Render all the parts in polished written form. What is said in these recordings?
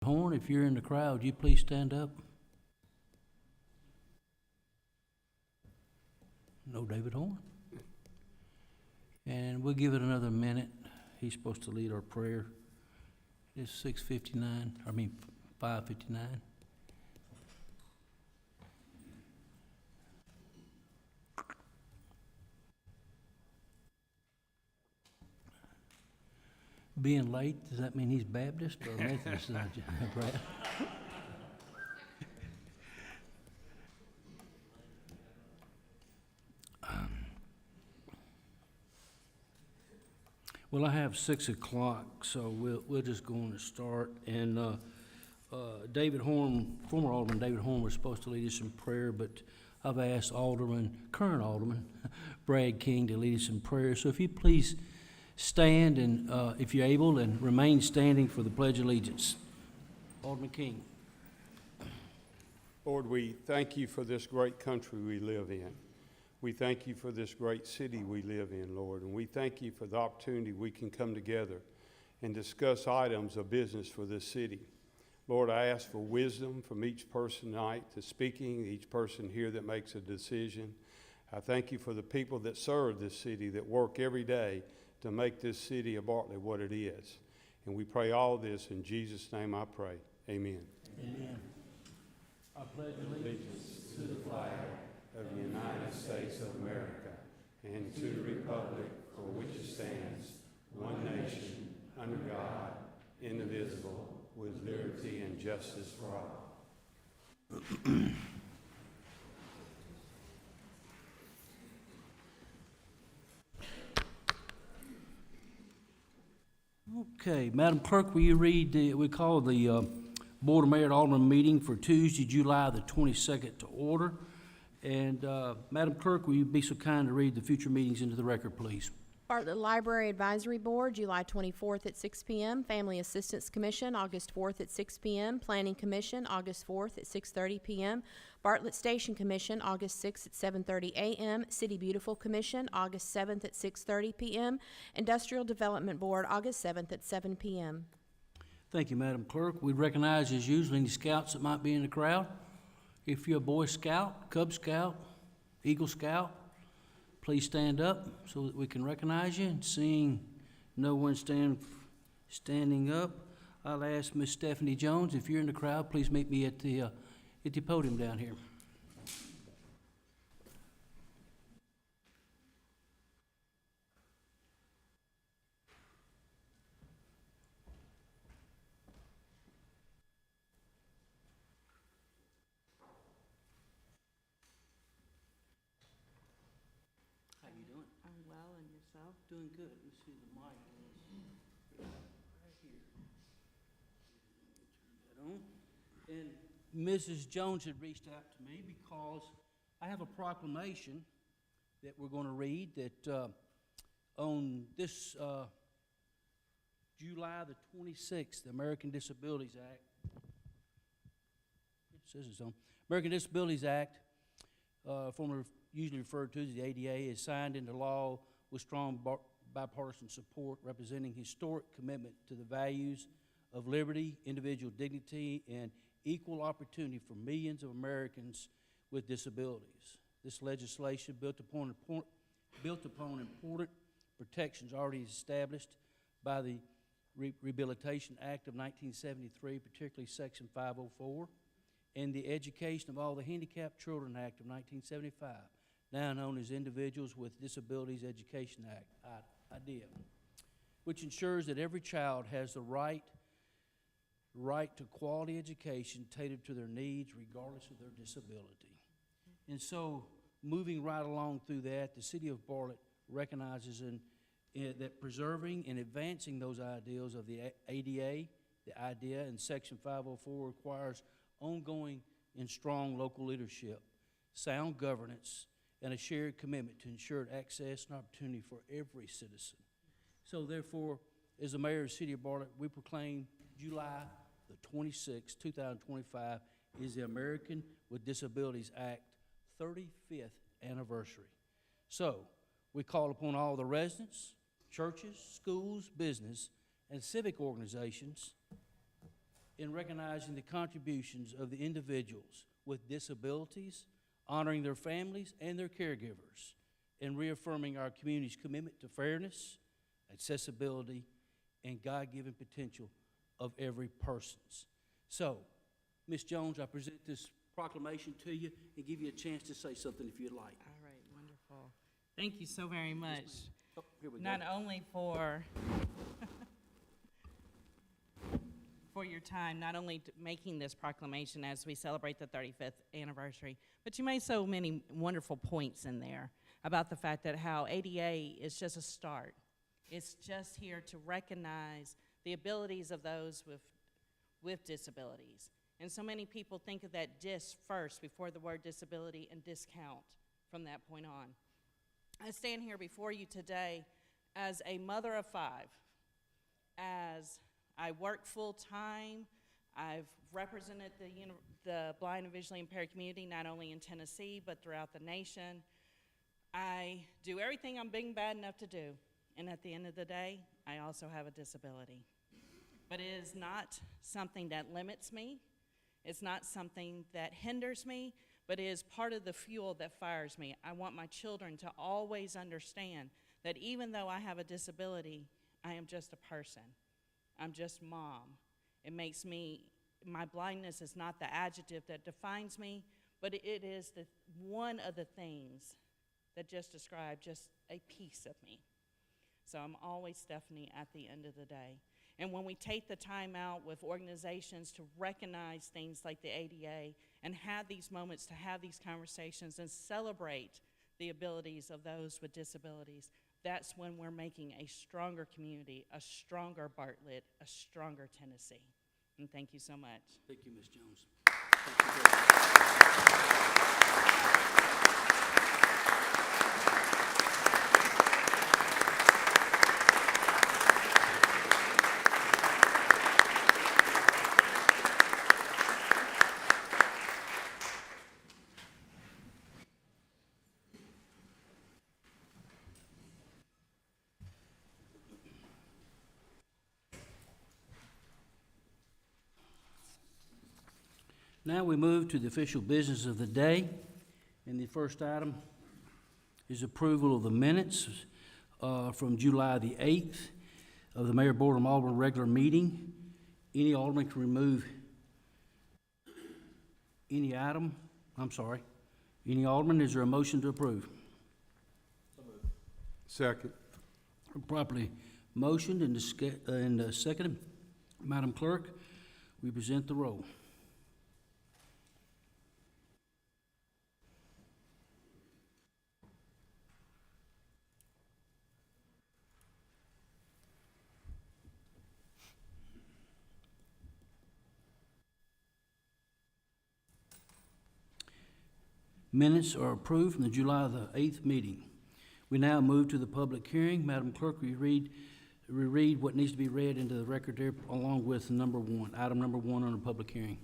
Horn, if you're in the crowd, would you please stand up? No David Horn. And we'll give it another minute. He's supposed to lead our prayer. It's 5:59. Being late, does that mean he's Baptist or Methodist? Brad? Well, I have 6 o'clock, so we're just going to start. And David Horn, former Alderman David Horn, was supposed to lead us in prayer, but I've asked current Alderman Brad King to lead us in prayer. So if you please stand, and if you're able, and remain standing for the Pledge of Allegiance. Alderman King. Lord, we thank you for this great country we live in. We thank you for this great city we live in, Lord, and we thank you for the opportunity we can come together and discuss items of business for this city. Lord, I ask for wisdom from each person tonight to speaking, each person here that makes a decision. I thank you for the people that serve this city, that work every day to make this city of Bartlett what it is. And we pray all this in Jesus' name I pray. Amen. Amen. I pledge allegiance to the flag of the United States of America and to the republic for which it stands, one nation, under God, indivisible, with liberty and justice for all. Okay, Madam Clerk, will you read we call the Board of Mayor and Alderman meeting for Tuesday, July the 22nd to order. And Madam Clerk, will you be so kind to read the future meetings into the record, please? Bartlett Library Advisory Board, July 24th at 6 p.m. Family Assistance Commission, August 4th at 6 p.m. Planning Commission, August 4th at 6:30 p.m. Bartlett Station Commission, August 6th at 7:30 a.m. City Beautiful Commission, August 7th at 6:30 p.m. Industrial Development Board, August 7th at 7 p.m. Thank you, Madam Clerk. We recognize, as usual, any scouts that might be in the crowd. If you're a Boy Scout, Cub Scout, Eagle Scout, please stand up so that we can recognize you. And seeing no one standing up, I'll ask Miss Stephanie Jones, if you're in the crowd, please meet me at the podium down here. How you doing? I'm well, and yourself? Doing good. Let's see the mic. Right here. Turn that on. And Mrs. Jones had reached out to me because I have a proclamation that we're going to read that on this July the 26th, the American Disabilities Act, it says it's on, American Disabilities Act, formerly usually referred to as the ADA, is signed into law with strong bipartisan support, representing historic commitment to the values of liberty, individual dignity, and equal opportunity for millions of Americans with disabilities. This legislation built upon important protections already established by the Rehabilitation Act of 1973, particularly Section 504, and the Education of All the Handicapped Children Act of 1975, now known as Individuals with Disabilities Education Act, IDEA, which ensures that every child has the right to quality education tailored to their needs regardless of their disability. And so, moving right along through that, the City of Bartlett recognizes that preserving and advancing those ideals of the ADA, the IDEA, and Section 504 requires ongoing and strong local leadership, sound governance, and a shared commitment to ensure access and opportunity for every citizen. So therefore, as the mayor of the City of Bartlett, we proclaim July the 26th, 2025 is the American with Disabilities Act 35th anniversary. So we call upon all the residents, churches, schools, business, and civic organizations in recognizing the contributions of the individuals with disabilities, honoring their families and their caregivers, and reaffirming our community's commitment to fairness, accessibility, and God-given potential of every person's. So, Ms. Jones, I present this proclamation to you and give you a chance to say something if you'd like. All right, wonderful. Thank you so very much. Oh, here we go. Not only for for your time, not only making this proclamation as we celebrate the 35th anniversary, but you made so many wonderful points in there about the fact that how ADA is just a start. It's just here to recognize the abilities of those with disabilities. And so many people think of that dis first before the word disability and discount from that point on. I stand here before you today as a mother of 5, as I work full-time. I've represented the blind and visually impaired community not only in Tennessee but throughout the nation. I do everything I'm being bad enough to do, and at the end of the day, I also have a disability. But it is not something that limits me. It's not something that hinders me, but it is part of the fuel that fires me. I want my children to always understand that even though I have a disability, I am just a person. I'm just mom. It makes me, my blindness is not the adjective that defines me, but it is one of the things that just describe just a piece of me. So I'm always Stephanie at the end of the day. And when we take the time out with organizations to recognize things like the ADA and have these moments to have these conversations and celebrate the abilities of those with disabilities, that's when we're making a stronger community, a stronger Bartlett, a stronger Tennessee. And thank you so much. Thank you, Ms. Jones. Thank you very much. Now we move to the official business of the day, and the first item is approval of the minutes from July the 8th of the Mayor Board of Aldermen regular meeting. Any alderman can remove any item, any alderman, is there a motion to approve? Second. Properly motioned and seconded. Madam Clerk, we present the roll. Minutes are approved from the July the 8th meeting. We now move to the public hearing. Madam Clerk, will you read what needs to be read into the record there along with item number 1 on the public hearing.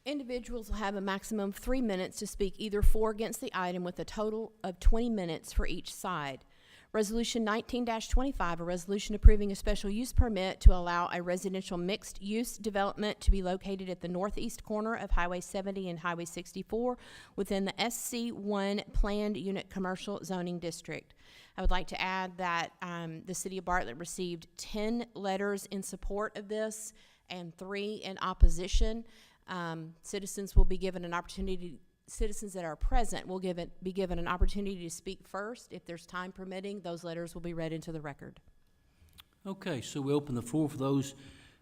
Individuals will have a maximum of 3 minutes to speak either for or against the item with a total of 20 minutes for each side. Resolution 19-25, a resolution approving a special use permit to allow a residential mixed-use development to be located at the northeast corner of Highway 70 and Highway 64 within the SC1 Planned Unit Commercial Zoning District. I would like to add that the City of Bartlett received 10 letters in support of this and 3 in opposition. Citizens will be given an opportunity. Citizens that are present will be given an opportunity to speak first. If there's time permitting, those letters will be read into the record. Okay, so we open the floor for those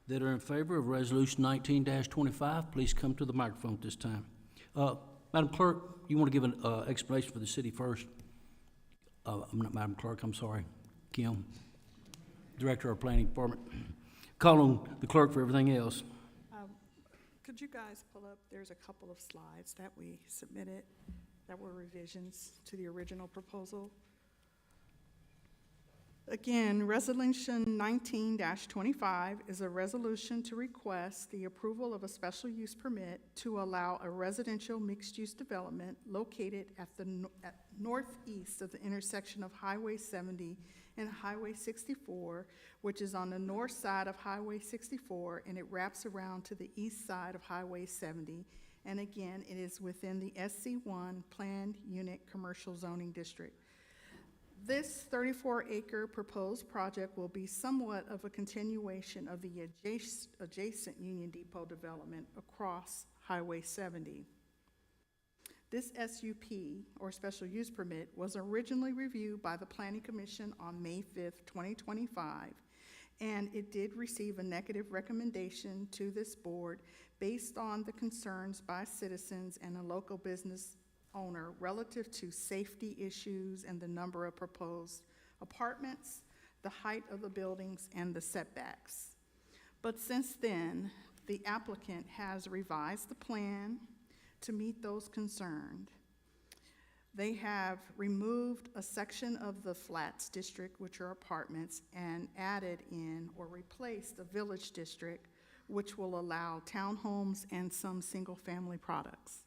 that are in favor of Resolution 19-25. Please come to the microphone at this time. Madam Clerk, you want to give an explanation for the city first? I'm not Madam Clerk, I'm sorry. Kim, Director of Planning Department. Call on the clerk for everything else. Could you guys pull up, there's a couple of slides that we submitted that were revisions to the original proposal. Again, Resolution 19-25 is a resolution to request the approval of a special use permit to allow a residential mixed-use development located at northeast of the intersection of Highway 70 and Highway 64, which is on the north side of Highway 64, and it wraps around to the east side of Highway 70. And again, it is within the SC1 Planned Unit Commercial Zoning District. This 34-acre proposed project will be somewhat of a continuation of the adjacent Union Depot development across Highway 70. This SUP, or special use permit, was originally reviewed by the Planning Commission on May 5th, 2025, and it did receive a negative recommendation to this board based on the concerns by citizens and a local business owner relative to safety issues and the number of proposed apartments, the height of the buildings, and the setbacks. But since then, the applicant has revised the plan to meet those concerned. They have removed a section of the flats district, which are apartments, and added in or replaced the village district, which will allow townhomes and some single-family products.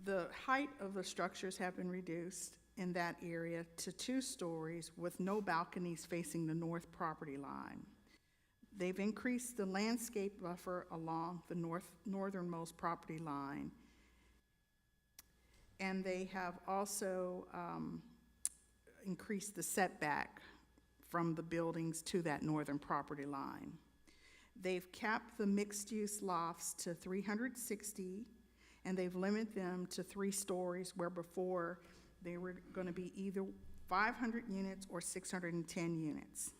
The height of the structures have been reduced in that area to 2 stories with no balconies facing the north property line. They've increased the landscape buffer along the northernmost property line. And they have also increased the setback from the buildings to that northern property line. They've capped the mixed-use lofts to 360, and they've limited them to 3 stories, where before they were going to be either 500 units or 610 units.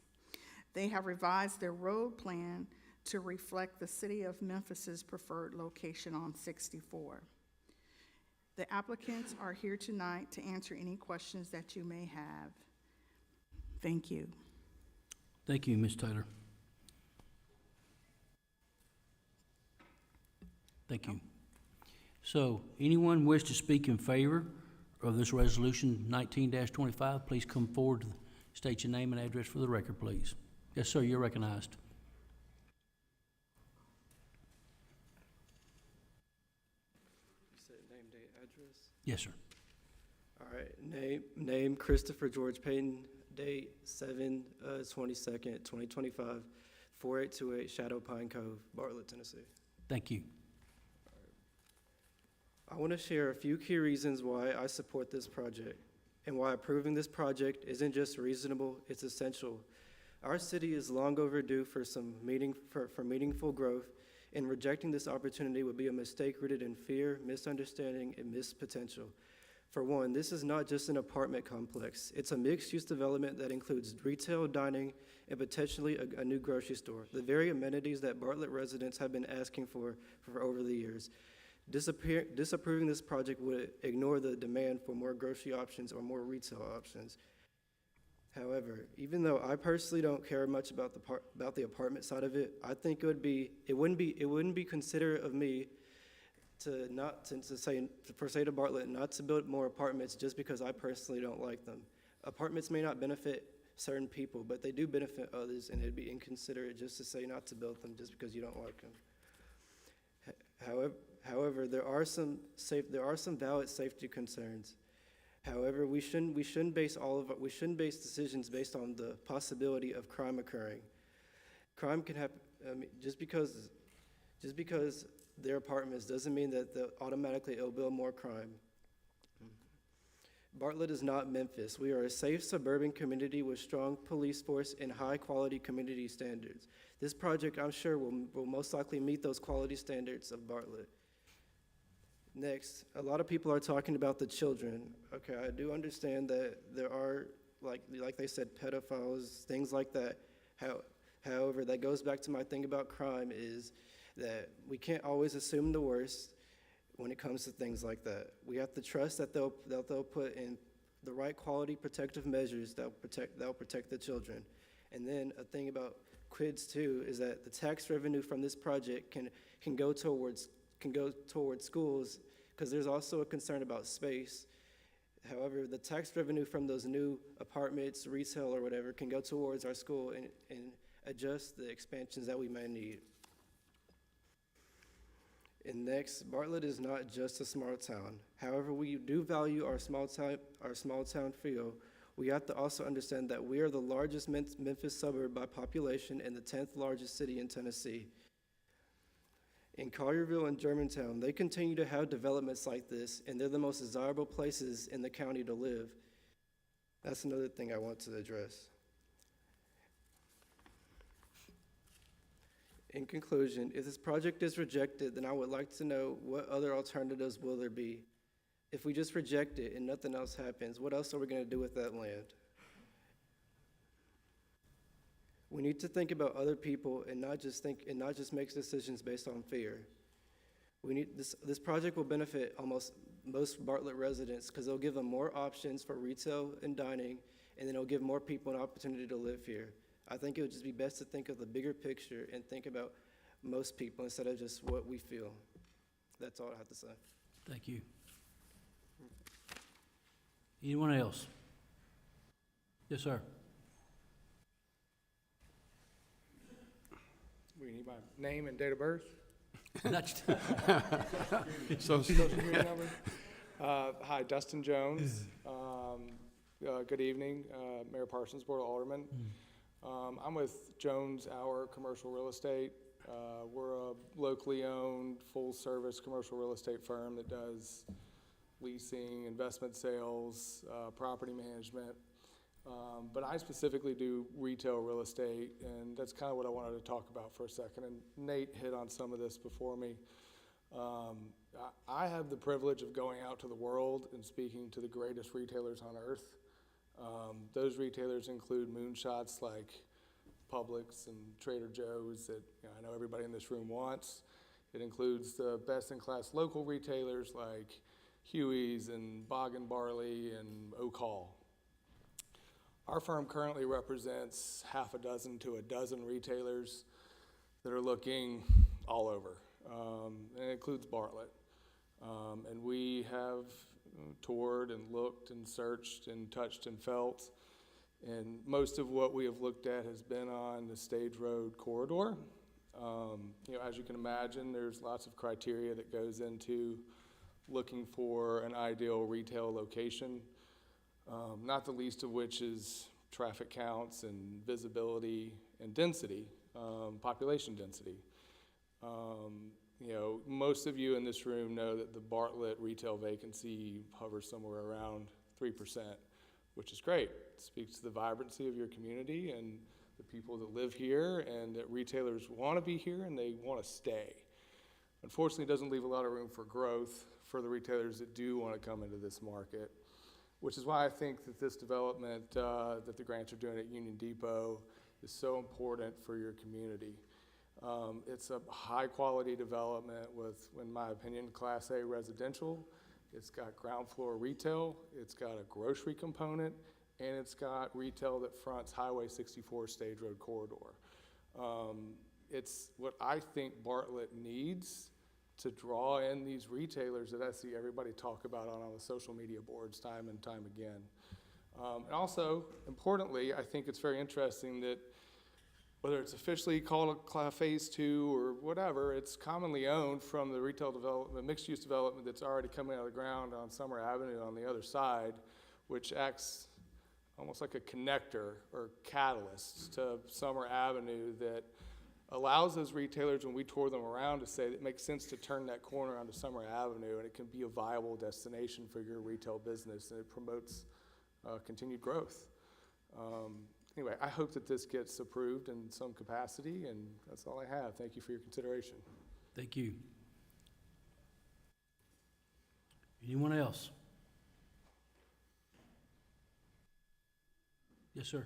They have revised their road plan to reflect the City of Memphis's preferred location on 64. The applicants are here tonight to answer any questions that you may have. Thank you. Thank you, Ms. Taylor. Thank you. So, anyone wish to speak in favor of this resolution 19-25, please come forward to state your name and address for the record, please. Yes, sir, you're recognized. You said name, date, address? Yes, sir. All right, name Christopher George Payton, date 7/22nd, 2025, 4828 Shadow Pine Cove, Bartlett, Tennessee. Thank you. I want to share a few key reasons why I support this project and why approving this project isn't just reasonable, it's essential. Our city is long overdue for meaningful growth, and rejecting this opportunity would be a mistake rooted in fear, misunderstanding, and missed potential. For one, this is not just an apartment complex. It's a mixed-use development that includes retail, dining, and potentially a new grocery store, the very amenities that Bartlett residents have been asking for over the years. Disapproving this project would ignore the demand for more grocery options or more retail options. However, even though I personally don't care much about the apartment side of it, I think it wouldn't be considerate of me to say to Bartlett not to build more apartments just because I personally don't like them. Apartments may not benefit certain people, but they do benefit others, and it'd be inconsiderate just to say not to build them just because you don't like them. However, there are some valid safety concerns. However, we shouldn't base decisions based on the possibility of crime occurring. Crime can happen just because they're apartments doesn't mean that automatically it'll build more crime. Bartlett is not Memphis. We are a safe suburban community with strong police force and high-quality community standards. This project, I'm sure, will most likely meet those quality standards of Bartlett. Next, a lot of people are talking about the children. Okay, I do understand that there are, like they said, pedophiles, things like that. However, that goes back to my thing about crime is that we can't always assume the worst when it comes to things like that. We have to trust that they'll put in the right quality protective measures that'll protect the children. And then a thing about kids too is that the tax revenue from this project can go towards schools, because there's also a concern about space. However, the tax revenue from those new apartments, retail, or whatever can go towards our school and adjust the expansions that we may need. And next, Bartlett is not just a small town. However, we do value our small town feel. We have to also understand that we are the largest Memphis suburb by population and the 10th largest city in Tennessee. In Collierville and Germantown, they continue to have developments like this, and they're the most desirable places in the county to live. That's another thing I want to address. In conclusion, if this project is rejected, then I would like to know what other alternatives will there be? If we just reject it and nothing else happens, what else are we going to do with that land? We need to think about other people and not just make decisions based on fear. This project will benefit most Bartlett residents because it'll give them more options for retail and dining, and then it'll give more people an opportunity to live here. I think it would just be best to think of the bigger picture and think about most people instead of just what we feel. That's all I have to say. Thank you. Anyone else? Yes, sir. We need my name and date of birth. So, Social security number. Hi, Dustin Jones. Good evening, Mayor Parsons, Board of Aldermen. I'm with Jones Hour Commercial Real Estate. We're a locally owned, full-service commercial real estate firm that does leasing, investment sales, property management. But I specifically do retail real estate, and that's kind of what I wanted to talk about for a second. And Nate hit on some of this before me. I have the privilege of going out to the world and speaking to the greatest retailers on earth. Those retailers include moonshots like Publix and Trader Joe's that I know everybody in this room wants. It includes the best-in-class local retailers like Huey's and Bog and Barley and Oak Hall. Our firm currently represents half a dozen to a dozen retailers that are looking all over, and it includes Bartlett. And we have toured and looked and searched and touched and felt, and most of what we have looked at has been on the Stage Road corridor. As you can imagine, there's lots of criteria that goes into looking for an ideal retail location. Not the least of which is traffic counts and visibility and density, population density. Most of you in this room know that the Bartlett retail vacancy hovers somewhere around 3%, which is great. It speaks to the vibrancy of your community and the people that live here, and that retailers want to be here and they want to stay. Unfortunately, it doesn't leave a lot of room for growth for the retailers that do want to come into this market, which is why I think that this development that the Grants are doing at Union Depot is so important for your community. It's a high-quality development with, in my opinion, Class A residential. It's got ground floor retail, it's got a grocery component, and it's got retail that fronts Highway 64 Stage Road corridor. It's what I think Bartlett needs to draw in these retailers that I see everybody talk about on the social media boards time and time again. And also, importantly, I think it's very interesting that whether it's officially called a Phase 2 or whatever, it's commonly owned from the retail development, mixed-use development that's already coming out of the ground on Summer Avenue on the other side, which acts almost like a connector or catalyst to Summer Avenue that allows those retailers, when we tour them around, to say that it makes sense to turn that corner onto Summer Avenue and it can be a viable destination for your retail business, and it promotes continued growth. Anyway, I hope that this gets approved in some capacity, and that's all I have. Thank you for your consideration. Thank you. Anyone else? Yes, sir.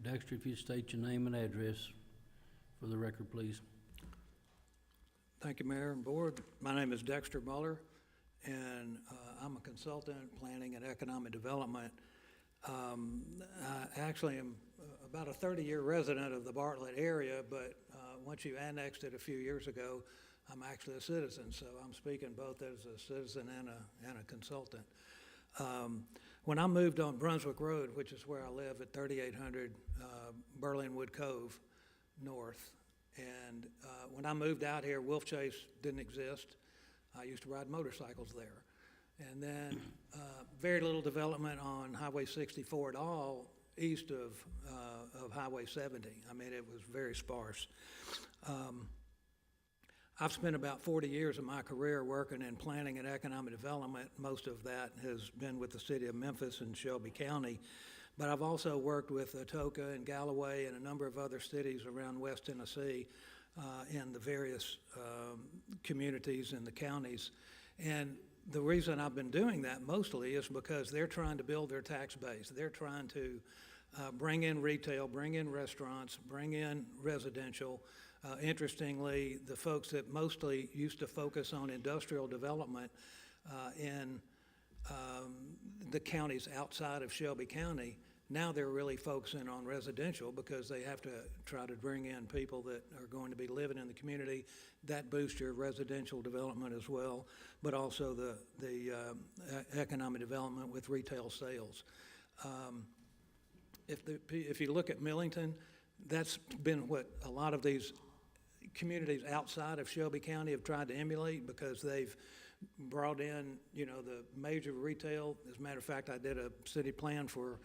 Dexter, if you state your name and address for the record, please. Thank you, Mayor and Board. My name is Dexter Muller, and I'm a consultant in planning and economic development. I actually am about a 30-year resident of the Bartlett area, but once you annexed it a few years ago, I'm actually a citizen, so I'm speaking both as a citizen and a consultant. When I moved on Brunswick Road, which is where I live at 3800 Berlinwood Cove North, and when I moved out here, Wolf Chase didn't exist. I used to ride motorcycles there. And then very little development on Highway 64 at all east of Highway 70. I mean, it was very sparse. I've spent about 40 years of my career working in planning and economic development. Most of that has been with the city of Memphis and Shelby County. But I've also worked with Atoka and Galloway and a number of other cities around West Tennessee in the various communities and the counties. And the reason I've been doing that mostly is because they're trying to build their tax base. They're trying to bring in retail, bring in restaurants, bring in residential. Interestingly, the folks that mostly used to focus on industrial development in the counties outside of Shelby County, now they're really focusing on residential because they have to try to bring in people that are going to be living in the community. That boosts your residential development as well, but also the economic development with retail sales. If you look at Millington, that's been what a lot of these communities outside of Shelby County have tried to emulate because they've brought in, you know, the major retail. As a matter of fact, I did a city plan for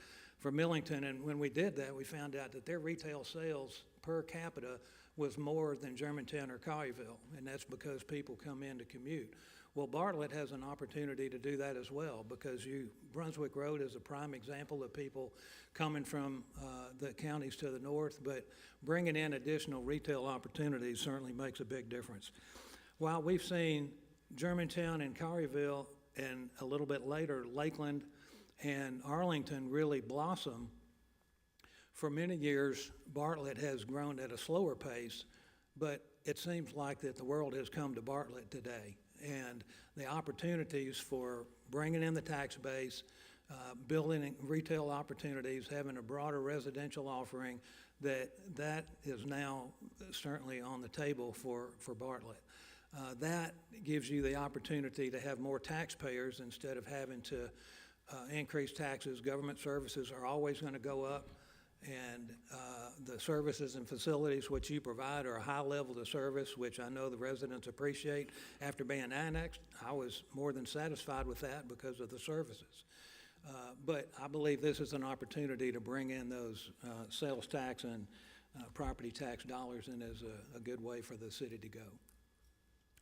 Millington, and when we did that, we found out that their retail sales per capita was more than Germantown or Collierville, and that's because people come in to commute. Well, Bartlett has an opportunity to do that as well because Brunswick Road is a prime example of people coming from the counties to the north, but bringing in additional retail opportunities certainly makes a big difference. While we've seen Germantown and Collierville and a little bit later Lakeland and Arlington really blossom, for many years Bartlett has grown at a slower pace, but it seems like that the world has come to Bartlett today. And the opportunities for bringing in the tax base, building retail opportunities, having a broader residential offering, that is now certainly on the table for Bartlett. That gives you the opportunity to have more taxpayers instead of having to increase taxes. Government services are always going to go up, and the services and facilities which you provide are a high level of service, which I know the residents appreciate. After being annexed, I was more than satisfied with that because of the services. But I believe this is an opportunity to bring in those sales tax and property tax dollars, and is a good way for the city to go.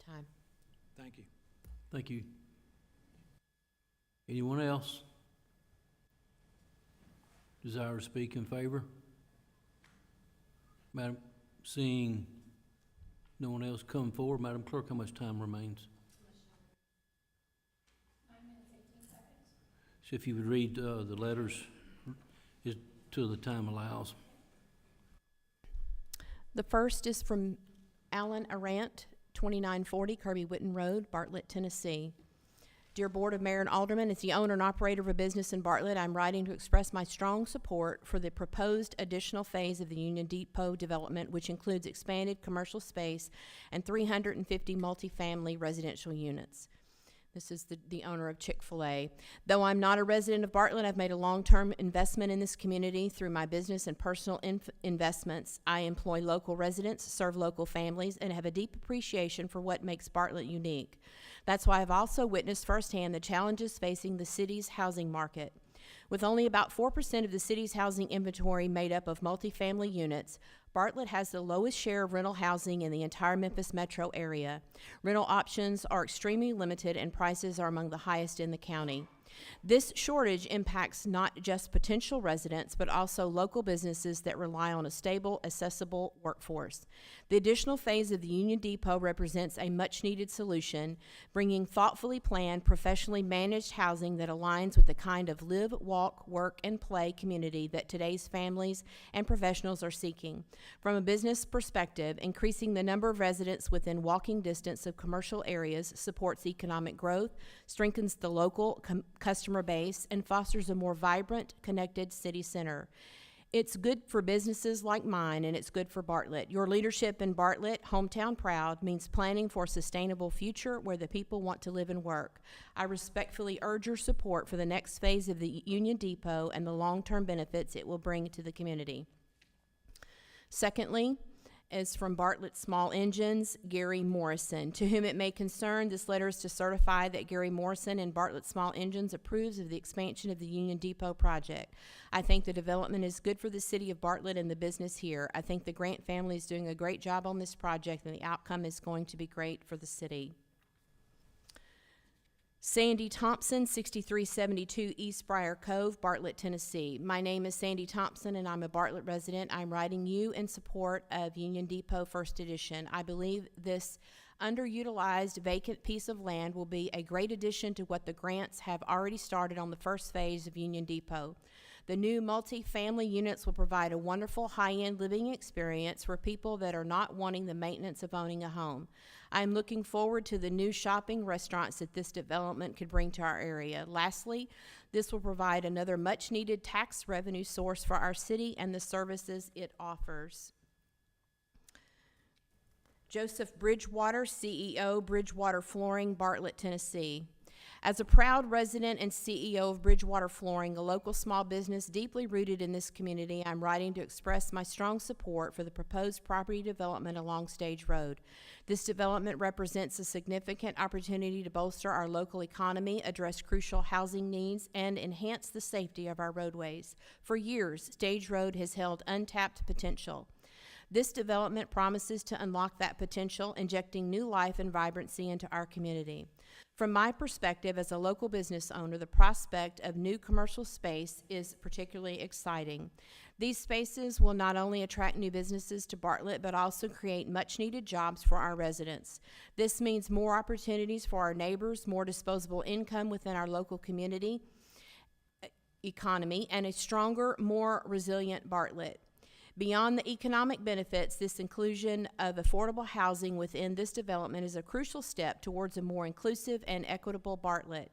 Time. Thank you. Thank you. Anyone else desire to speak in favor? Madam, seeing no one else come forward, Madam Clerk, how much time remains? 9 minutes, 18 seconds. So if you would read the letters till the time allows. The first is from Alan Arant, 2940 Kirby Whitten Road, Bartlett, Tennessee. Dear Board of Mayor and Aldermen, as the owner and operator of a business in Bartlett, I'm writing to express my strong support for the proposed additional phase of the Union Depot development, which includes expanded commercial space and 350 multifamily residential units. This is the owner of Chick-fil-A. Though I'm not a resident of Bartlett, I've made a long-term investment in this community through my business and personal investments. I employ local residents, serve local families, and have a deep appreciation for what makes Bartlett unique. That's why I've also witnessed firsthand the challenges facing the city's housing market. With only about 4% of the city's housing inventory made up of multifamily units, Bartlett has the lowest share of rental housing in the entire Memphis metro area. Rental options are extremely limited and prices are among the highest in the county. This shortage impacts not just potential residents, but also local businesses that rely on a stable, accessible workforce. The additional phase of the Union Depot represents a much-needed solution, bringing thoughtfully planned, professionally managed housing that aligns with the kind of live, walk, work, and play community that today's families and professionals are seeking. From a business perspective, increasing the number of residents within walking distance of commercial areas supports economic growth, strengthens the local customer base, and fosters a more vibrant, connected city center. It's good for businesses like mine, and it's good for Bartlett. Your leadership in Bartlett, Hometown Proud, means planning for a sustainable future where the people want to live and work. I respectfully urge your support for the next phase of the Union Depot and the long-term benefits it will bring to the community. Secondly, is from Bartlett Small Engines, Gary Morrison. To whom it may concern, this letter is to certify that Gary Morrison and Bartlett Small Engines approves of the expansion of the Union Depot project. I think the development is good for the city of Bartlett and the business here. I think the Grant family is doing a great job on this project, and the outcome is going to be great for the city. Sandy Thompson, 6372 East Briar Cove, Bartlett, Tennessee. My name is Sandy Thompson, and I'm a Bartlett resident. I'm writing you in support of Union Depot First Edition. I believe this underutilized vacant piece of land will be a great addition to what the Grants have already started on the first phase of Union Depot. The new multi-family units will provide a wonderful high-end living experience for people that are not wanting the maintenance of owning a home. I'm looking forward to the new shopping restaurants that this development could bring to our area. Lastly, this will provide another much-needed tax revenue source for our city and the services it offers. Joseph Bridgewater, CEO, Bridgewater Flooring, Bartlett, Tennessee. As a proud resident and CEO of Bridgewater Flooring, a local small business deeply rooted in this community, I'm writing to express my strong support for the proposed property development along Stage Road. This development represents a significant opportunity to bolster our local economy, address crucial housing needs, and enhance the safety of our roadways. For years, Stage Road has held untapped potential. This development promises to unlock that potential, injecting new life and vibrancy into our community. From my perspective as a local business owner, the prospect of new commercial space is particularly exciting. These spaces will not only attract new businesses to Bartlett, but also create much-needed jobs for our residents. This means more opportunities for our neighbors, more disposable income within our local community economy, and a stronger, more resilient Bartlett. Beyond the economic benefits, this inclusion of affordable housing within this development is a crucial step towards a more inclusive and equitable Bartlett.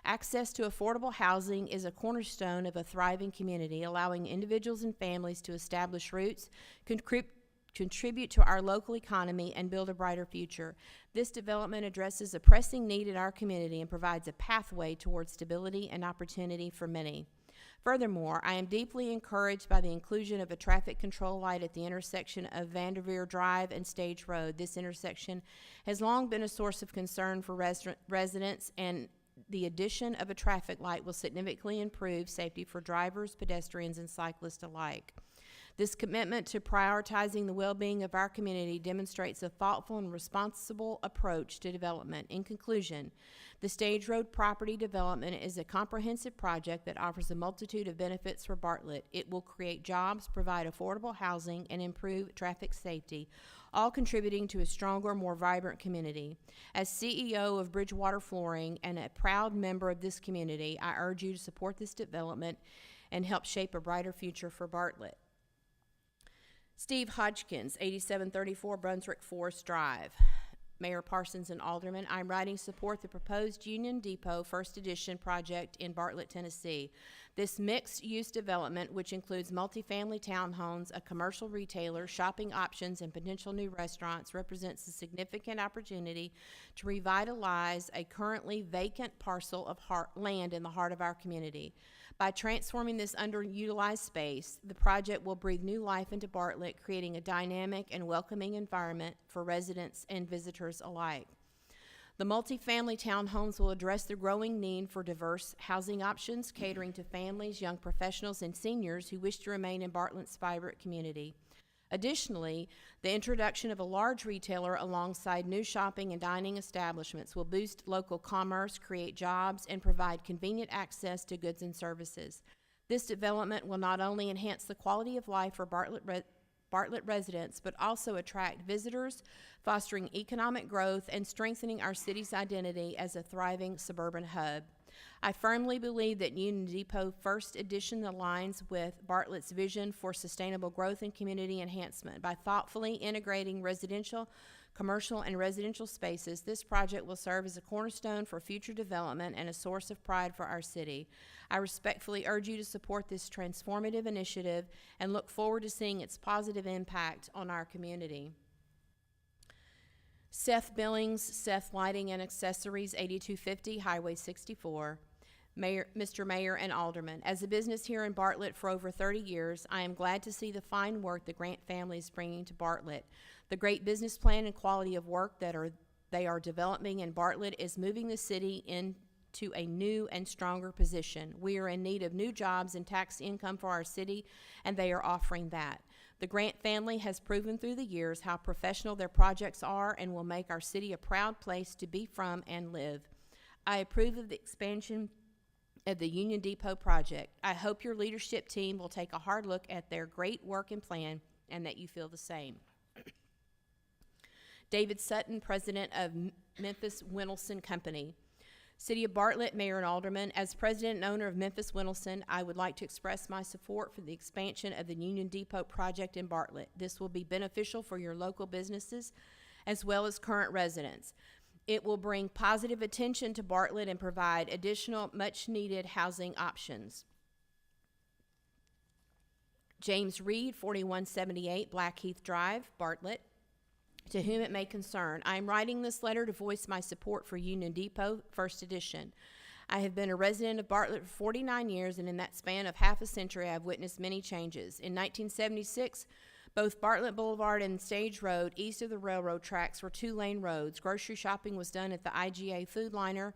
Access to affordable housing is a cornerstone of a thriving community, allowing individuals and families to establish roots, contribute to our local economy, and build a brighter future. This development addresses a pressing need in our community and provides a pathway towards stability and opportunity for many. Furthermore, I am deeply encouraged by the inclusion of a traffic control light at the intersection of Vanderveer Drive and Stage Road. This intersection has long been a source of concern for residents, and the addition of a traffic light will significantly improve safety for drivers, pedestrians, and cyclists alike. This commitment to prioritizing the well-being of our community demonstrates a thoughtful and responsible approach to development. In conclusion, the Stage Road property development is a comprehensive project that offers a multitude of benefits for Bartlett. It will create jobs, provide affordable housing, and improve traffic safety, all contributing to a stronger, more vibrant community. As CEO of Bridgewater Flooring and a proud member of this community, I urge you to support this development and help shape a brighter future for Bartlett. Steve Hodgkins, 8734 Brunswick Forest Drive. Mayor Parsons and Aldermen, I'm writing support the proposed Union Depot First Edition project in Bartlett, Tennessee. This mixed-use development, which includes multifamily townhomes, a commercial retailer, shopping options, and potential new restaurants, represents a significant opportunity to revitalize a currently vacant parcel of land in the heart of our community. By transforming this underutilized space, the project will breathe new life into Bartlett, creating a dynamic and welcoming environment for residents and visitors alike. The multifamily townhomes will address the growing need for diverse housing options, catering to families, young professionals, and seniors who wish to remain in Bartlett's vibrant community. Additionally, the introduction of a large retailer alongside new shopping and dining establishments will boost local commerce, create jobs, and provide convenient access to goods and services. This development will not only enhance the quality of life for Bartlett residents, but also attract visitors, fostering economic growth and strengthening our city's identity as a thriving suburban hub. I firmly believe that Union Depot First Edition aligns with Bartlett's vision for sustainable growth and community enhancement. By thoughtfully integrating residential, commercial, and residential spaces, this project will serve as a cornerstone for future development and a source of pride for our city. I respectfully urge you to support this transformative initiative and look forward to seeing its positive impact on our community. Seth Billings, Seth Lighting and Accessories, 8250 Highway 64. Mr. Mayor and Aldermen, as a business here in Bartlett for over 30 years, I am glad to see the fine work the Grant family is bringing to Bartlett. The great business plan and quality of work they are developing in Bartlett is moving the city into a new and stronger position. We are in need of new jobs and tax income for our city, and they are offering that. The Grant family has proven through the years how professional their projects are and will make our city a proud place to be from and live. I approve of the expansion of the Union Depot project. I hope your leadership team will take a hard look at their great work and plan and that you feel the same. David Sutton, President of Memphis Wintelson Company. City of Bartlett, Mayor and Aldermen, as President and owner of Memphis Wintelson, I would like to express my support for the expansion of the Union Depot project in Bartlett. This will be beneficial for your local businesses as well as current residents. It will bring positive attention to Bartlett and provide additional much-needed housing options. James Reed, 4178 Blackheath Drive, Bartlett. To whom it may concern, I am writing this letter to voice my support for Union Depot First Edition. I have been a resident of Bartlett for 49 years, and in that span of half a century, I have witnessed many changes. In 1976, both Bartlett Boulevard and Stage Road, east of the railroad tracks, were two-lane roads. Grocery shopping was done at the IGA Food Liner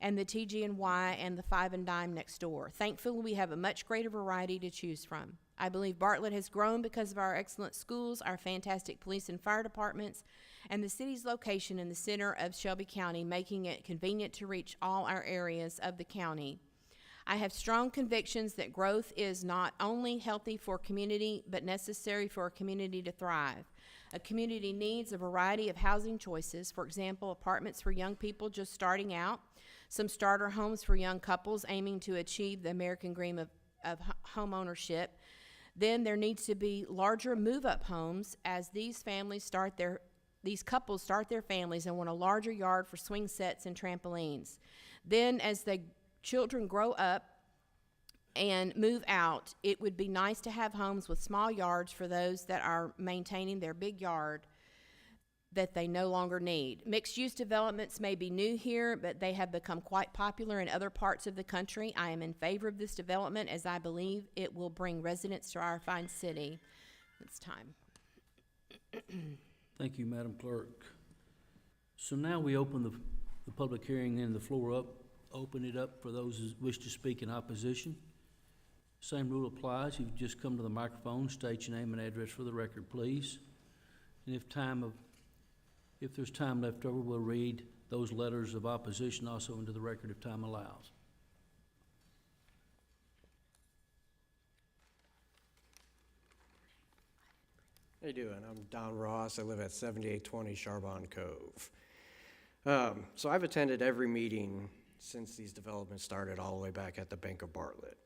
and the TG&Y and the Five and Dime next door. Thankfully, we have a much greater variety to choose from. I believe Bartlett has grown because of our excellent schools, our fantastic police and fire departments, and the city's location in the center of Shelby County, making it convenient to reach all our areas of the county. I have strong convictions that growth is not only healthy for a community, but necessary for a community to thrive. A community needs a variety of housing choices, for example, apartments for young people just starting out, some starter homes for young couples aiming to achieve the American dream of home ownership. Then there needs to be larger move-up homes as these couples start their families and want a larger yard for swing sets and trampolines. Then as the children grow up and move out, it would be nice to have homes with small yards for those that are maintaining their big yard that they no longer need. Mixed-use developments may be new here, but they have become quite popular in other parts of the country. I am in favor of this development as I believe it will bring residents to our fine city. It's time. Thank you, Madam Clerk. So now we open the public hearing and the floor up. Open it up for those who wish to speak in opposition. Same rule applies. You've just come to the microphone, state your name and address for the record, please. And if there's time left over, we'll read those letters of opposition also into the record if time allows. How you doing? I'm Don Ross. I live at 7820 Charbonne Cove. So I've attended every meeting since these developments started all the way back at the Bank of Bartlett.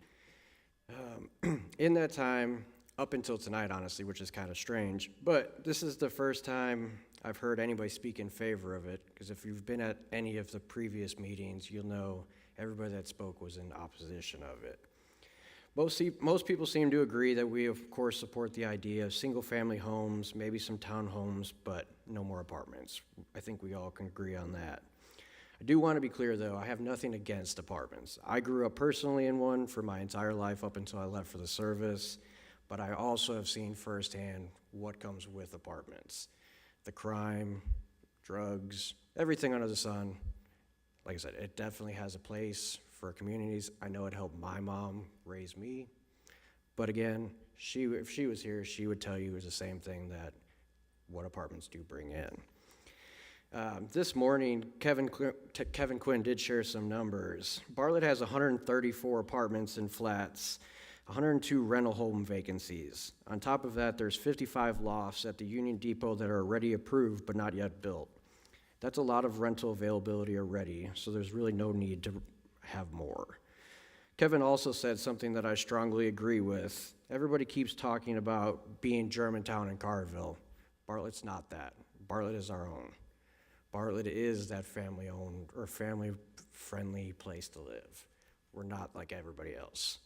In that time, up until tonight, honestly, which is kind of strange, but this is the first time I've heard anybody speak in favor of it, because if you've been at any of the previous meetings, you'll know everybody that spoke was in opposition of it. Most people seem to agree that we, of course, support the idea of single-family homes, maybe some townhomes, but no more apartments. I think we all can agree on that. I do want to be clear, though, I have nothing against apartments. I grew up personally in one for my entire life up until I left for the service, but I also have seen firsthand what comes with apartments. The crime, drugs, everything under the sun. Like I said, it definitely has a place for communities. I know it helped my mom raise me, but again, if she was here, she would tell you it's the same thing, that what apartments do bring in. This morning, Kevin Quinn did share some numbers. Bartlett has 134 apartments and flats, 102 rental home vacancies. On top of that, there's 55 lofts at the Union Depot that are already approved but not yet built. That's a lot of rental availability already, so there's really no need to have more. Kevin also said something that I strongly agree with. Everybody keeps talking about being Germantown and Carville. Bartlett's not that. Bartlett is our own. Bartlett is that family-owned or family-friendly place to live. We're not like everybody else.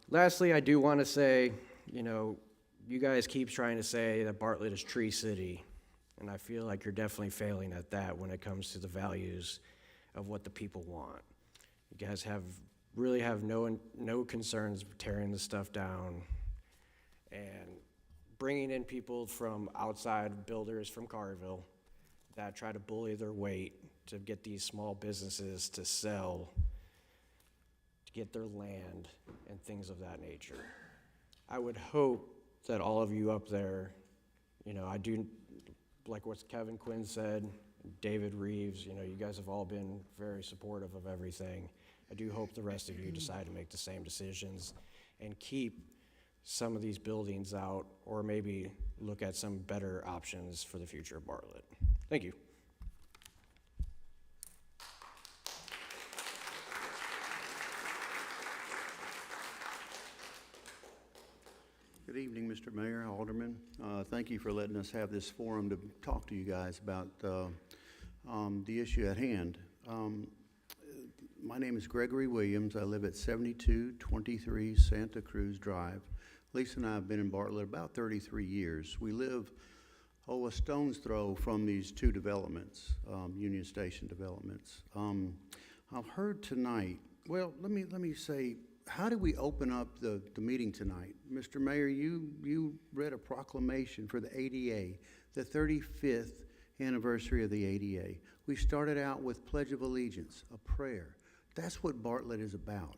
Lastly, I do want to say, you guys keep trying to say that Bartlett is Tree City, and I feel like you're definitely failing at that when it comes to the values of what the people want. You guys really have no concerns tearing the stuff down and bringing in people from outside builders from Carville that try to bully their weight to get these small businesses to sell, to get their land and things of that nature. I would hope that all of you up there, I do, like what Kevin Quinn said, David Reeves, you guys have all been very supportive of everything. I do hope the rest of you decide to make the same decisions and keep some of these buildings out, or maybe look at some better options for the future of Bartlett. Thank you. Good evening, Mr. Mayor, Aldermen. Thank you for letting us have this forum to talk to you guys about the issue at hand. My name is Gregory Williams. I live at 7223 Santa Cruz Drive. Lisa and I have been in Bartlett about 33 years. We live, a stone's throw from these two developments, Union Station developments. I've heard tonight, well, let me say, how do we open up the meeting tonight? Mr. Mayor, you read a proclamation for the ADA, the 35th anniversary of the ADA. We started out with Pledge of Allegiance, a prayer. That's what Bartlett is about.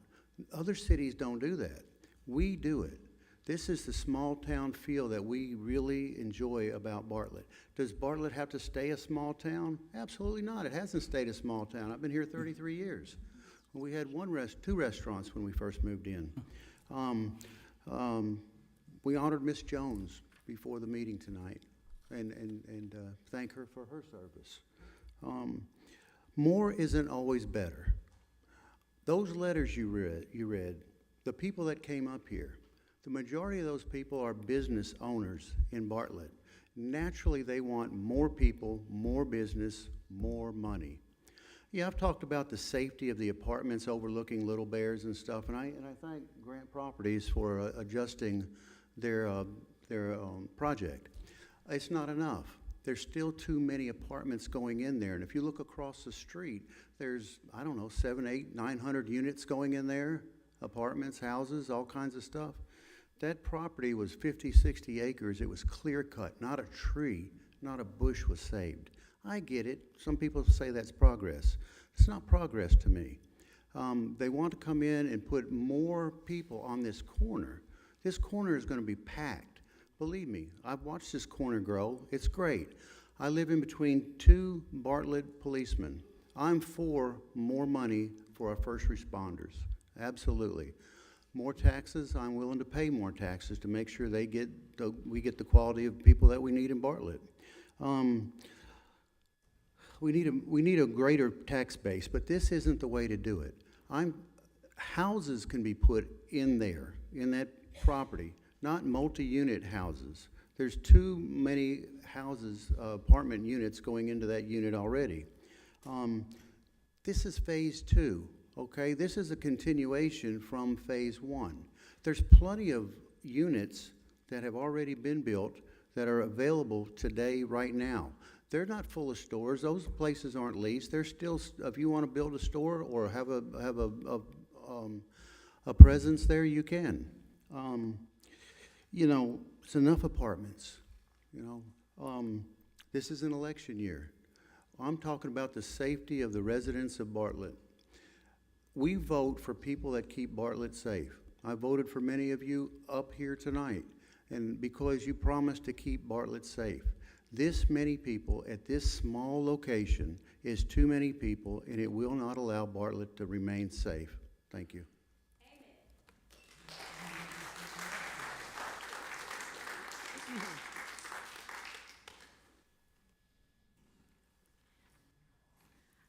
Other cities don't do that. We do it. This is the small town feel that we really enjoy about Bartlett. Does Bartlett have to stay a small town? Absolutely not. It hasn't stayed a small town. I've been here 33 years. We had two restaurants when we first moved in. We honored Miss Jones before the meeting tonight and thank her for her service. More isn't always better. Those letters you read, the people that came up here, the majority of those people are business owners in Bartlett. Naturally, they want more people, more business, more money. Yeah, I've talked about the safety of the apartments overlooking Little Bears and stuff, and I thank Grant Properties for adjusting their project. It's not enough. There's still too many apartments going in there, and if you look across the street, there's, 700, 800, 900 units going in there, apartments, houses, all kinds of stuff. That property was 50, 60 acres. It was clear cut, not a tree, not a bush was saved. I get it. Some people say that's progress. It's not progress to me. They want to come in and put more people on this corner. This corner is going to be packed. Believe me, I've watched this corner grow. It's great. I live in between two Bartlett policemen. I'm for more money for our first responders. Absolutely. More taxes, I'm willing to pay more taxes to make sure we get the quality of people that we need in Bartlett. We need a greater tax base, but this isn't the way to do it. Houses can be put in there, in that property, not multi-unit houses. There's too many houses, apartment units going into that unit already. This is phase 2, okay? This is a continuation from phase 1. There's plenty of units that have already been built that are available today, right now. They're not full of stores. Those places aren't leased. They're still, if you want to build a store or have a presence there, you can. It's enough apartments. This is an election year. I'm talking about the safety of the residents of Bartlett. We vote for people that keep Bartlett safe. I voted for many of you up here tonight, and because you promised to keep Bartlett safe. This many people at this small location is too many people, and it will not allow Bartlett to remain safe. Thank you.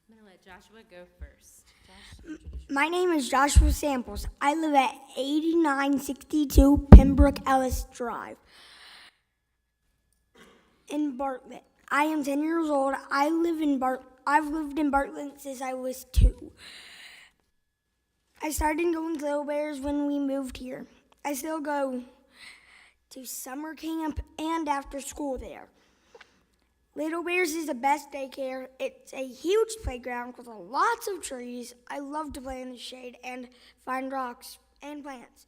I'm going to let Joshua go first. My name is Joshua Samples. I live at 8962 Pembroke Ellis Drive in Bartlett. I am 10 years old. I've lived in Bartlett since I was 2. I started going to Little Bears when we moved here. I still go to summer camp and after school there. Little Bears is the best daycare. It's a huge playground with lots of trees. I love to play in the shade and find rocks and plants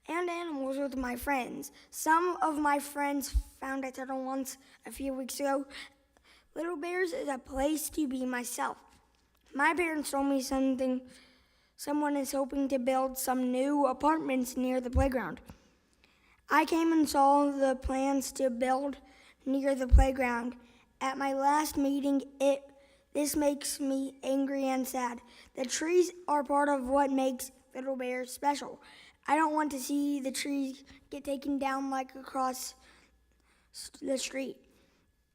and animals with my friends. Some of my friends found a turtle once a few weeks ago. Little Bears is a place to be myself. My parents told me someone is hoping to build some new apartments near the playground. I came and saw the plans to build near the playground. At my last meeting, this makes me angry and sad. The trees are part of what makes Little Bears special. I don't want to see the trees get taken down like across the street.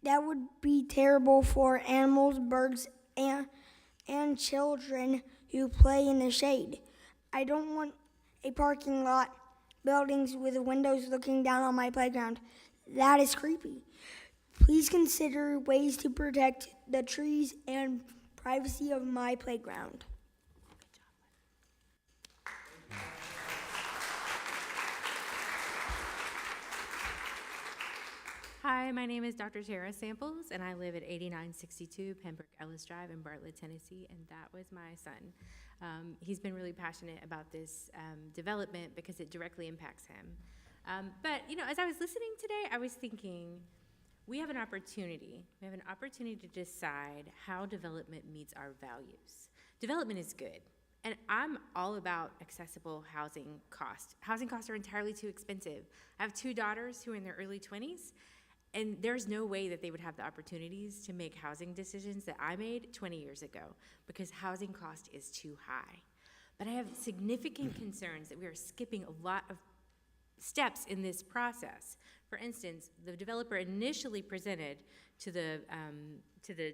That would be terrible for animals, birds, and children who play in the shade. I don't want a parking lot, buildings with windows looking down on my playground. That is creepy. Please consider ways to protect the trees and privacy of my playground. Hi, my name is Dr. Tara Samples, and I live at 8962 Pembroke Ellis Drive in Bartlett, Tennessee, and that was my son. He's been really passionate about this development because it directly impacts him. But, as I was listening today, I was thinking, we have an opportunity. We have an opportunity to decide how development meets our values. Development is good, and I'm all about accessible housing costs. Housing costs are entirely too expensive. I have 2 daughters who are in their early 20s, and there's no way that they would have the opportunities to make housing decisions that I made 20 years ago because housing cost is too high. But I have significant concerns that we are skipping a lot of steps in this process. For instance, the developer initially presented to the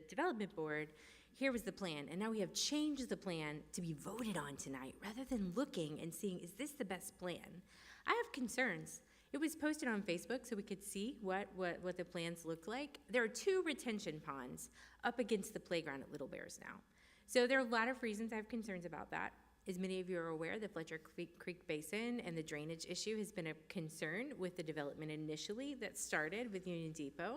development board, here was the plan, and now we have changed the plan to be voted on tonight rather than looking and seeing, is this the best plan? I have concerns. It was posted on Facebook so we could see what the plans look like. There are 2 retention ponds up against the playground at Little Bears now. So there are a lot of reasons I have concerns about that. As many of you are aware, the Fletcher Creek Basin and the drainage issue has been a concern with the development initially that started with Union Depot.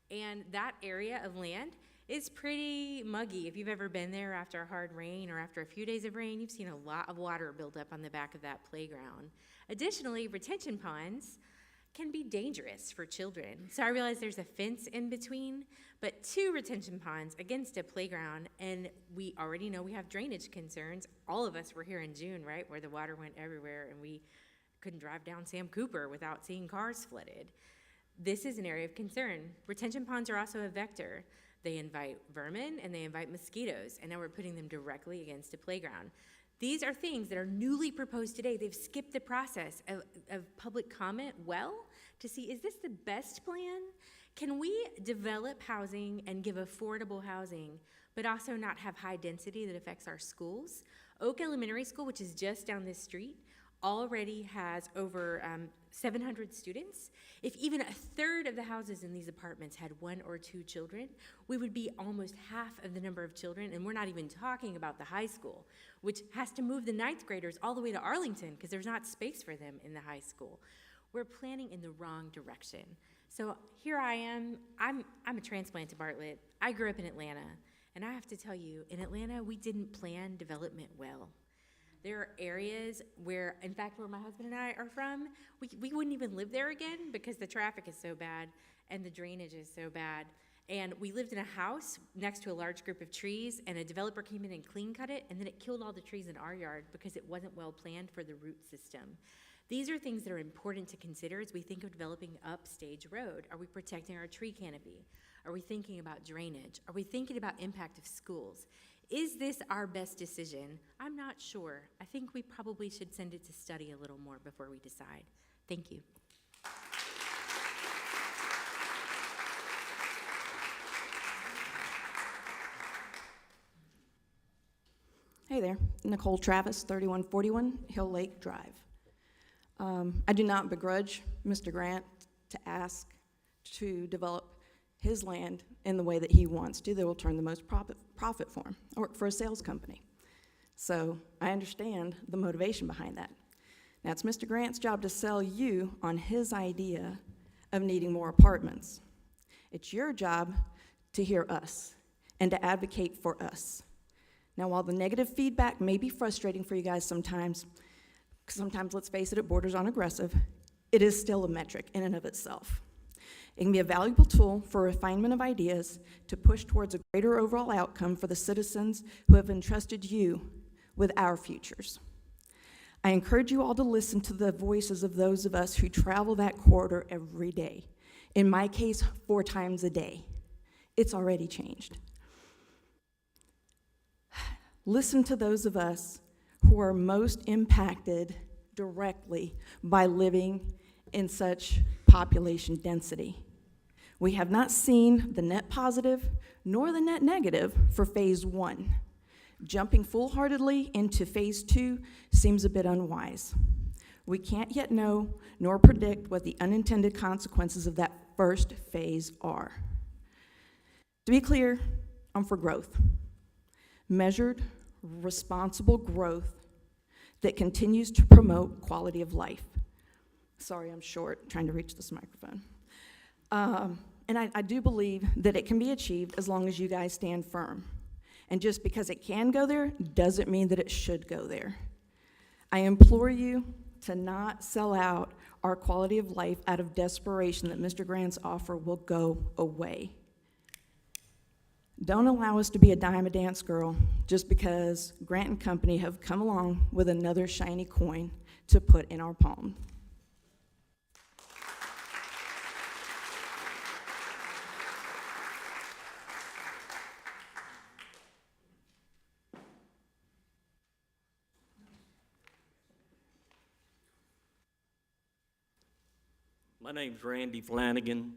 And that area of land is pretty muggy. If you've ever been there after a hard rain or after a few days of rain, you've seen a lot of water build up on the back of that playground. Additionally, retention ponds can be dangerous for children. So I realize there's a fence in between, but 2 retention ponds against a playground, and we already know we have drainage concerns. All of us were here in June, right, where the water went everywhere and we couldn't drive down Sam Cooper without seeing cars flooded. This is an area of concern. Retention ponds are also a vector. They invite vermin and they invite mosquitoes, and now we're putting them directly against a playground. These are things that are newly proposed today. They've skipped the process of public comment to see, is this the best plan? Can we develop housing and give affordable housing, but also not have high density that affects our schools? Oak Elementary School, which is just down this street, already has over 700 students. If even a third of the houses in these apartments had 1 or 2 children, we would be almost half of the number of children, and we're not even talking about the high school, which has to move the 9th graders all the way to Arlington because there's not space for them in the high school. We're planning in the wrong direction. So here I am. I'm a transplant to Bartlett. I grew up in Atlanta, and I have to tell you, in Atlanta, we didn't plan development well. There are areas where, in fact, where my husband and I are from, we wouldn't even live there again because the traffic is so bad and the drainage is so bad. And we lived in a house next to a large group of trees, and a developer came in and clean cut it, and then it killed all the trees in our yard because it wasn't well planned for the root system. These are things that are important to consider as we think of developing up Stage Road. Are we protecting our tree canopy? Are we thinking about drainage? Are we thinking about impact of schools? Is this our best decision? I'm not sure. I think we probably should send it to study a little more before we decide. Thank you. Hey Hey there, Nicole Travis, 3141 Hill Lake Drive. I do not begrudge Mr. Grant to ask to develop his land in the way that he wants to, that will turn the most profit for him. I work for a sales company. So I understand the motivation behind that. Now, it's Mr. Grant's job to sell you on his idea of needing more apartments. It's your job to hear us and to advocate for us. Now, while the negative feedback may be frustrating for you guys sometimes, because sometimes, let's face it, it borders on aggressive, it is still a metric in and of itself. It can be a valuable tool for refinement of ideas to push towards a greater overall outcome for the citizens who have entrusted you with our futures. I encourage you all to listen to the voices of those of us who travel that corridor every day. In my case, 4 times a day. It's already changed. Listen to those of us who are most impacted directly by living in such population density. We have not seen the net positive nor the net negative for phase 1. Jumping full-heartedly into phase 2 seems a bit unwise. We can't yet know nor predict what the unintended consequences of that first phase are. To be clear, I'm for growth. Measured, responsible growth that continues to promote quality of life. Sorry, I'm short, trying to reach this microphone. And I do believe that it can be achieved as long as you guys stand firm. And just because it can go there doesn't mean that it should go there. I implore you to not sell out our quality of life out of desperation that Mr. Grant's offer will go away. Don't allow us to be a dime a dance girl just because Grant and Company have come along with another shiny coin to put in our palm. My name's Randy Flanagan,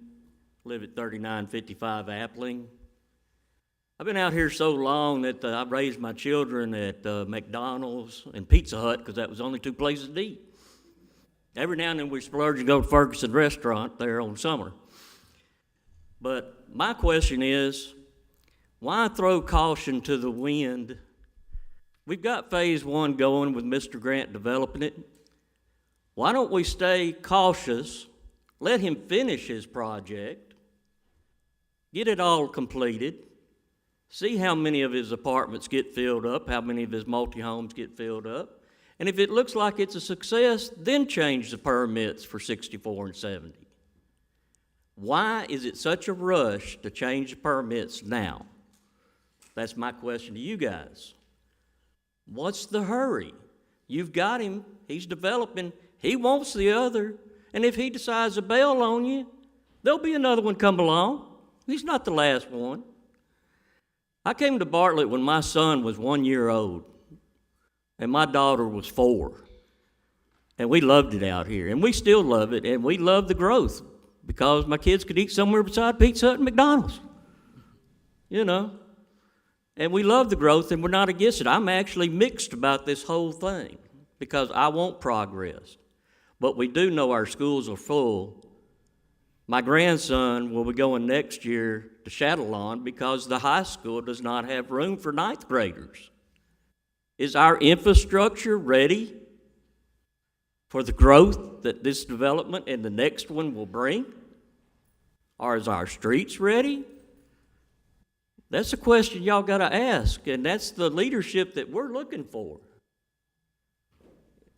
live at 3955 Appling. I've been out here so long that I've raised my children at McDonald's and Pizza Hut because that was the only 2 places to eat. Every now and then we splurge and go to Ferguson Restaurant there on summer. But my question is, why throw caution to the wind? We've got phase 1 going with Mr. Grant developing it. Why don't we stay cautious, let him finish his project, get it all completed, see how many of his apartments get filled up, how many of his multi-homes get filled up, and if it looks like it's a success, then change the permits for 64 and 70. Why is it such a rush to change the permits now? That's my question to you guys. What's the hurry? You've got him, he's developing, he wants the other, and if he decides to bail on you, there'll be another one come along. He's not the last one. I came to Bartlett when my son was 1 year old, and my daughter was 4. And we loved it out here, and we still love it, and we love the growth because my kids could eat somewhere beside Pizza Hut and McDonald's, you know. And we love the growth, and we're not against it. I'm actually mixed about this whole thing because I want progress. But we do know our schools are full. My grandson will be going next year to Chatillon because the high school does not have room for 9th graders. Is our infrastructure ready for the growth that this development and the next one will bring? Or is our streets ready? That's a question y'all got to ask, and that's the leadership that we're looking for.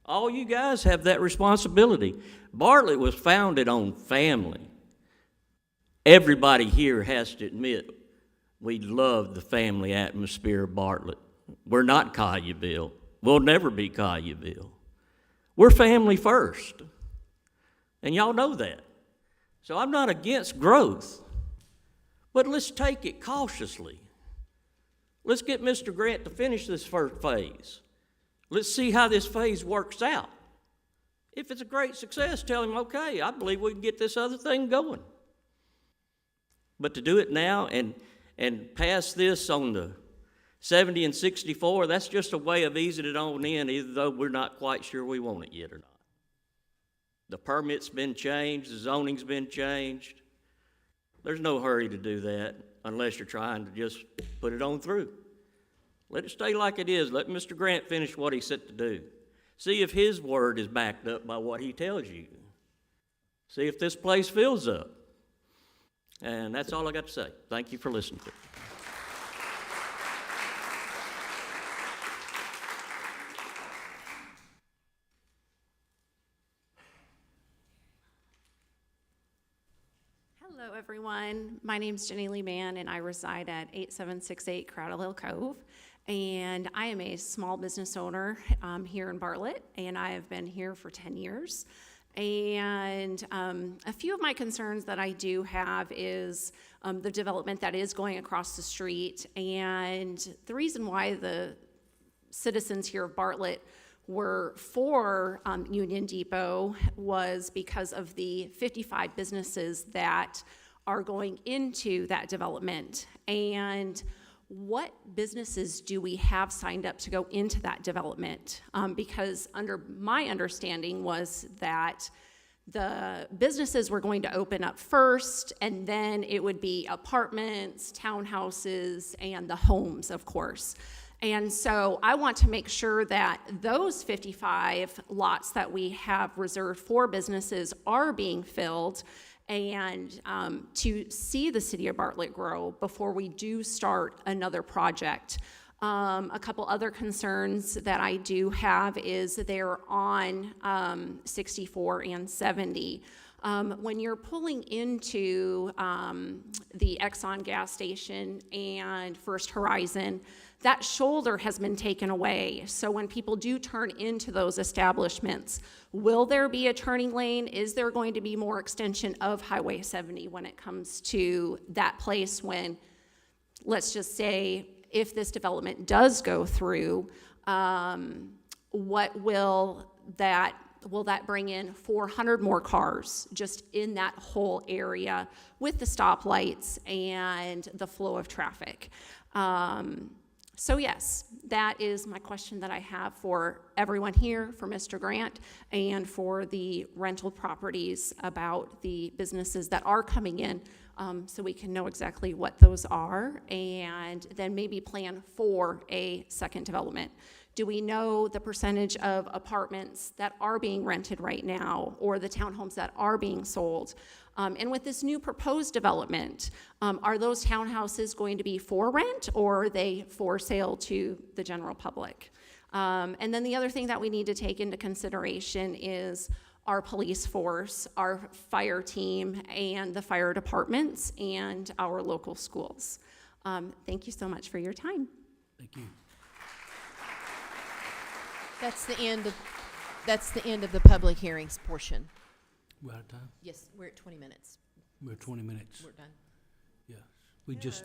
All you guys have that responsibility. Bartlett was founded on family. Everybody here has to admit we love the family atmosphere of Bartlett. We're not Collierville. We'll never be Collierville. We're family first, and y'all know that. So I'm not against growth, but let's take it cautiously. Let's get Mr. Grant to finish this first phase. Let's see how this phase works out. If it's a great success, tell him, okay, I believe we can get this other thing going. But to do it now and pass this on the 70 and 64, that's just a way of easing it on in, even though we're not quite sure we want it yet or not. The permit's been changed, the zoning's been changed. There's no hurry to do that unless you're trying to just put it on through. Let it stay like it is. Let Mr. Grant finish what he's set to do. See if his word is backed up by what he tells you. See if this place fills up. And that's all I got to say. Thank you for listening to me. Hello, everyone. My name's Jenny Lee Mann, and I reside at 8768 Crowdell Cove. And I am a small business owner here in Bartlett, and I have been here for 10 years. And a few of my concerns that I do have is the development that is going across the street. And the reason why the citizens here of Bartlett were for Union Depot was because of the 55 businesses that are going into that development. And what businesses do we have signed up to go into that development? Because under my understanding was that the businesses were going to open up first, and then it would be apartments, townhouses, and the homes, of course. And so I want to make sure that those 55 lots that we have reserved for businesses are being filled, and to see the city of Bartlett grow before we do start another project. A couple other concerns that I do have is they're on 64 and 70. When you're pulling into the Exxon gas station and First Horizon, that shoulder has been taken away. So when people do turn into those establishments, will there be a turning lane? Is there going to be more extension of Highway 70 when it comes to that place when, let's just say, if this development does go through, what will that bring in 400 more cars just in that whole area with the stoplights and the flow of traffic? So yes, that is my question that I have for everyone here, for Mr. Grant, and for the rental properties about the businesses that are coming in, so we can know exactly what those are, and then maybe plan for a second development. Do we know the percentage of apartments that are being rented right now, or the townhomes that are being sold? And with this new proposed development, are those townhouses going to be for rent, or are they for sale to the general public? And then the other thing that we need to take into consideration is our police force, our fire team, and the fire departments, and our local schools. Thank you so much for your time. Thank you. That's the end of the public hearings portion. We're out of time? Yes, we're at 20 minutes. We're at 20 minutes. We're done. Yeah. We just,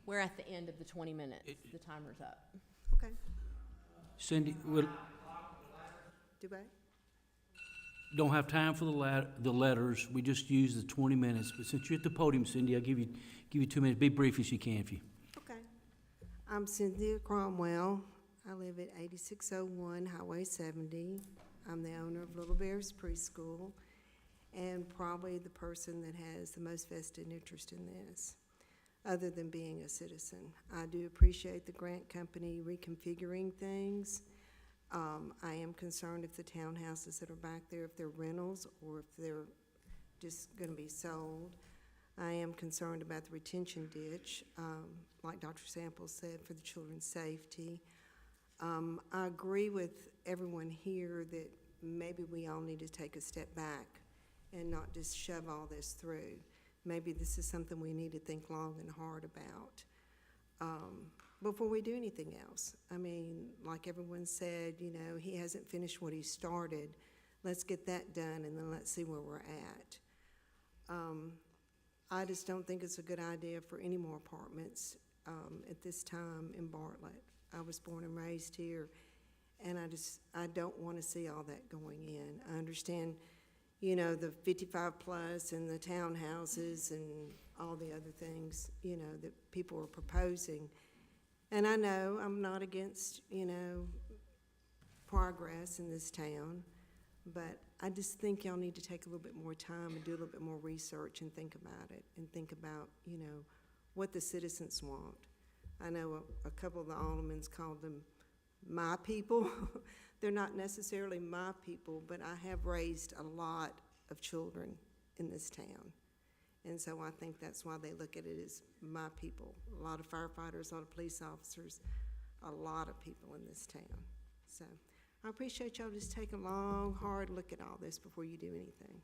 We're at the end of the 20 minutes. The timer's up. Okay. Cindy, we Do I? don't have time for the letters. We just use the 20 minutes. But since you're at the podium, Cindy, I'll give you 2 minutes. Be brief as you can if you. Okay. I'm Cynthia Cromwell. I live at 8601 Highway 70. I'm the owner of Little Bears Preschool, and probably the person that has the most vested interest in this, other than being a citizen. I do appreciate the Grant Company reconfiguring things. I am concerned if the townhouses that are back there, if they're rentals or if they're just gonna be sold. I am concerned about the retention ditch, like Dr. Samples said, for the children's safety. I agree with everyone here that maybe we all need to take a step back and not just shove all this through. Maybe this is something we need to think long and hard about before we do anything else. I mean, like everyone said, you know, he hasn't finished what he started. Let's get that done, and then let's see where we're at. I just don't think it's a good idea for any more apartments at this time in Bartlett. I was born and raised here, and I don't want to see all that going in. I understand, you know, the 55 plus and the townhouses and all the other things, you know, that people are proposing. And I know I'm not against, you know, progress in this town, but I just think y'all need to take a little bit more time and do a little bit more research and think about it, and think about, you know, what the citizens want. I know a couple of the aldermen called them my people. They're not necessarily my people, but I have raised a lot of children in this town. And so I think that's why they look at it as my people. A lot of firefighters, a lot of police officers, a lot of people in this town. So I appreciate y'all just take a long, hard look at all this before you do anything.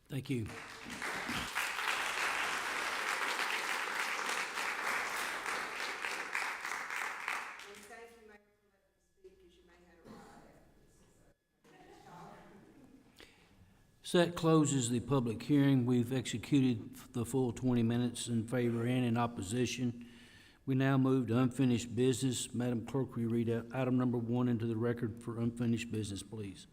Thank you. So that closes the public hearing. We've executed the full 20 minutes in favor and in opposition. We now move to unfinished business. Madam Clerk, will you read out item number 1 into the record for unfinished business, please?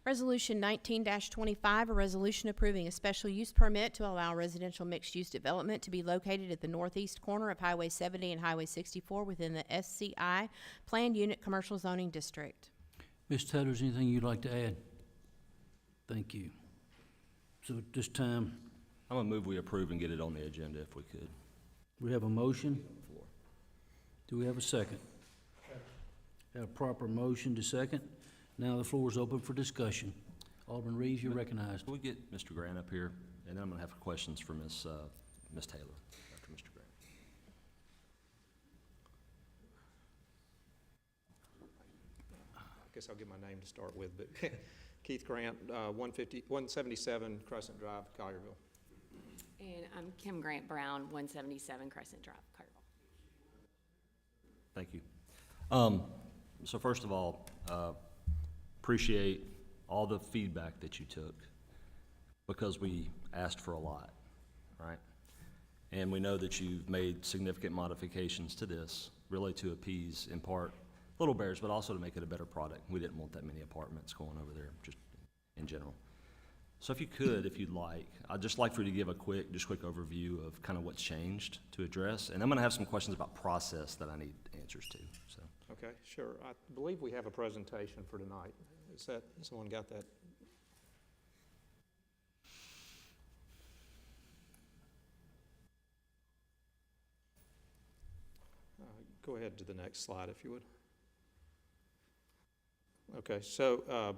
Resolution 19-25, a resolution approving a special use permit to allow residential mixed-use development to be located at the northeast corner of Highway 70 and Highway 64 within the SCI Planned Unit Commercial Zoning District. Ms. Taylor, is there anything you'd like to add? Thank you. So at this time, I'm gonna move we approve and get it on the agenda if we could. we have a motion. Do we have a second? Have a proper motion to second. Now the floor is open for discussion. Alderman Reeves, you're recognized. Can we get Mr. Grant up here? And then I'm gonna have questions for Ms. Taylor after Mr. Grant. I guess I'll give my name to start with, but Keith Grant, 177 Crescent Drive, Collierville. And I'm Kim Grant Brown, 177 Crescent Drive, Collierville. Thank you. So first of all, appreciate all the feedback that you took, because we asked for a lot, right? And we know that you've made significant modifications to this, really to appease, in part, Little Bears, but also to make it a better product. We didn't want that many apartments going over there, just in general. So if you could, if you'd like, I'd just like for you to give a quick overview of kind of what's changed to address. And I'm gonna have some questions about process that I need answers to, so. Okay, sure. I believe we have a presentation for tonight. Is that, someone got that? Go ahead to the next slide if you would. Okay, so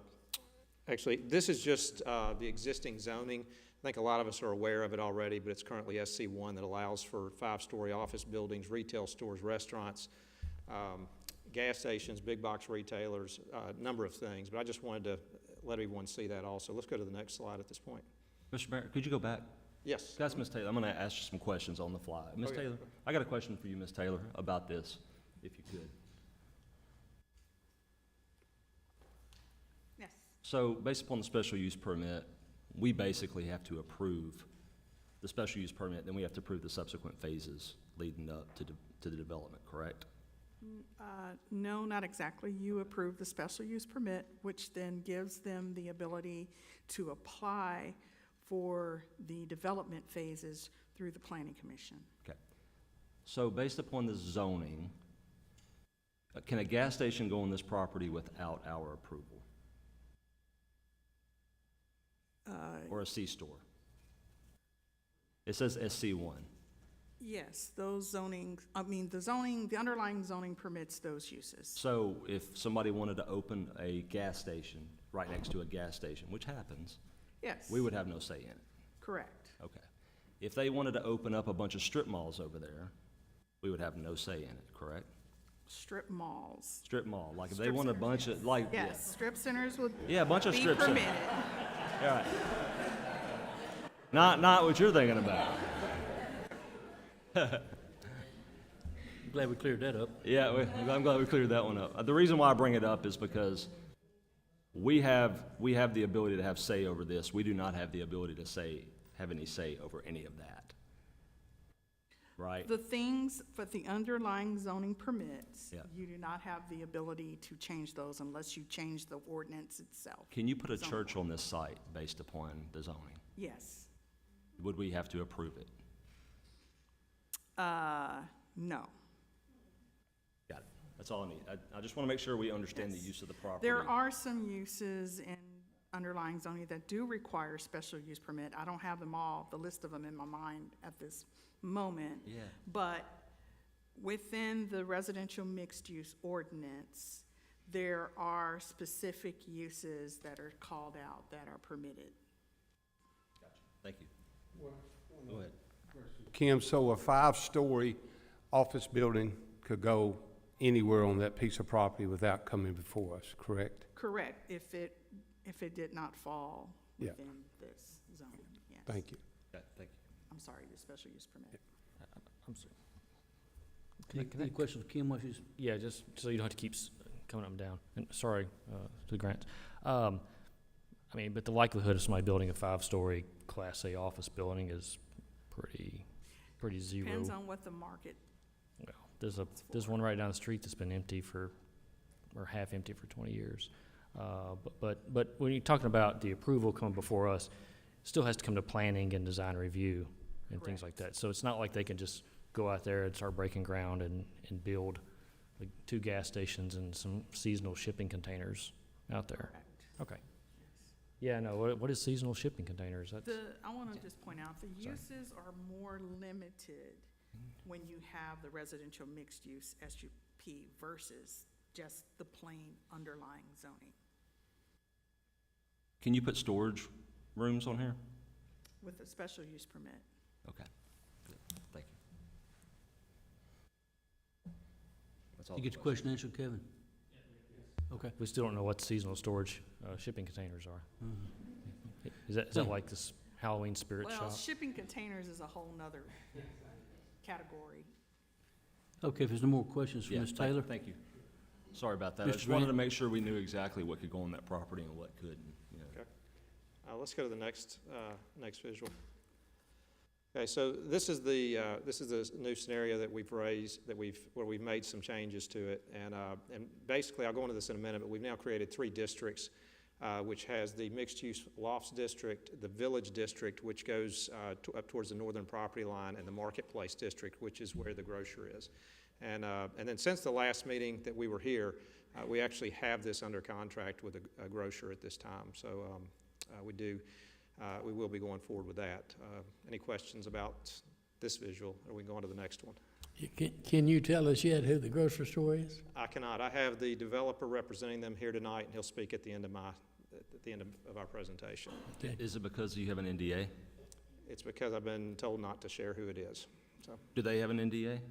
actually, this is just the existing zoning. I think a lot of us are aware of it already, but it's currently SC1 that allows for 5-story office buildings, retail stores, restaurants, gas stations, big box retailers, a number of things. But I just wanted to let everyone see that also. Let's go to the next slide at this point. Mr. Barrett, could you go back? Yes. That's Ms. Taylor. I'm gonna ask you some questions on the fly. Ms. Okay. Taylor, I got a question for you, Ms. Taylor, about this, if you could. Yes. So based upon the special use permit, we basically have to approve the special use permit, then we have to approve the subsequent phases leading up to the development, correct? No, not exactly. You approve the special use permit, which then gives them the ability to apply for the development phases through the Planning Commission. Okay. So based upon the zoning, can a gas station go on this property without our approval? Or a C-store? It says SC1. Yes, those zoning, the underlying zoning permits those uses. So if somebody wanted to open a gas station right next to a gas station, which happens, Yes. we would have no say in it. Correct. Okay. If they wanted to open up a bunch of strip malls over there, we would have no say in it, correct? Strip malls. Strip mall, like if they Strip want a centers, bunch of, like, yeah. Yes, strip centers would Yeah, a bunch of be strip centers. permitted. All right. Not what you're thinking about. I'm glad we cleared that up. Yeah, I'm glad we cleared that one up. The reason why I bring it up is because we have the ability to have say over this. We do not have the ability to have any say over any of that. Right? The things, but the underlying zoning permits, Yeah. you do not have the ability to change those unless you change the ordinance itself. Can you put a Zoning church on this site based upon the zoning? Yes, Would we have to approve it? No. Got it. That's all I need. I just want to make sure we understand the Yes. use of the property. There are some uses in underlying zoning that do require special use permit. I don't have them all, the list of them in my mind at this moment. Yeah. But within the residential mixed-use ordinance, there are specific uses that are called out that are permitted. Gotcha. Thank you. Go ahead. Kim, so a 5-story office building could go anywhere on that piece of property without coming before us, correct? Correct, if it did not fall Yeah. within this zoning, yes. Thank you. Thank you. I'm sorry, the special use permit. I'm sorry. Any questions, Kim, what she's? Yeah, just so you don't have to keep coming up and down. And sorry to the grants. I mean, but the likelihood of somebody building a 5-story Class A office building is pretty zero. Depends on what the market, Well, there's one right down the street that's been empty or half empty for 20 years. But when you're talking about the approval coming before us, it still has to come to planning and design review and things like that. So it's not like they can just go out there and start breaking ground and build like 2 gas stations and some seasonal shipping containers out there. correct. Okay. Yeah, no, what is seasonal shipping containers? That's, I want to just point out, the uses are more limited when you have the residential mixed-use SUP versus just the plain underlying zoning. Can you put storage rooms on here? With a special use permit. Okay. Good. Thank you. That's all You the get your questions. question answered, Kevin? Okay. we still don't know what seasonal storage shipping containers are. Mhm. Is that like this Halloween spirit Well, shop? shipping containers is a whole nother category. Okay, if there's no more questions from Yeah, Ms. Taylor? Thank you. Sorry about that. I Mr. just wanted to Grant? make sure we knew exactly what could go on that property and what couldn't, you know. Okay. Let's go to the next visual. Okay, so this is the new scenario that we've raised, where we've made some changes to it, and basically I'll go into this in a minute, but we've now created 3 districts, which has the mixed-use lofts district, the village district, which goes up towards the northern property line, and the marketplace district, which is where the grocer is. And then since the last meeting that we were here, we actually have this under contract with a grocer at this time. So we will be going forward with that. Any questions about this visual, or we can go on to the next one? Can you tell us yet who the grocery store is? I cannot. I have the developer representing them here tonight, and he'll speak at the end of our presentation. Is it because you have an NDA? It's because I've been told not to share who it is. So. Do they have an NDA?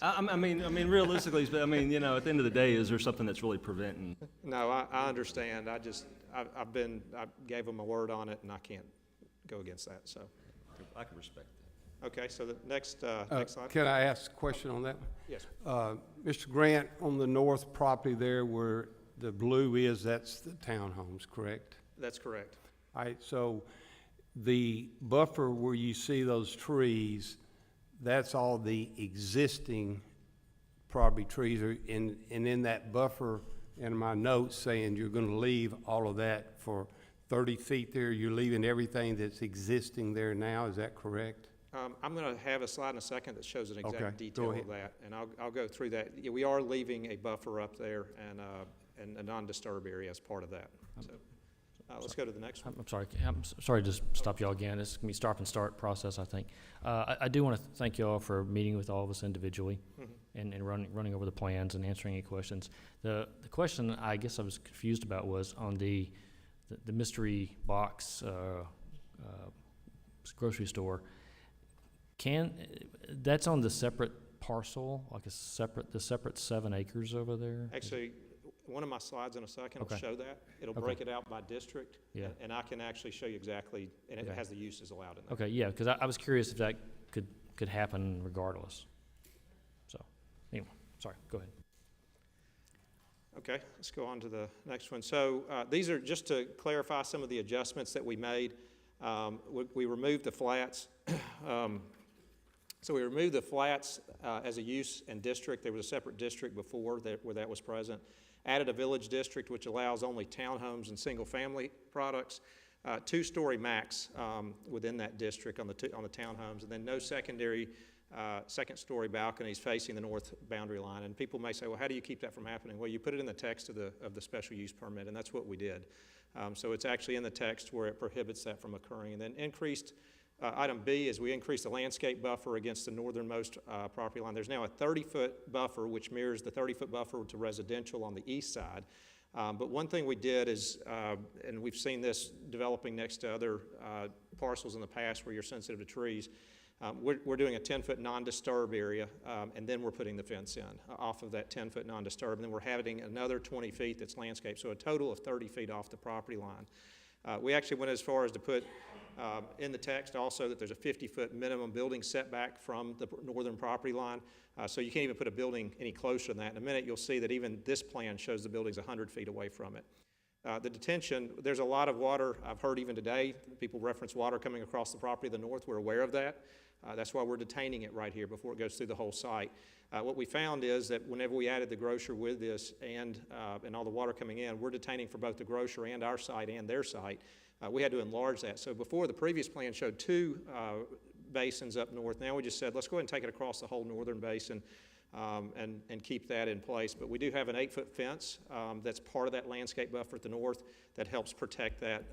I mean, realistically, I mean, you know, at the end of the day, is there something that's really preventing? No, I understand. I gave them a word on it, and I can't go against that, so. I can respect that. Okay, so the next slide. Can I ask a question on that? Yes. Mr. Grant, on the north property there where the blue is, that's the townhomes, correct? That's correct. All right, so the buffer where you see those trees, that's all the existing property trees, and in that buffer, in my notes saying you're gonna leave all of that for 30 feet there, you're leaving everything that's existing there now, is that correct? I'm going to have a slide in a second that shows an exact Okay, detail go of ahead. that, and I'll go through that. Yeah, we are leaving a buffer up there and a non-disturb area as part of that. So let's go to the next one. I'm sorry to just stop y'all again. It's gonna be stop and start process, I think. I do want to thank y'all for meeting with all of us individually and running over the plans and answering any questions. The question I guess I was confused about was on the mystery box grocery store. That's on the separate parcel, like the separate 7 acres over there? Actually, one of my slides in a second will Okay. show that. It'll Okay. break it out by district, Yeah. and I can actually show you exactly, and it Okay. has the uses allowed in there. Okay, yeah, because I was curious if that could happen regardless. So, anyway, sorry, go ahead. Okay, let's go on to the next one. So these are just to clarify some of the adjustments that we made. We removed the flats. So we removed the flats as a use and district. There was a separate district before where that was present. Added a village district, which allows only townhomes and single-family products. 2-story max within that district on the townhomes, and then no secondary second-story balconies facing the north boundary line. And people may say, well, how do you keep that from happening? Well, you put it in the text of the special use permit, and that's what we did. So it's actually in the text where it prohibits that from occurring. And then increased, item B is we increased the landscape buffer against the northernmost property line. There's now a 30-foot buffer, which mirrors the 30-foot buffer to residential on the east side. But one thing we did is, and we've seen this developing next to other parcels in the past where you're sensitive to trees, we're doing a 10-foot non-disturb area, and then we're putting the fence in off of that 10-foot non-disturb, and then we're having another 20 feet that's landscape, so a total of 30 feet off the property line. We actually went as far as to put in the text also that there's a 50-foot minimum building setback from the northern property line, so you can't even put a building any closer than that. In a minute, you'll see that even this plan shows the building's 100 feet away from it. The detention, there's a lot of water. I've heard even today, people reference water coming across the property to the north. We're aware of that. That's why we're detaining it right here before it goes through the whole site. What we found is that whenever we added the grocer with this and all the water coming in, we're detaining for both the grocer and our site and their site. We had to enlarge that. So before, the previous plan showed 2 basins up north. Now we just said, let's go ahead and take it across the whole northern basin and keep that in place. But we do have an 8-foot fence that's part of that landscape buffer at the north that helps protect that,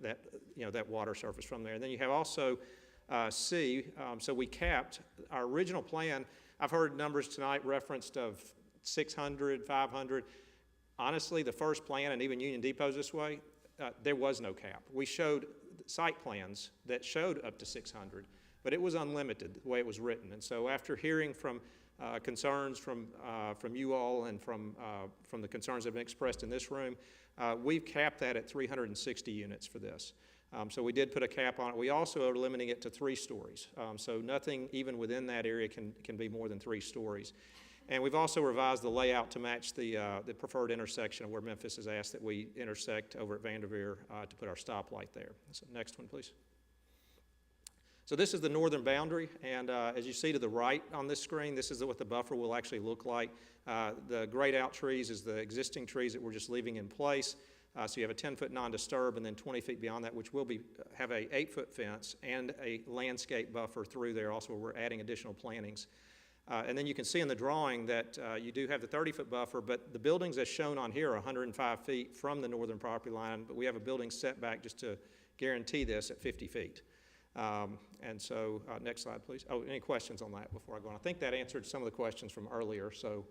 that water surface from there. And then you have also C, so we capped our original plan. I've heard numbers tonight referenced of 600, 500. Honestly, the first plan, and even Union Depot's this way, there was no cap. We showed site plans that showed up to 600, but it was unlimited the way it was written. And so after hearing from concerns from you all and from the concerns that have been expressed in this room, we've capped that at 360 units for this. So we did put a cap on it. We also are limiting it to 3 stories. So nothing even within that area can be more than 3 stories. And we've also revised the layout to match the preferred intersection of where Memphis has asked that we intersect over at Vanderveer to put our stoplight there. So next one, please. So this is the northern boundary, and as you see to the right on this screen, this is what the buffer will actually look like. The grayed out trees is the existing trees that we're just leaving in place. So you have a 10-foot non-disturb, and then 20 feet beyond that, which will have a 8-foot fence and a landscape buffer through there. Also, we're adding additional plantings. And then you can see in the drawing that you do have the 30-foot buffer, but the buildings as shown on here are 105 feet from the northern property line, but we have a building setback just to guarantee this at 50 feet. And so, next slide, please. Oh, any questions on that before I go on? I think that answered some of the questions from earlier, so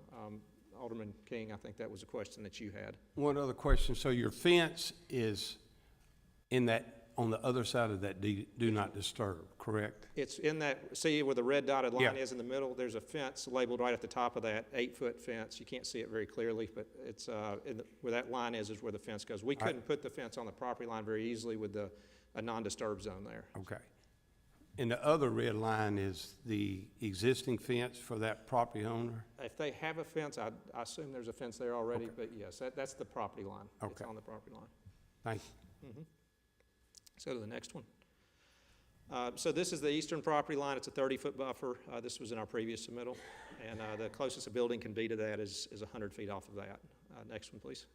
Alderman King, I think that was a question that you had. One other question. So your fence is on the other side of that do not disturb, correct? It's in that, see where the red dotted line Yeah. is in the middle? There's a fence labeled right at the top of that, 8-foot fence. You can't see it very clearly, but it's where that line is where the fence goes. We couldn't put the fence on the property line very easily with a non-disturb zone there. Okay. And the other red line is the existing fence for that property owner? If they have a fence, I assume there's a fence there already, Okay. but yes, that's the property line. Okay. It's on the property line. Thank you. Mm-hmm. Let's go to the next one. So this is the eastern property line. It's a 30-foot buffer. This was in our previous submittal. And the closest a building can be to that is 100 feet off of that. Next one, please.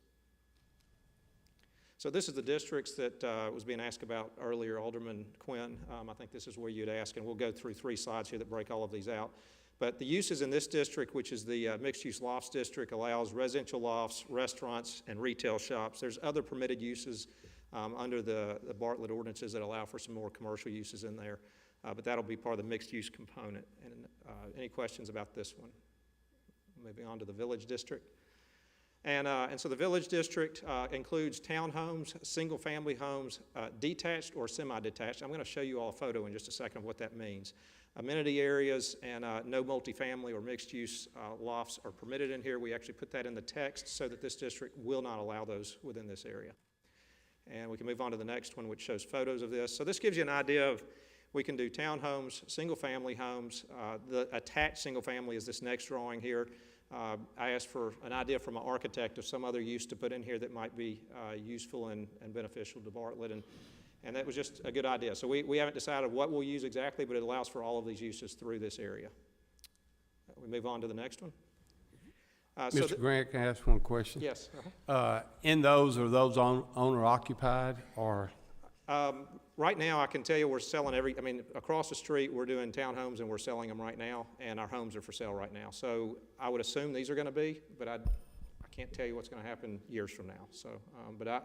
So this is the districts that was being asked about earlier, Alderman Quinn. I think this is where you'd ask, and we'll go through 3 slides here that break all of these out. But the uses in this district, which is the mixed-use lofts district, allows residential lofts, restaurants, and retail shops. There's other permitted uses under the Bartlett ordinances that allow for some more commercial uses in there. But that'll be part of the mixed-use component. And any questions about this one? Moving on to the village district. And so the village district includes townhomes, single-family homes, detached or semi-detached. I'm going to show you all a photo in just a second of what that means. Amenity areas and no multifamily or mixed-use lofts are permitted in here. We actually put that in the text so that this district will not allow those within this area. And we can move on to the next one, which shows photos of this. So this gives you an idea of, we can do townhomes, single-family homes. The attached single-family is this next drawing here. I asked for an idea from an architect of some other use to put in here that might be useful and beneficial to Bartlett, and that was just a good idea. So we haven't decided what we'll use exactly, but it allows for all of these uses through this area. We move on to the next one. Mr. Grant, can I ask one question? Yes. In those, are those owner occupied or? Right now, I can tell you we're selling across the street, we're doing townhomes and we're selling them right now, and our homes are for sale right now. So I would assume these are going to be, but I can't tell you what's going to happen years from now. So,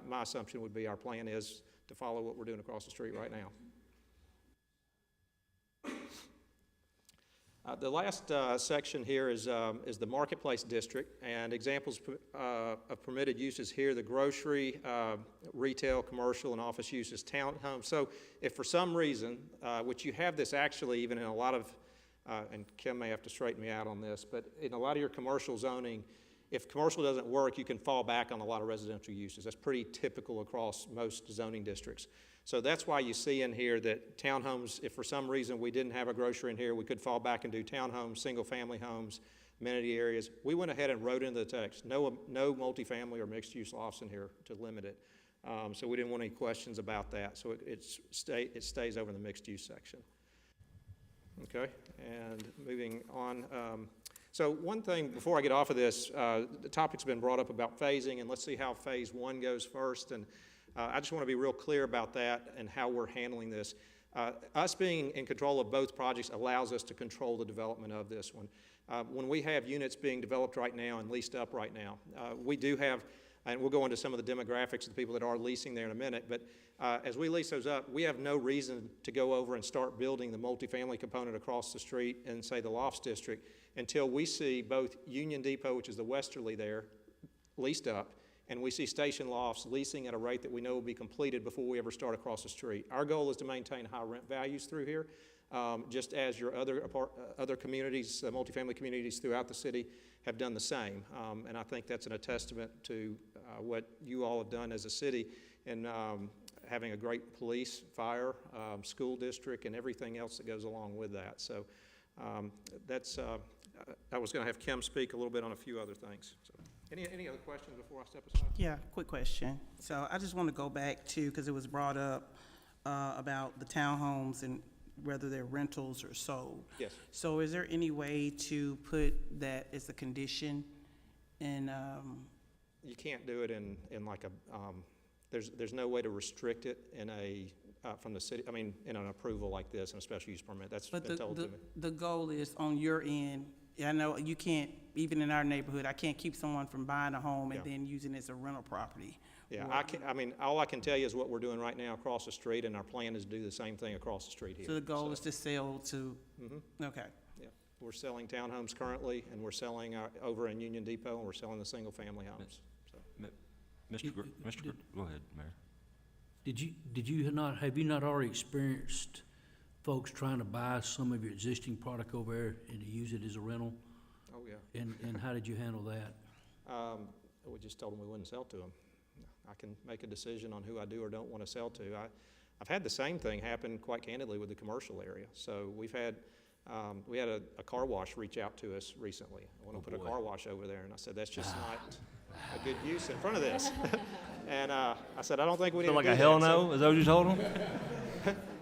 my assumption would be our plan is to follow what we're doing across the street right now. The last section here is the Marketplace District, and examples of permitted uses here, the grocery, retail, commercial, and office uses, townhomes. So if for some reason, which you have this actually even in a lot of, and Kim may have to straighten me out on this, but in a lot of your commercial zoning, if commercial doesn't work, you can fall back on a lot of residential uses. That's pretty typical across most zoning districts. So that's why you see in here that townhomes, if for some reason we didn't have a grocery in here, we could fall back and do townhomes, single-family homes, amenity areas. We went ahead and wrote into the text, no multifamily or mixed-use lofts in here to limit it. So we didn't want any questions about that. So it stays over in the mixed-use section. Okay, and moving on. So one thing, before I get off of this, the topic's been brought up about phasing, and let's see how phase one goes first. And I just want to be real clear about that and how we're handling this. Us being in control of both projects allows us to control the development of this one. When we have units being developed right now and leased up right now, we do have, and we'll go into some of the demographics of the people that are leasing there in a minute, but as we lease those up, we have no reason to go over and start building the multifamily component across the street in, say, the Lofts District until we see both Union Depot, which is the westerly there, leased up, and we see Station Lofts leasing at a rate that we know will be completed before we ever start across the street. Our goal is to maintain high rent values through here, just as your other communities, multifamily communities throughout the city have done the same. And I think that's a testament to what you all have done as a city in having a great police, fire, school district, and everything else that goes along with that. So I was going to have Kim speak a little bit on a few other things. So. Any other questions before I step aside? Yeah, quick question. So I just want to go back to, because it was brought up about the townhomes and whether they're rentals or sold. Yes. So is there any way to put that as a condition in? You can't do it in like a, there's no way to restrict it in a, from the city, in an approval like this, in a special use permit. That's been told to me. The goal is on your end. I know you can't, even in our neighborhood, I can't keep someone from buying a home and then using it as a rental property. Yeah, all I can tell you is what we're doing right now across the street, and our plan is to do the same thing across the street here. So the goal is to sell to, okay. Yeah, we're selling townhomes currently, and we're selling over in Union Depot, and we're selling the single-family homes. So. Go ahead, Mayor. Have you not already experienced folks trying to buy some of your existing product over there and to use it as a rental? Oh, yeah. And how did you handle that? We just told them we wouldn't sell to them. I can make a decision on who I do or don't want to sell to. I've had the same thing happen, quite candidly, with the commercial area. So we had a car wash reach out to us recently. I want to put a car wash over there, and I said, that's just not a good use in front of this. And I said, I don't think we need to do that. Like a hell no? Is that what you told them?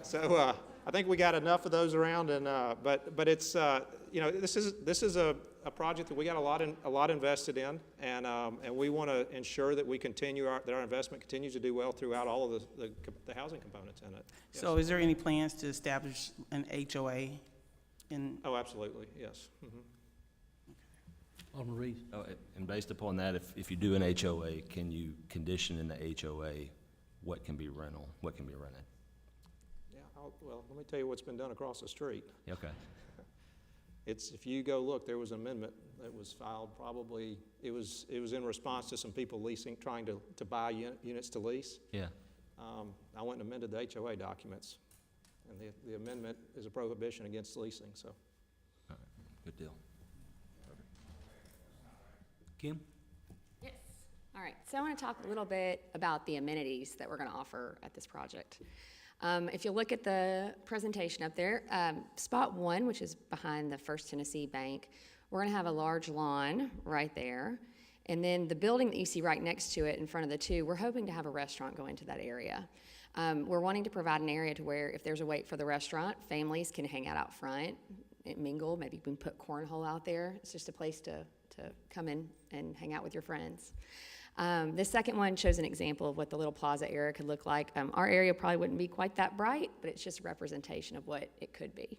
So I think we got enough of those around, and but it's this is a project that we got a lot invested in, and we want to ensure that we continue that our investment continues to do well throughout all of the housing components in it. Yes. So is there any plans to establish an HOA? Oh, absolutely, yes. Alderman Reed. And based upon that, if you do an HOA, can you condition in the HOA what can be rental, what can be rented? Yeah, well, let me tell you what's been done across the street. Okay. If you go look, there was an amendment that was filed probably, it was in response to some people trying to buy units to lease. Yeah. I went and amended the HOA documents, and the amendment is a prohibition against leasing, so. All right, good deal. Kim? Yes. All right, so I want to talk a little bit about the amenities that we're going to offer at this project. If you look at the presentation up there, spot one, which is behind the First Tennessee Bank, we're going to have a large lawn right there. And then the building that you see right next to it in front of the two, we're hoping to have a restaurant go into that area. We're wanting to provide an area to where if there's a wait for the restaurant, families can hang out front, and mingle. Maybe you can put cornhole out there. It's just a place to come in and hang out with your friends. The second one shows an example of what the little plaza area could look like. Our area probably wouldn't be quite that bright, but it's just a representation of what it could be.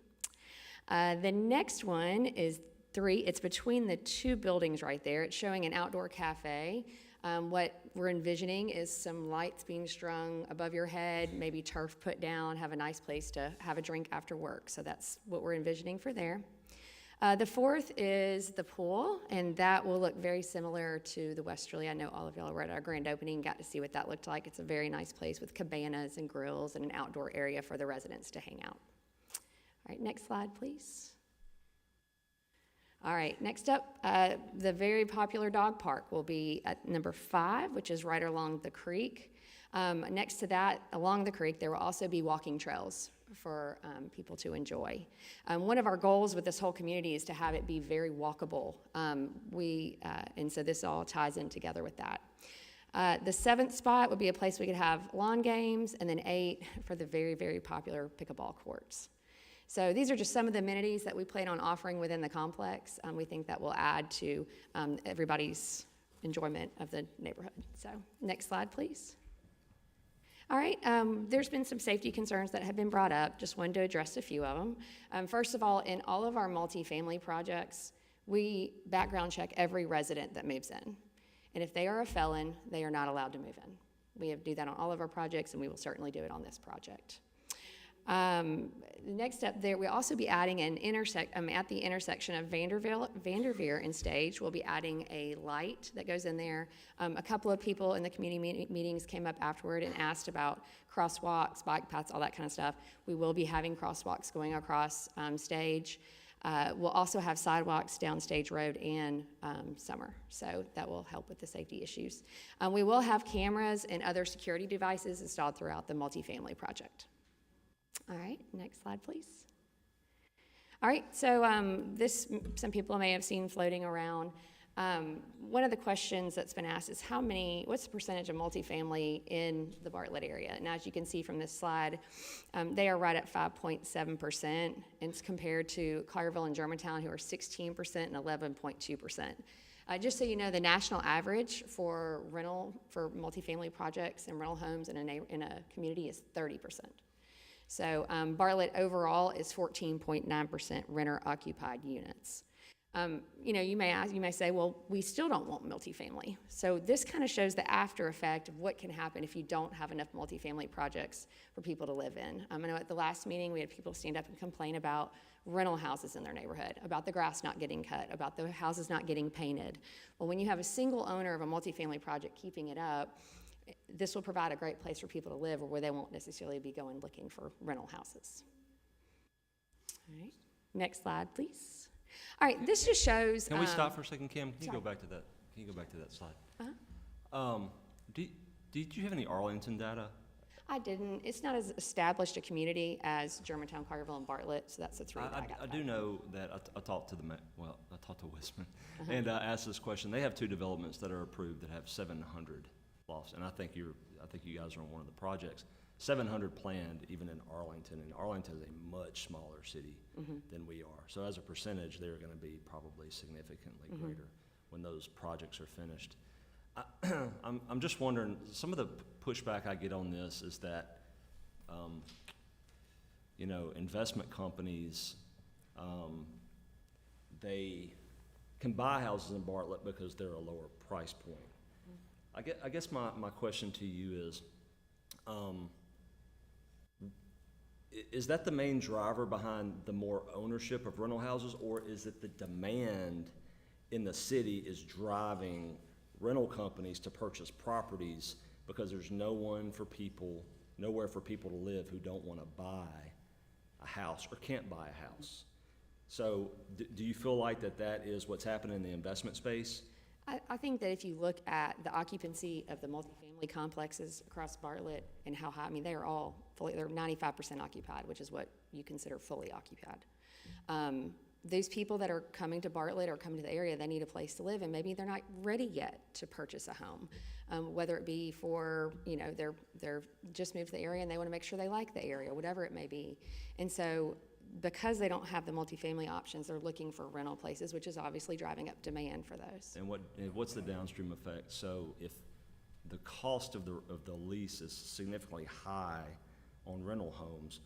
The next one is 3. It's between the 2 buildings right there. It's showing an outdoor cafe. What we're envisioning is some lights being strung above your head, maybe turf put down, have a nice place to have a drink after work. So that's what we're envisioning for there. The 4th is the pool, and that will look very similar to the Westerly. I know all of y'all were at our grand opening, got to see what that looked like. It's a very nice place with cabanas and grills and an outdoor area for the residents to hang out. All right, next slide, please. All right, next up, the very popular dog park will be at number 5, which is right along the creek. Next to that, along the creek, there will also be walking trails for people to enjoy. One of our goals with this whole community is to have it be very walkable. And so this all ties in together with that. The 7th spot would be a place we could have lawn games, and then 8 for the very, very popular pickleball courts. So these are just some of the amenities that we plan on offering within the complex. We think that will add to everybody's enjoyment of the neighborhood. So next slide, please. All right, there's been some safety concerns that have been brought up. Just wanted to address a few of them. First of all, in all of our multifamily projects, we background check every resident that moves in. And if they are a felon, they are not allowed to move in. We do that on all of our projects, and we will certainly do it on this project. Next up there, we'll also be adding an at the intersection of Vanderveer and Stage, we'll be adding a light that goes in there. A couple of people in the community meetings came up afterward and asked about crosswalks, bike paths, all that kind of stuff. We will be having crosswalks going across Stage. We'll also have sidewalks down Stage Road and Summer, so that will help with the safety issues. We will have cameras and other security devices installed throughout the multifamily project. All right, next slide, please. All right, so some people may have seen floating around. One of the questions that's been asked is what's the percentage of multifamily in the Bartlett area? And as you can see from this slide, they are right at 5.7%, and it's compared to Collierville and Germantown, who are 16% and 11.2%. Just so you know, the national average for multifamily projects and rental homes in a community is 30%. So Bartlett overall is 14.9% renter-occupied units. You may say, well, we still don't want multifamily. So this kind of shows the after effect of what can happen if you don't have enough multifamily projects for people to live in. I know at the last meeting we had people stand up and complain about rental houses in their neighborhood, about the grass not getting cut, about the houses not getting painted. Well, when you have a single owner of a multifamily project keeping it up, this will provide a great place for people to live where they won't necessarily be going looking for rental houses. All right, next slide, please. All right, this just shows. Can we stop for a second, Kim? Can you go back to that? Can you go back to that slide? Did you have any Arlington data? I didn't. It's not as established a community as Germantown, Collierville, and Bartlett, so that's the 3 that I got. I do know that I talked to Wisman and asked this question. They have 2 developments that are approved that have 700 lofts, and I think you guys are on one of the projects. 700 planned even in Arlington, and Arlington is a much smaller city than we are. So as a percentage, they're going to be probably significantly greater when those projects are finished. I'm just wondering, some of the pushback I get on this is that, investment companies, they can buy houses in Bartlett because they're a lower price point. I guess my question to you is that the main driver behind the more ownership of rental houses, or is it the demand in the city is driving rental companies to purchase properties because there's nowhere for people to live who don't want to buy a house or can't buy a house? So do you feel like that is what's happening in the investment space? I think that if you look at the occupancy of the multifamily complexes across Bartlett and how high, they're 95% occupied, which is what you consider fully occupied. Those people that are coming to Bartlett or coming to the area, they need a place to live, and maybe they're not ready yet to purchase a home, whether it be for, they're just moved to the area and they want to make sure they like the area, whatever it may be. And so because they don't have the multifamily options, they're looking for rental places, which is obviously driving up demand for those. And what's the downstream effect? So if the cost of the lease is significantly high on rental homes,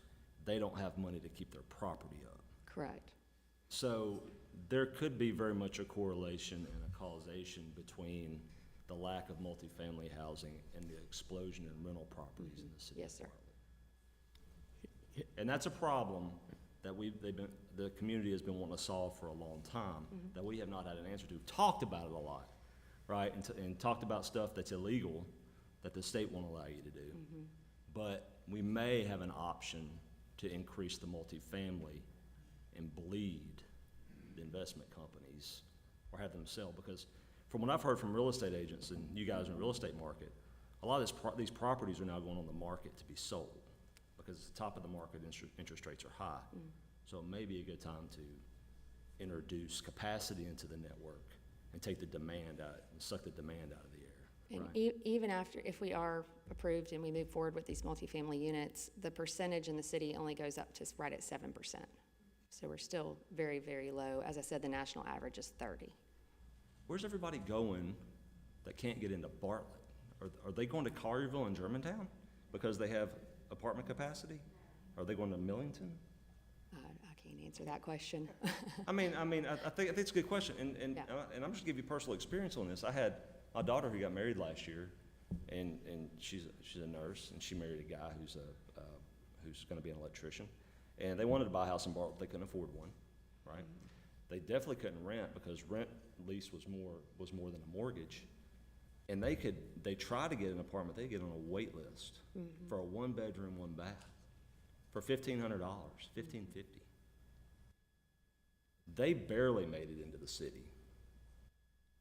they don't have money to keep their property up. Correct. So there could be very much a correlation and a causation between the lack of multifamily housing and the explosion in rental properties in the city. Yes, sir. And that's a problem that the community has been wanting to solve for a long time, that we have not had an answer to. Talked about it a lot, right? And talked about stuff that's illegal that the state won't allow you to do. But we may have an option to increase the multifamily and bleed the investment companies or have them sell, because from what I've heard from real estate agents, and you guys in the real estate market, a lot of these properties are now going on the market to be sold because the top of the market interest rates are high. So it may be a good time to introduce capacity into the network and take the demand out and suck the demand out of the air. And Right. even after, if we are approved and we move forward with these multifamily units, the percentage in the city only goes up to right at 7%. So we're still very, very low. As I said, the national average is 30. Where's everybody going that can't get into Bartlett? Are they going to Collierville and Germantown because they have apartment capacity? Are they going to Millington? I can't answer that question. I think it's a good question, and Yeah. I'm just gonna give you personal experience on this. I had a daughter who got married last year, and she's a nurse, and she married a guy who's gonna be an electrician, and they wanted to buy a house in Bartlett. They couldn't afford one, right? They definitely couldn't rent because rent lease was more than a mortgage, and they tried to get an apartment. They get on a wait list for a 1-bedroom, 1-bath for $1,500, $1,550. They barely made it into the city.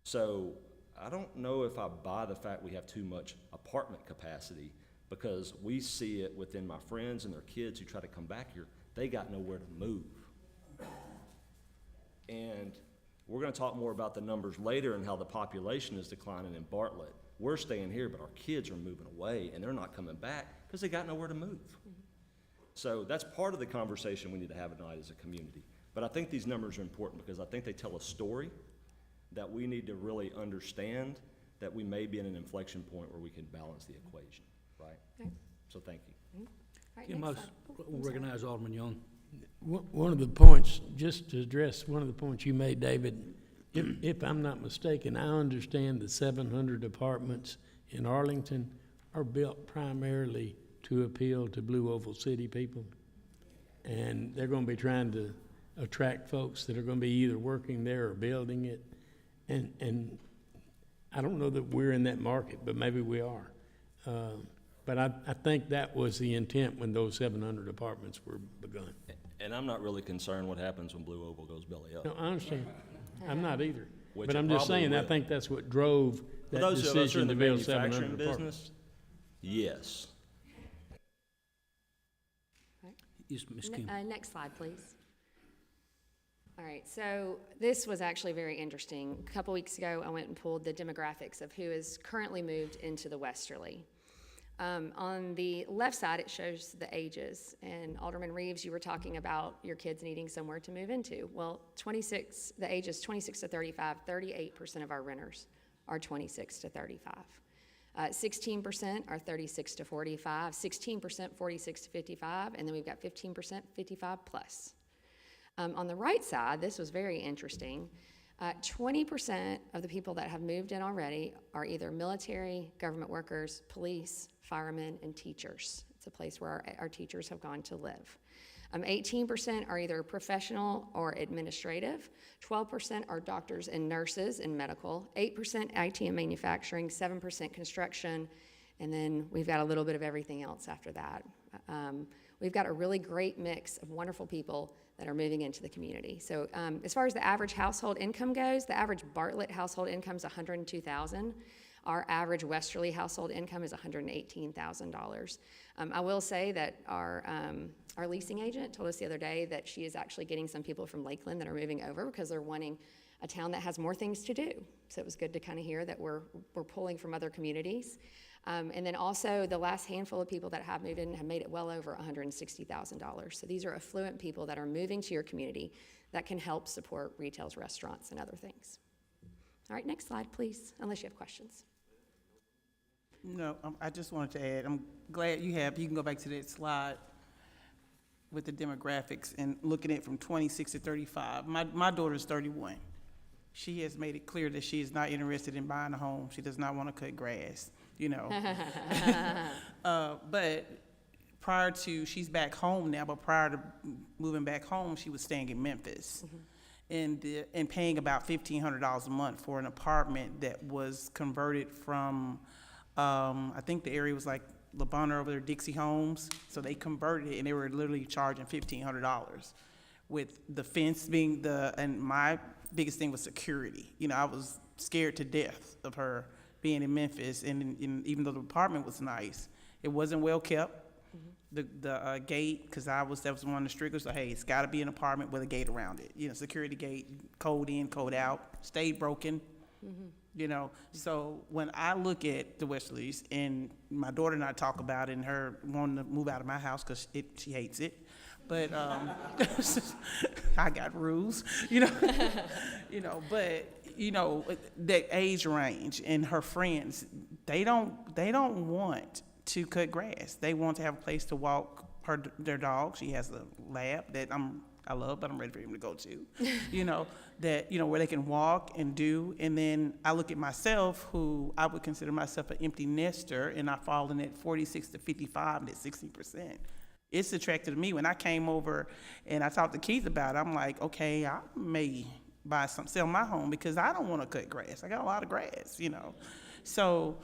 So I don't know if I buy the fact we have too much apartment capacity, because we see it within my friends and their kids who try to come back here. They got nowhere to move. And we're gonna talk more about the numbers later and how the population is declining in Bartlett. We're staying here, but our kids are moving away, and they're not coming back because they got nowhere to move. So that's part of the conversation we need to have tonight as a community. But I think these numbers are important because I think they tell a story that we need to really understand, that we may be in an inflection point where we can balance the equation, right? Okay. So thank you. All right, Kim, next I slide. Oh, will I'm sorry. recognize Alderman Young. One of the points, just to address one of the points you made, David, if I'm not mistaken, I understand the 700 apartments in Arlington are built primarily to appeal to Blue Oval City people. And they're gonna be trying to attract folks that are gonna be either working there or building it. And I don't know that we're in that market, but maybe we are. But I think that was the intent when those 700 apartments were begun. And I'm not really concerned what happens when Blue Oval goes belly up. No, I understand. I'm not either. Which But it I'm just probably saying, I will. think that's what drove For that those of us who are decision in to the build manufacturing 700 apartments. business, yes. Yes, Ms. Kim. Next slide, please. All right, so this was actually very interesting. A couple weeks ago, I went and pulled the demographics of who is currently moved into the Westerly. On the left side, it shows the ages, and Alderman Reeves, you were talking about your kids needing somewhere to move into. Well, the ages 26 to 35, 38% of our renters are 26 to 35. 16% are 36 to 45, 16% 46 to 55, and then we've got 15% 55 plus. On the right side, this was very interesting. 20% of the people that have moved in already are either military, government workers, police, firemen, and teachers. It's a place where our teachers have gone to live. 18% are either professional or administrative. 12% are doctors and nurses and medical. 8% IT and manufacturing. 7% construction. And then we've got a little bit of everything else after that. We've got a really great mix of wonderful people that are moving into the community. So as far as the average household income goes, the average Bartlett household income is $102,000. Our average Westerly household income is $118,000. I will say that our leasing agent told us the other day that she is actually getting some people from Lakeland that are moving over because they're wanting a town that has more things to do. So it was good to kind of hear that we're pulling from other communities. And then also, the last handful of people that have moved in have made it well over $160,000. So these are affluent people that are moving to your community that can help support retails, restaurants, and other things. All right, next slide, please, unless you have questions. No, I just wanted to add, I'm glad you can go back to that slide with the demographics and looking at from 26 to 35. My daughter's 31. She has made it clear that she is not interested in buying a home. She does not want to cut grass, you know. But prior to, she's back home now, but prior to moving back home, she was staying in Memphis. And paying about $1,500 a month for an apartment that was converted from, I think the area was like LeBonner over there, Dixie Homes. So they converted it, and they were literally charging $1,500, with the fence being and my biggest thing was security. You know, I was scared to death of her being in Memphis, and even though the apartment was nice, it wasn't well kept. The gate, because that was one of the strictest. So hey, it's got to be an apartment with a gate around it. You know, security gate, code in, code out. Stayed broken. You know, so when I look at the Westerlies, and my daughter and I talk about it, and her wanting to move out of my house because she hates it, but I got rules, you know. But you know, that age range and her friends, they don't want to cut grass. They want to have a place to walk their dog. She has a lab that I love, but I'm ready for him to go to. You know, that, you know, where they can walk and do. And then I look at myself, who I would consider myself an empty nester, and I fall in at 46 to 55 and at 60%. It's attractive to me. When I came over and I talked to Keith about it, I'm like, okay, I may sell my home because I don't want to cut grass. I got a lot of grass, you know. So,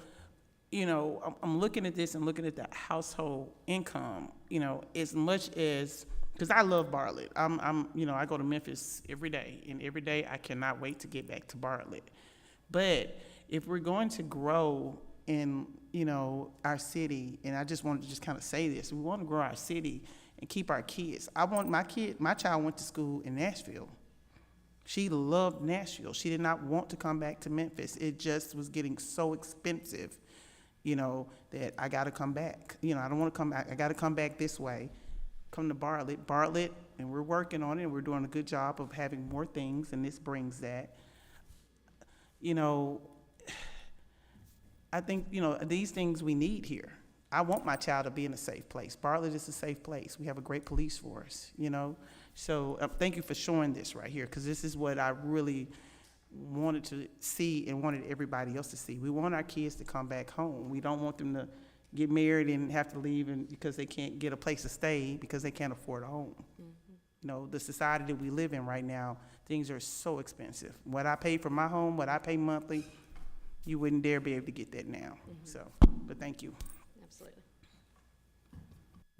you know, I'm looking at this and looking at the household income, you know, as much as, because I love Bartlett. You know, I go to Memphis every day, and every day I cannot wait to get back to Bartlett. But if we're going to grow in, you know, our city, and I just wanted to just kind of say this, we want to grow our city and keep our kids. I want my child went to school in Nashville. She loved Nashville. She did not want to come back to Memphis. It just was getting so expensive, you know, that I got to come back. You know, I don't want to come back. I got to come back this way, come to Bartlett, and we're working on it, and we're doing a good job of having more things, and this brings that. You know, I think, you know, these things we need here. I want my child to be in a safe place. Bartlett is a safe place. We have a great police force, you know. So thank you for showing this right here, because this is what I really wanted to see and wanted everybody else to see. We want our kids to come back home. We don't want them to get married and have to leave because they can't get a place to stay because they can't afford a home. You know, the society that we live in right now, things are so expensive. What I pay for my home, what I pay monthly, you wouldn't dare be able to get that now. So, but thank you. Absolutely.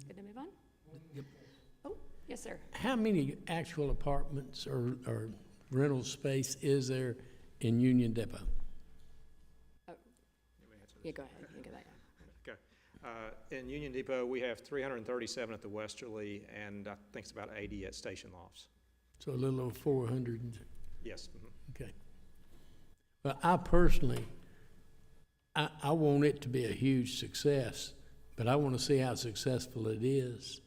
Good to move on? Yep. Oh, yes, sir. How many actual apartments or rental space is there in Union Depot? Yeah, go ahead. You get that. Okay. In Union Depot, we have 337 at the Westerly, and I think it's about 80 at Station Lofts. So a little over 400. Yes. Okay. Well, I personally, I want it to be a huge success, but I want to see how successful it is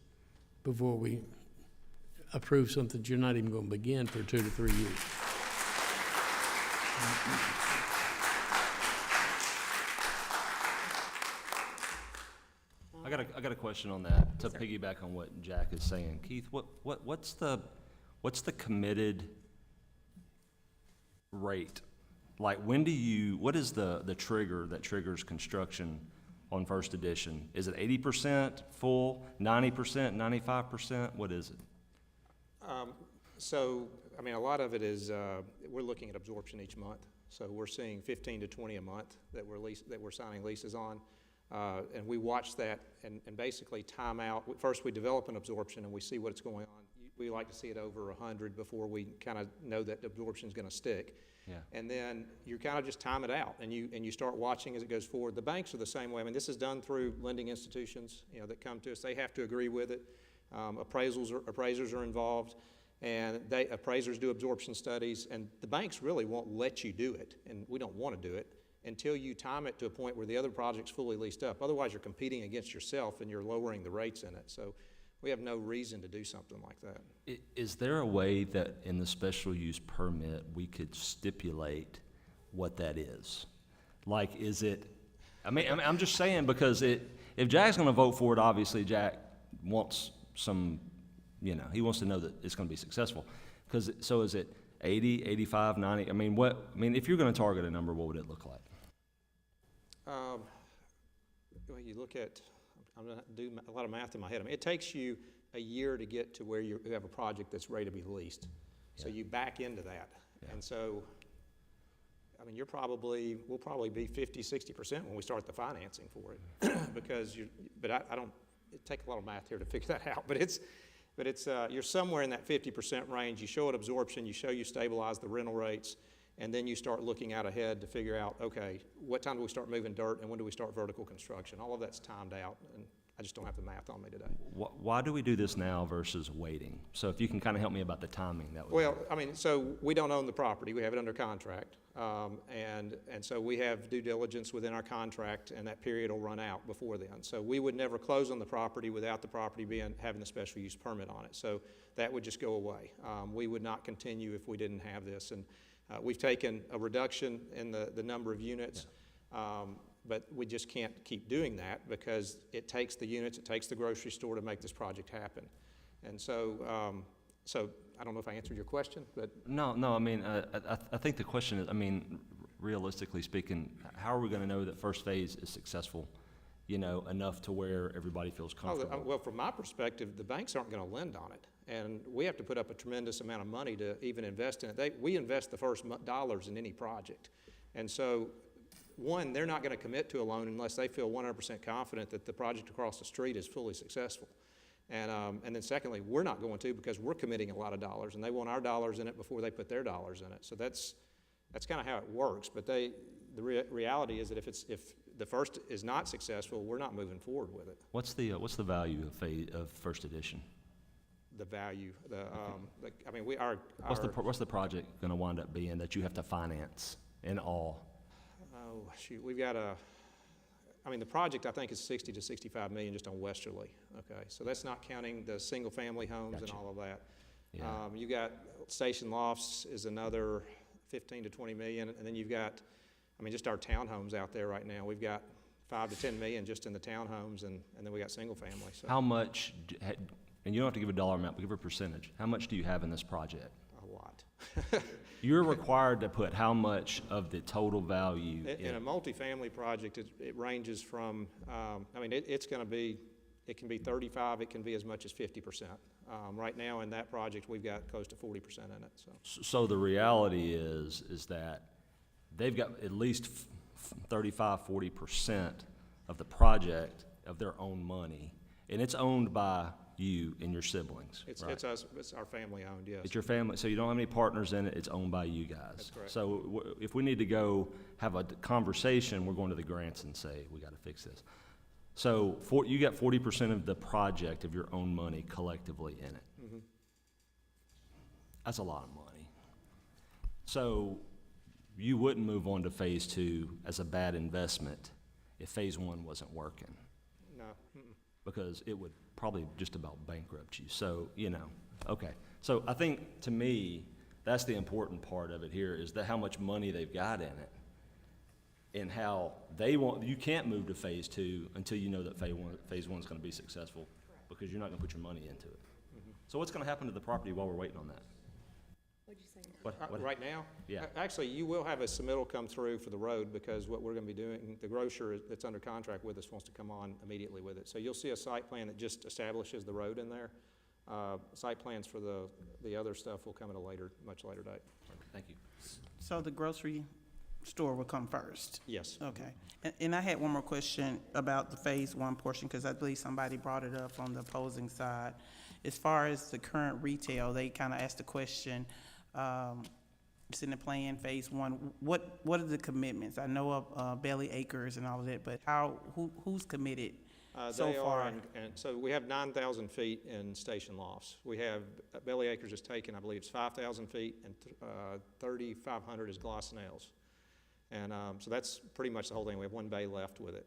before we approve something that you're not even going to begin for 2 to 3 years. I got a question on that to piggyback on what Jack is saying. Keith, what's the committed rate? Like, what is the trigger that triggers construction on First Edition? Is it 80% full, 90%, 95%? What is it? So, I mean, a lot of it is, we're looking at absorption each month. So we're seeing 15 to 20 a month that we're signing leases on. And we watch that and basically time out. First, we develop an absorption and we see what's going on. We like to see it over 100 before we kind of know that the absorption is going to stick. Yeah. And then you kind of just time it out, and you start watching as it goes forward. The banks are the same way. I mean, this is done through lending institutions, you know, that come to us. They have to agree with it. Appraisers are involved, and appraisers do absorption studies, and the banks really won't let you do it, and we don't want to do it until you time it to a point where the other project's fully leased up. Otherwise, you're competing against yourself and you're lowering the rates in it. So we have no reason to do something like that. Is there a way that in the special use permit, we could stipulate what that is? Like, is it, I'm just saying, because if Jack's gonna vote for it, obviously Jack wants some, he wants to know that it's gonna be successful. So is it 80, 85, 90? If you're gonna target a number, what would it look like? Well, you look at, I'm gonna do a lot of math in my head. it takes you a year to get to where you have a project that's ready to be leased. So you back into that. Yeah. And so, we'll probably be 50, 60% when we start the financing for it. Because I don't, it takes a lot of math here to figure that out. But it's you're somewhere in that 50% range. You show it absorption, you show you stabilize the rental rates, and then you start looking out ahead to figure out, okay, what time do we start moving dirt and when do we start vertical construction? All of that's timed out, and I just don't have the math on me today. Why do we do this now versus waiting? So if you can kind of help me about the timing, that would Well, so we don't own the property. We have it under contract. And so we have due diligence within our contract, and that period will run out before then. So we would never close on the property without the property having the special use permit on it. So that would just go away. We would not continue if we didn't have this. And we've taken a reduction in the number of units. Yeah. But we just can't keep doing that because it takes the units, it takes the grocery store to make this project happen. And so, I don't know if I answered your question, but. No, I think the question is, realistically speaking, how are we gonna know that first phase is successful, enough to where everybody feels comfortable? Well, from my perspective, the banks aren't gonna lend on it. And we have to put up a tremendous amount of money to even invest in it. We invest the first dollars in any project. And so, one, they're not going to commit to a loan unless they feel 100% confident that the project across the street is fully successful. And then secondly, we're not going to because we're committing a lot of dollars, and they want our dollars in it before they put their dollars in it. So that's kind of how it works. But the reality is that if the first is not successful, we're not moving forward with it. What's the value of first edition? The value, What's the project going to wind up being that you have to finance in all? Oh, shoot, we've got the project I think is 60 to 65 million just on Westerly, okay? So that's not counting the single-family homes and all of that. Yeah. You got Station Lofts is another 15 to 20 million, and then you've got, just our townhomes out there right now. We've got 5 to 10 million just in the townhomes, and then we got single-family. So. How much, and you don't have to give a dollar amount, but give a percentage. How much do you have in this project? A lot. You're required to put how much of the total value in a multifamily project? It ranges from, it can be 35, it can be as much as 50%. Right now in that project, we've got close to 40% in it. So the reality is that they've got at least 35, 40% of the project of their own money, and it's owned by you and your siblings, right? It's us, it's our family owned, yes. It's your family, so you don't have any partners in it, it's owned by you guys. That's correct. So if we need to go have a conversation, we're going to the grants and say, we gotta fix this. So you got 40% of the project of your own money collectively in it. Mm-hmm. That's a lot of money. So you wouldn't move on to phase 2 as a bad investment if phase 1 wasn't working. No. Because it would probably just about bankrupt you. So, okay. So I think, to me, that's the important part of it here, is that how much money they've got in it and how you can't move to phase 2 until you know that phase 1 is going to be successful. Correct. Because you're not going to put your money into it. Mm-hmm. So what's going to happen to the property while we're waiting on that? What'd you say? Right now? Yeah. Actually, you will have a submittal come through for the road because what we're going to be doing, the grocer that's under contract with us wants to come on immediately with it. So you'll see a site plan that just establishes the road in there. Site plans for the other stuff will come at a much later date. Thank you. So the grocery store will come first? Yes. Okay. And I had one more question about the phase 1 portion, because I believe somebody brought it up on the opposing side. As far as the current retail, they kind of asked the question, it's in the plan, phase 1. What are the commitments? I know of Belly Acres and all of that, but who's committed so far? And so we have 9,000 feet in Station Lofts. We have Belly Acres is taken, I believe it's 5,000 feet, and 3,500 is Glossinell's. And so that's pretty much the whole thing. We have one bay left with it.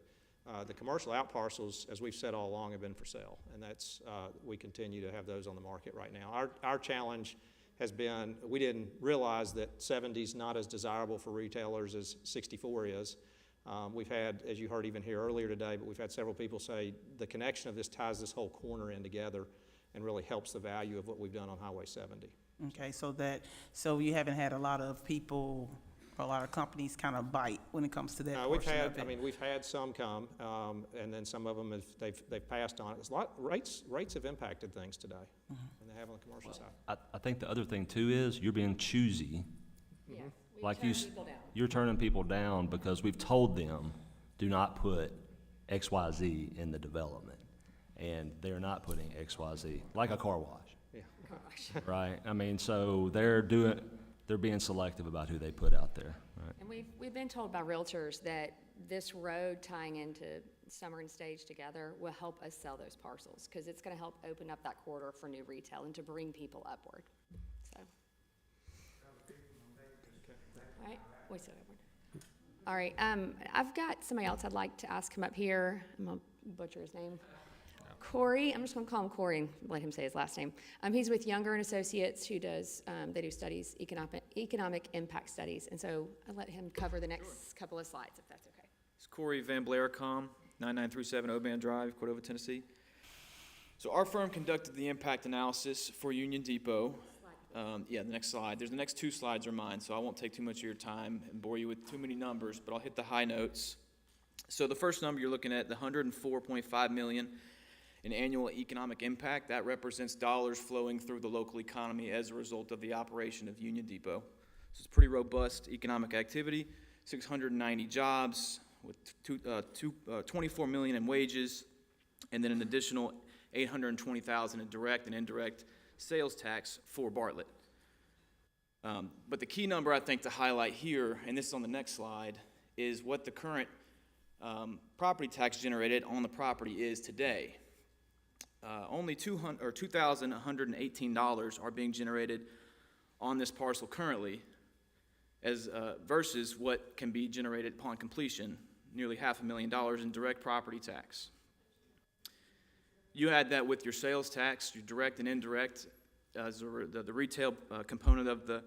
The commercial out parcels, as we've said all along, have been for sale, and that's we continue to have those on the market right now. Our challenge has been, we didn't realize that 70 is not as desirable for retailers as 64 is. We've had, as you heard even here earlier today, but we've had several people say the connection of this ties this whole corner in together and really helps the value of what we've done on Highway 70. Okay, so you haven't had a lot of people, or a lot of companies kind of bite when it comes to that portion of it? We've had some come, and then some of them they've passed on it. It's a lot, rates have impacted things today, and they have on the commercial side. I think the other thing too is you're being choosy. Yeah, Like people down. you're turning people down because we've told them, do not put X, Y, Z in the development. And they're not putting X, Y, Z, like a car wash. Yeah. Gosh. Right? I mean, so they're being selective about who they put out there, right? And we've been told by realtors that this road tying into Summer and Stage together will help us sell those parcels, because it's gonna help open up that corridor for new retail and to bring people upward, so. All right, we said upward. All right, I've got somebody else I'd like to ask him up here. I'm gonna butcher his name. Corey, I'm just gonna call him Corey and let him say his last name. He's with Younger and Associates, who does, they do studies, economic impact studies, and so I'll let him cover the next couple of slides, if that's okay. It's Corey Van Blaircom, 9937 Oban Drive, Cordova, Tennessee. So our firm conducted the impact analysis for Union Depot. The next slide. The next two slides are mine, so I won't take too much of your time and bore you with too many numbers, but I'll hit the high notes. So the first number you're looking at, the $104.5 million in annual economic impact, that represents dollars flowing through the local economy as a result of the operation of Union Depot. So it's pretty robust economic activity, 690 jobs with 24 million in wages, and then an additional 820,000 in direct and indirect sales tax for Bartlett. But the key number I think to highlight here, and this is on the next slide, is what the current property tax generated on the property is today. Only $2,118 are being generated on this parcel currently, as versus what can be generated upon completion, nearly $500,000 in direct property tax. You add that with your sales tax, your direct and indirect, as the retail component of the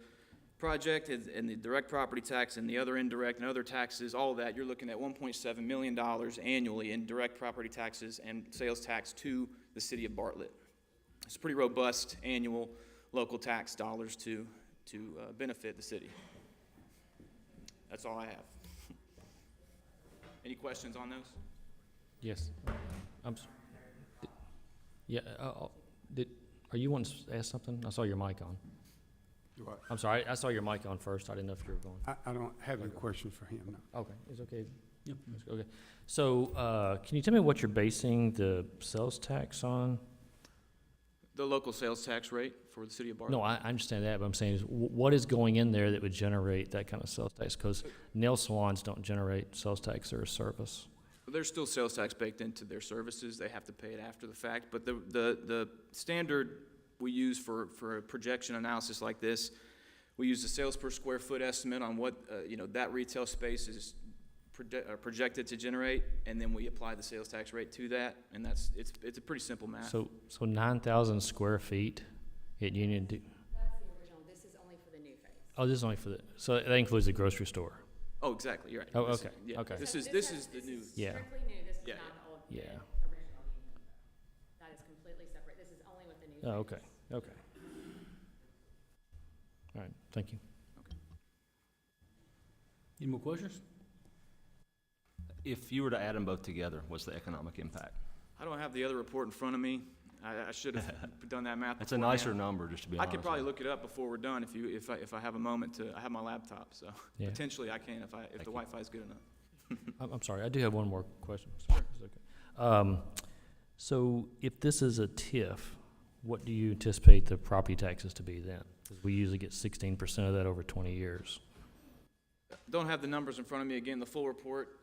project, and the direct property tax and the other indirect and other taxes, all of that, you're looking at $1.7 million annually in direct property taxes and sales tax to the city of Bartlett. It's pretty robust annual local tax dollars to benefit the city. That's all I have. Any questions on those? Yes. Are you wanting to ask something? I saw your mic on. What? I'm sorry, I saw your mic on first. I didn't know if you were going. I don't have any questions for him, no. Okay, it's okay. Yep. Okay. So, can you tell me what you're basing the sales tax on? The local sales tax rate for the city of Bartlett. No, I understand that, but I'm saying is what is going in there that would generate that kind of sales tax? Because nail salons don't generate sales tax, they're a service. There's still sales tax baked into their services. They have to pay it after the fact. But the standard we use for a projection analysis like this, we use the sales per square foot estimate on what that retail space is projected to generate, and then we apply the sales tax rate to that, and it's a pretty simple math. So 9,000 square feet at Union. That's the original. This is only for the new phase. Oh, this is only for so that includes the grocery store. Oh, exactly. You're right. Oh, okay. Okay. This is the new. Yeah. Strictly new. This is Yeah. not the old. Yeah. The original. That is completely separate. This is only with the new. Oh, phase. okay. Okay. All right. Thank you. Any more questions? If you were to add them both together, what's the economic impact? I don't have the other report in front of me. I should have done that math. It's a nicer number, just to be I honest. could probably look it up before we're done if I have a moment to. I have my laptop, so Yeah. potentially I can if the Wi-Fi is good enough. I'm sorry. I do have one more question. Sorry. It's okay. So if this is a TIF, what do you anticipate the property taxes to be then? Because we usually get 16% of that over 20 years. Don't have the numbers in front of me. Again, the full report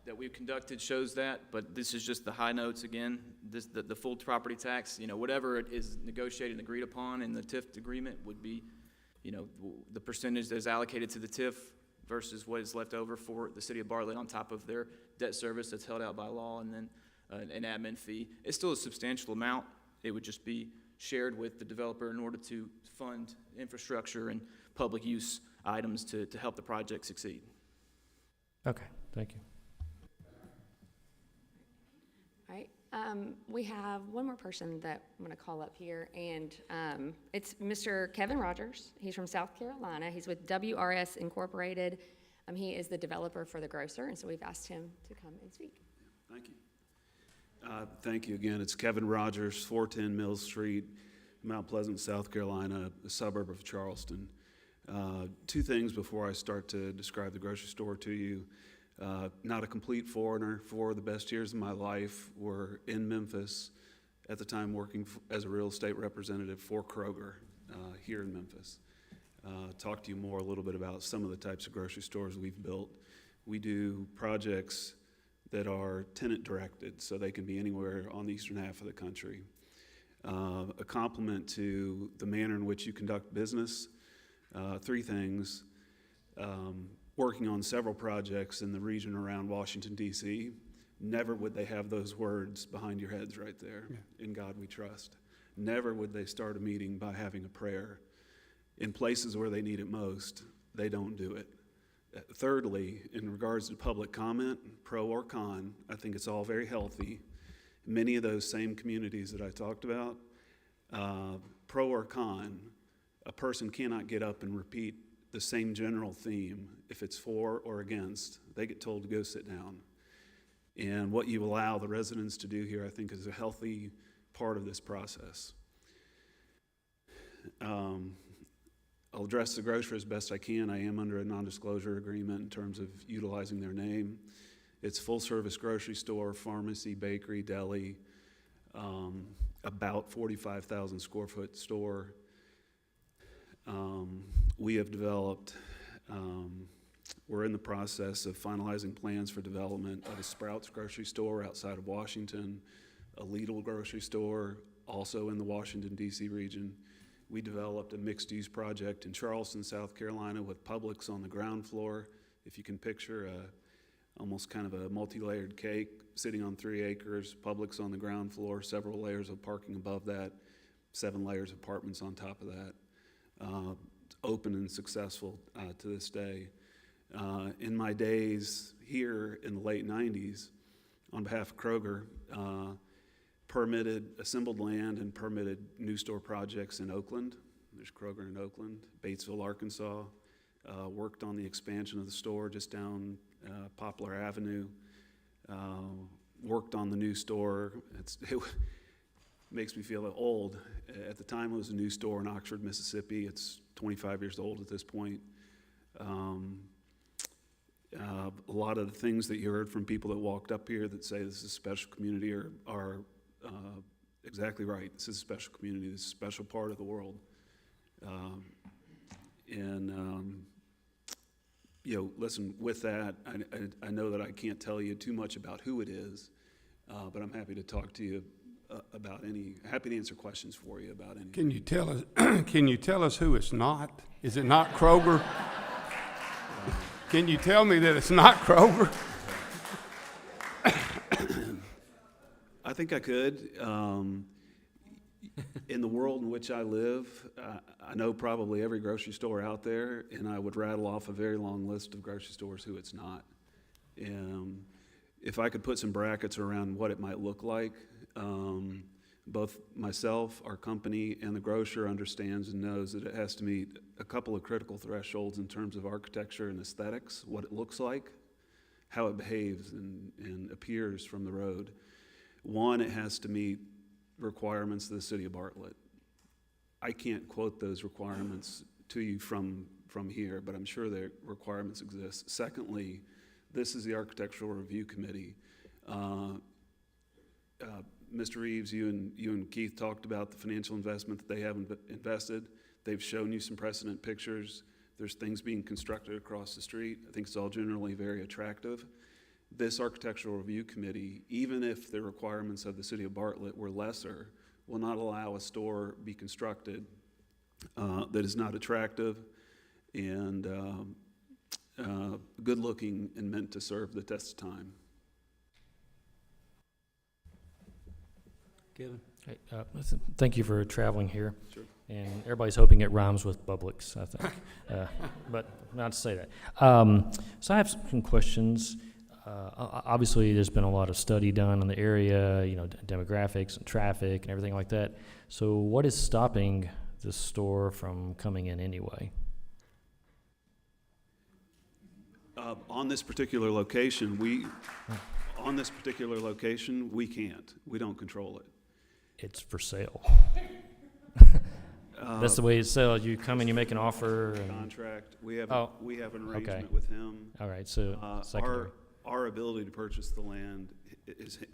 that we've conducted shows that, but this is just the high notes again. The full property tax, whatever it is negotiated and agreed upon in the TIF agreement would be, the percentage that is allocated to the TIF versus what is left over for the city of Bartlett on top of their debt service that's held out by law, and then an admin fee. It's still a substantial amount. It would just be shared with the developer in order to fund infrastructure and public use items to help the project succeed. Okay, thank you. All right, we have one more person that I'm going to call up here, and it's Mr. Kevin Rogers. He's from South Carolina. He's with WRS Incorporated. He is the developer for the grocer, and so we've asked him to come and speak. Thank you. Thank you again. It's Kevin Rogers, 410 Mills Street, Mount Pleasant, South Carolina, a suburb of Charleston. Two things before I start to describe the grocery store to you. Not a complete foreigner. 4 of the best years of my life were in Memphis, at the time working as a real estate representative for Kroger here in Memphis. Talk to you more a little bit about some of the types of grocery stores we've built. We do projects that are tenant directed, so they can be anywhere on the eastern half of the country. A complement to the manner in which you conduct business, 3 things. Working on several projects in the region around Washington, D.C. Never would they have those words behind your heads right there, yeah. In God we trust. Never would they start a meeting by having a prayer. In places where they need it most, they don't do it. Thirdly, in regards to public comment, pro or con, I think it's all very healthy. Many of those same communities that I talked about, pro or con, a person cannot get up and repeat the same general theme if it's for or against. They get told to go sit down. And what you allow the residents to do here, I think, is a healthy part of this process. I'll address the grocer as best I can. I am under a non-disclosure agreement in terms of utilizing their name. It's full-service grocery store, pharmacy, bakery, deli, about 45,000 square foot store. We have developed, we're in the process of finalizing plans for development of a Sprouts grocery store outside of Washington, a Lidl grocery store, also in the Washington, D.C. region. We developed a mixed-use project in Charleston, South Carolina, with Publix on the ground floor. If you can picture almost kind of a multi-layered cake sitting on 3 acres, Publix on the ground floor, several layers of parking above that, 7 layers of apartments on top of that. Open and successful to this day. In my days here in the late 90s, on behalf of Kroger, permitted assembled land and permitted new store projects in Oakland. There's Kroger in Oakland, Batesville, Arkansas. Worked on the expansion of the store just down Poplar Avenue. Worked on the new store. It makes me feel old. At the time, it was a new store in Oxford, Mississippi. It's 25 years old at this point. A lot of the things that you heard from people that walked up here that say this is a special community are exactly right. This is a special community. This is a special part of the world. Listen, with that, I know that I can't tell you too much about who it is, but I'm happy to talk to you about happy to answer questions for you about any. Can you tell us, can you tell us who it's not? Is it not Kroger? Can you tell me that it's not Kroger? I think I could. In the world in which I live, I know probably every grocery store out there, and I would rattle off a very long list of grocery stores who it's not. If I could put some brackets around what it might look like, both myself, our company, and the grocer understands and knows that it has to meet a couple of critical thresholds in terms of architecture and aesthetics, what it looks like, how it behaves and appears from the road. One, it has to meet requirements of the city of Bartlett. I can't quote those requirements to you from here, but I'm sure their requirements exist. Secondly, this is the Architectural Review Committee. Mr. Reeves, you and Keith talked about the financial investment that they have invested. They've shown you some precedent pictures. There's things being constructed across the street. I think it's all generally very attractive. This Architectural Review Committee, even if the requirements of the city of Bartlett were lesser, will not allow a store be constructed that is not attractive and good-looking and meant to serve the test of time. Kevin? Hey, listen, thank you for traveling here. Sure. And everybody's hoping it rhymes with Publix, I think. But not to say that. So I have some questions. Obviously, there's been a lot of study done on the area, you know, demographics and traffic and everything like that. So what is stopping this store from coming in anyway? On this particular location, we can't. We don't control it. It's for sale. That's the way it sells. You come and you make an offer. And Contract. We have Oh, an okay. arrangement with him. All right, so secondary. Our ability to purchase the land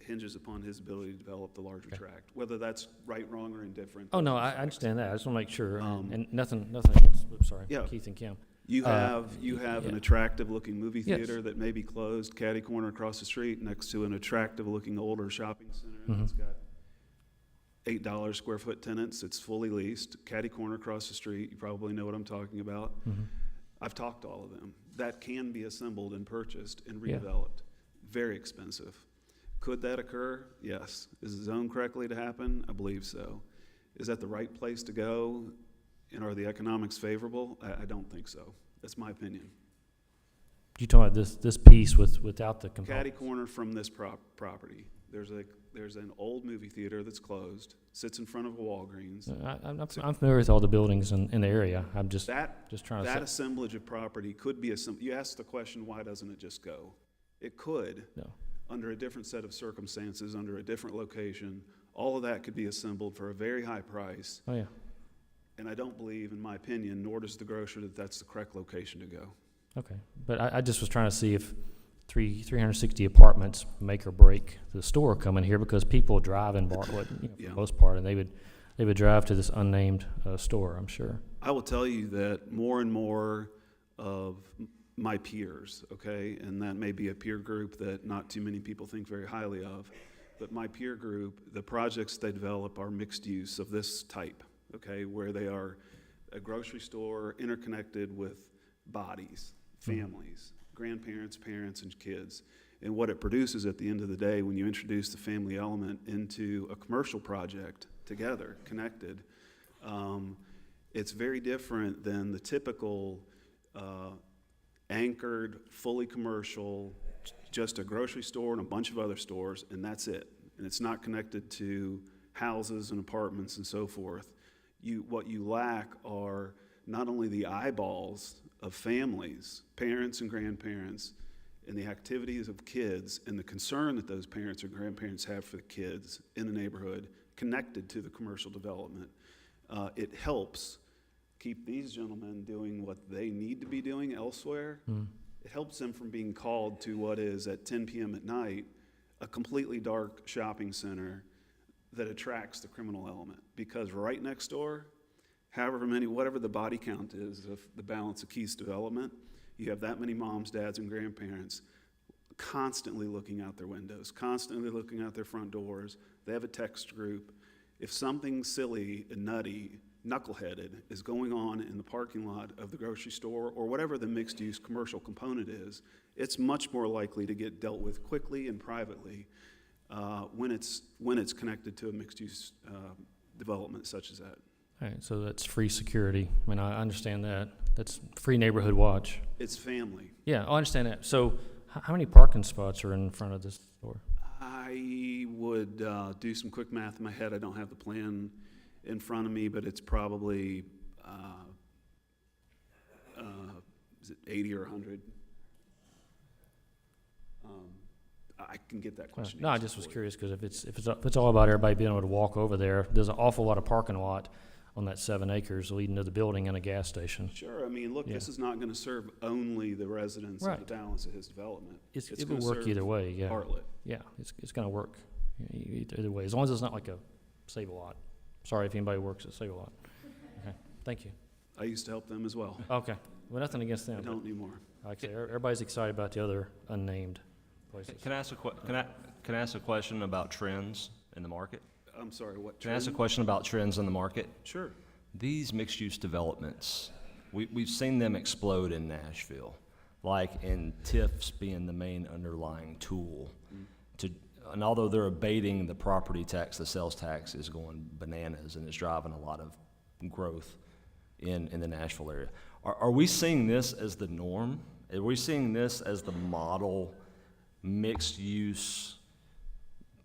hinges upon his ability to develop the larger tract. Whether that's right, wrong, or indifferent. Oh, no, I understand that. I just want to make sure. And nothing against, oops, sorry, Yeah. Keith and Kim. You have an attractive-looking movie Yes. theater that may be closed, catty corner across the street, next to an attractive-looking older shopping center that's got $8 square foot tenants. It's fully leased, catty corner across the street. You probably know what I'm talking about. I've talked to all of them. That can be assembled and purchased and Yeah. redeveloped. Very expensive. Could that occur? Yes. Is it zoned correctly to happen? I believe so. Is that the right place to go? And are the economics favorable? I don't think so. That's my opinion. You talking about this piece without the components? Catty corner from this property. There's an old movie theater that's closed, sits in front of a Walgreens. I'm familiar with all the buildings in the area. I'm just trying to That assemblage of property could be you asked the question, why doesn't it just go? It could, under a different set of circumstances, under a different location. All of that could be assembled for a very high price. Oh, yeah. And I don't believe, in my opinion, nor does the grocer, that that's the correct location to go. Okay, but I just was trying to see if 360 apartments make or break the store coming here, because people drive in Bartlett, for the most part, and they would drive to this unnamed store, I'm sure. I will tell you that more and more of my peers, okay, and that may be a peer group that not too many people think very highly of, but my peer group, the projects they develop are mixed use of this type, okay, where they are a grocery store interconnected with bodies, families, grandparents, parents, and kids. And what it produces at the end of the day, when you introduce the family element into a commercial project together, connected, it's very different than the typical anchored, fully commercial, just a grocery store and a bunch of other stores, and that's it. And it's not connected to houses and apartments and so forth. What you lack are not only the eyeballs of families, parents and grandparents, and the activities of kids, and the concern that those parents or grandparents have for the kids in the neighborhood connected to the commercial development. It helps keep these gentlemen doing what they need to be doing elsewhere. It helps them from being called to what is, at 10 p.m. at night, a completely dark shopping center that attracts the criminal element. Because right next door, whatever the body count is of the balance of Keith's development, you have that many moms, dads, and grandparents constantly looking out their windows, constantly looking out their front doors. They have a text group. If something silly and nutty, knuckleheaded, is going on in the parking lot of the grocery store or whatever the mixed-use commercial component is, it's much more likely to get dealt with quickly and privately when it's connected to a mixed-use development such as that. All right, so that's free security. I mean, I understand that. That's free neighborhood watch. It's family. Yeah, I understand that. So how many parking spots are in front of this store? I would do some quick math in my head. I don't have the plan in front of me, but it's probably, is it 80 or 100? I can get that question. No, I just was curious, because if it's all about everybody being able to walk over there, there's an awful lot of parking lot on that 7 acres leading to the building and a gas station. Sure. I mean, look, this is not going to serve only the residents of the balance of his development. It will work either way, yeah. Bartlett. Yeah, it's going to work either way, as long as it's not like a Save-A-Lot. Sorry if anybody works at Save-A-Lot. Okay, thank you. I used to help them as well. Okay, well, nothing against them. I don't anymore. Like I say, everybody's excited about the other unnamed places. Can I ask a question about trends in the market? I'm sorry, what? Can I ask a question about trends in the market? Sure. These mixed-use developments, we've seen them explode in Nashville. and TIFs being the main underlying tool to, and although they're abating the property tax, the sales tax is going bananas and it's driving a lot of growth in the Nashville area. Are we seeing this as the norm? Are we seeing this as the model mixed-use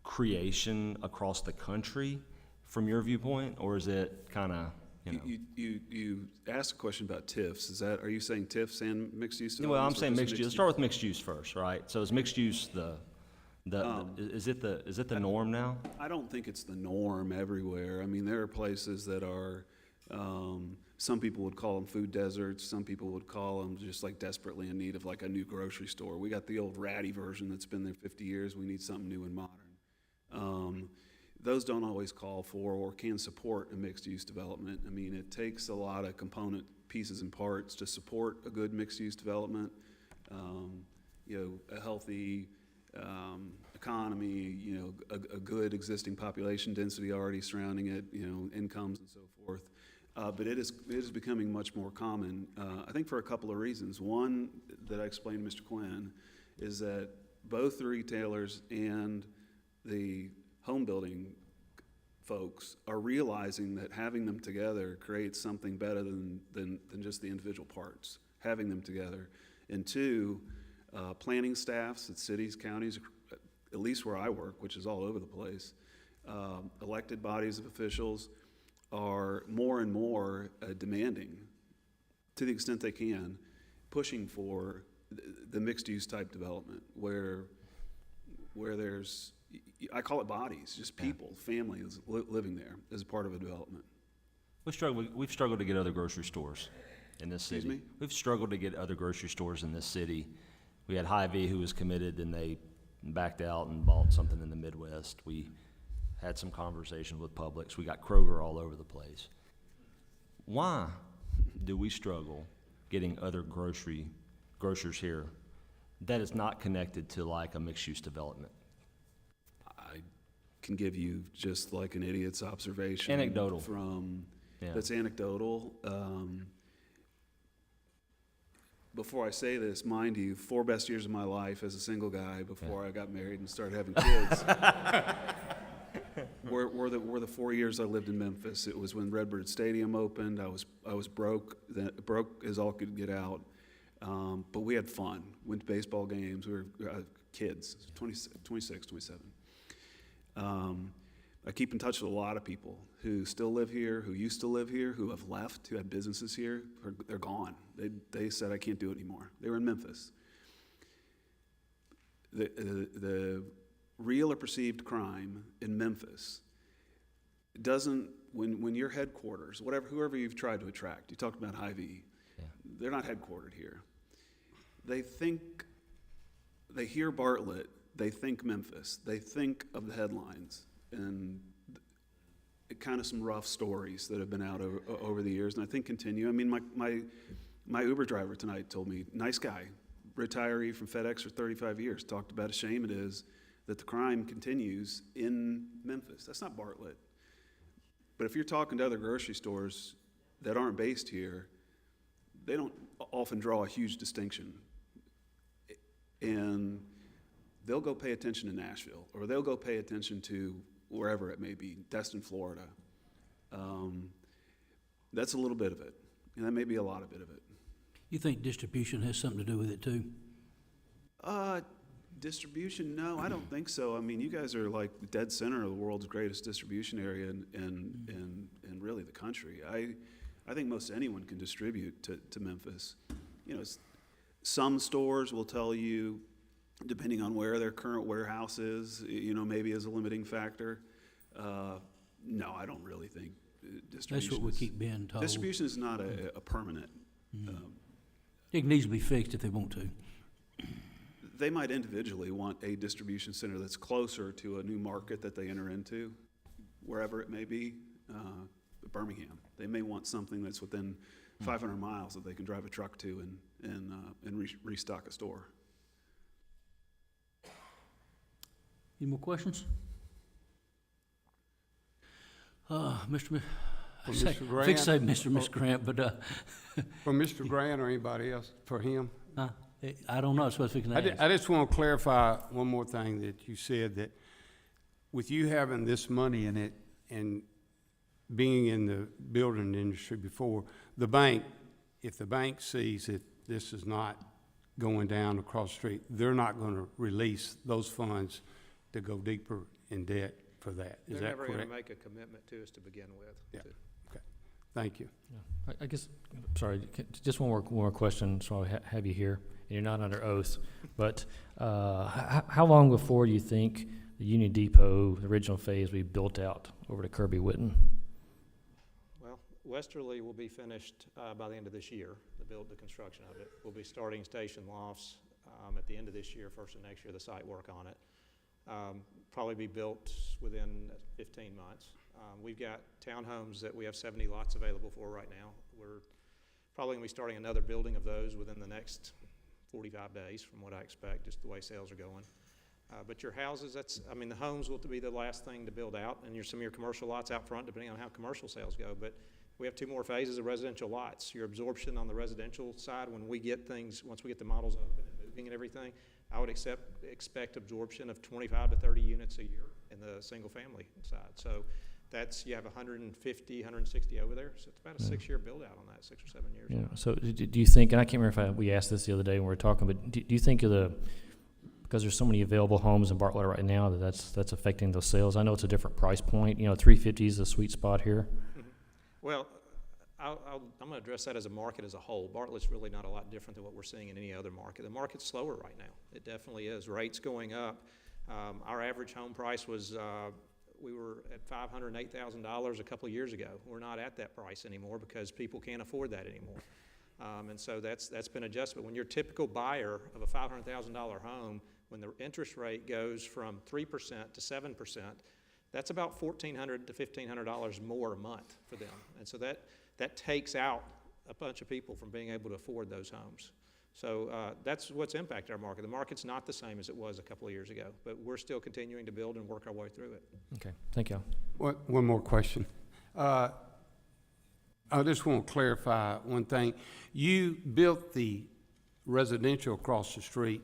creation across the country from your viewpoint, or is it kind of, you know? You asked a question about TIFs. Are you saying TIFs and mixed use? Well, I'm saying mixed use. Let's start with mixed use first, right? So is mixed use is it the norm now? I don't think it's the norm everywhere. I mean, there are places that are, some people would call them food deserts. Some people would call them just like desperately in need of like a new grocery store. We got the old ratty version that's been there 50 years. We need something new and modern. Those don't always call for or can support a mixed-use development. I mean, it takes a lot of component pieces and parts to support a good mixed-use development. A healthy economy, a good existing population density already surrounding it, incomes and so forth. But it is becoming much more common, I think for a couple of reasons. One that I explained to Mr. Quinn is that both the retailers and the home building folks are realizing that having them together creates something better than just the individual parts, having them together. And two, planning staffs at cities, counties, at least where I work, which is all over the place, elected bodies of officials are more and more demanding, to the extent they can, pushing for the mixed-use type development where there's, I call it bodies, just people, families living there as a part of a development. We've struggled to get other grocery stores in this city. Excuse me? We've struggled to get other grocery stores in this city. We had Hy-Vee who was committed, and they backed out and bought something in the Midwest. We had some conversations with Publix. We got Kroger all over the place. Why do we struggle getting other grocers here that is not connected to like a mixed-use development? I can give you just like an idiot's observation. Anecdotal. That's anecdotal. Before I say this, mind you, 4 best years of my life as a single guy before I got married and started having kids. were the 4 years I lived in Memphis. It was when Redbird Stadium opened. I was broke as all could get out. But we had fun. Went to baseball games. We were kids, 26, 27. I keep in touch with a lot of people who still live here, who used to live here, who have left, who had businesses here. They're gone. They said, I can't do it anymore. They were in Memphis. The real or perceived crime in Memphis doesn't, when your headquarters, whoever you've tried to attract, you talked about Hy-Vee, they're not headquartered here. They hear Bartlett, they think Memphis, they think of the headlines and kind of some rough stories that have been out over the years, and I think continue. I mean, my Uber driver tonight told me, nice guy, retiree from FedEx for 35 years, talked about how shame it is that the crime continues in Memphis. That's not Bartlett. But if you're talking to other grocery stores that aren't based here, they don't often draw a huge distinction. And they'll go pay attention to Nashville, or they'll go pay attention to wherever it may be, Destin, Florida. That's a little bit of it, and that may be a lot of it. You think distribution has something to do with it too? Distribution? No, I don't think so. I mean, you guys are like the dead center of the world's greatest distribution area and really the country. I think most anyone can distribute to Memphis. Some stores will tell you, depending on where their current warehouse is, maybe as a limiting factor. No, I don't really think distribution. That's what we keep being told. Distribution is not a permanent. It needs to be fixed if they want to. They might individually want a distribution center that's closer to a new market that they enter into, wherever it may be. Birmingham, they may want something that's within 500 miles that they can drive a truck to and restock a store. Any more questions? Mr. Grant? Fix say Mr. Miss Grant, but For Mr. Grant or anybody else, for him? I don't know, that's what I was fixing to ask. I just want to clarify one more thing that you said, that with you having this money in it and being in the building industry before, the bank, if the bank sees that this is not going down across the street, they're not going to release those funds to go deeper in debt for that. Is that They're never correct? going to make a commitment to us to begin with. Yeah. Okay. Thank you. Yeah. I guess, sorry, just one more question, so I have you here. And you're not under oath, but how long before do you think the Union Depot, the original phase, will be built out over to Kirby Whitten? Well, Westerly will be finished by the end of this year, the construction of it. We'll be starting station lofts at the end of this year, first of next year, the site work on it. Probably be built within 15 months. We've got townhomes that we have 70 lots available for right now. We're probably going to be starting another building of those within the next 45 days from what I expect, just the way sales are going. But your houses, the homes will be the last thing to build out, and some of your commercial lots out front, depending on how commercial sales go. But we have 2 more phases of residential lots. Your absorption on the residential side, once we get the models open and moving and everything, I would expect absorption of 25 to 30 units a year in the single family side. So you have 150, 160 over there. So it's about a 6-year build out on that, 6 or 7 years. Yeah. So do you think, and I can't remember if we asked this the other day when we were talking, but do you think because there's so many available homes in Bartlett right now that's affecting those sales? I know it's a different price point. 350 is the sweet spot here. Mm-hmm. Well, I'm going to address that as a market as a whole. Bartlett's really not a lot different than what we're seeing in any other market. The market's slower right now. It definitely is. Rates going up. Our average home price was, we were at $508,000 a couple of years ago. We're not at that price anymore because people can't afford that anymore. And so that's been adjusted. But when your typical buyer of a $500,000 home, when the interest rate goes from 3% to 7%, that's about $1,400 to $1,500 more a month for them. And so that takes out a bunch of people from being able to afford those homes. So that's what's impacted our market. The market's not the same as it was a couple of years ago, but we're still continuing to build and work our way through it. Okay, thank you. One more question. I just want to clarify one thing. You built the residential across the street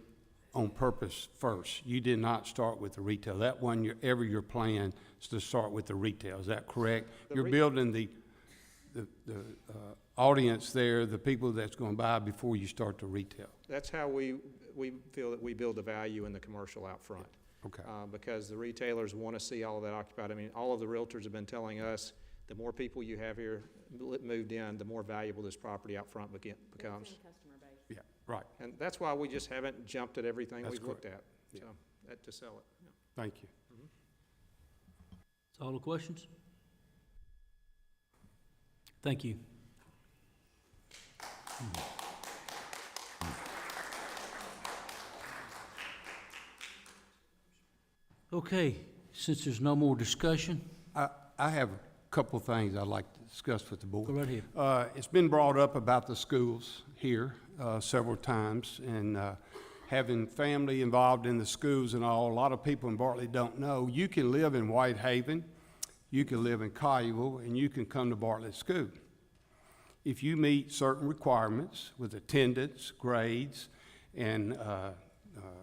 on purpose first. You did not start with the retail. That wasn't your plan is to start with the retail. Is that correct? You're building the audience there, the people that's going to buy before you start the retail. That's how we feel that we build the value in the commercial out front. Okay. Because the retailers want to see all of that occupied. All of the realtors have been telling us the more people you have here moved in, the more valuable this property out front becomes. Yeah, right. And that's why we just haven't jumped at everything That's we've correct. looked at Yeah. to sell it. Yeah. Thank you. That's all the questions? Thank you. Okay, since there's no more discussion, I have a couple of things I'd like to discuss with the board. go right ahead. It's been brought up about the schools here several times, and having family involved in the schools and all. A lot of people in Bartlett don't know. You can live in Whitehaven, you can live in Collierville, and you can come to Bartlett School. If you meet certain requirements with attendance, grades, and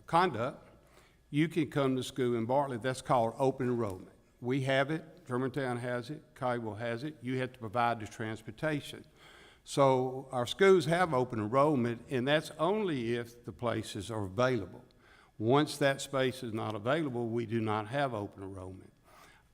conduct, you can come to school in Bartlett. That's called open enrollment. We have it, Germantown has it, Collierville has it. You have to provide the transportation. So our schools have open enrollment, and that's only if the places are available. Once that space is not available, we do not have open enrollment.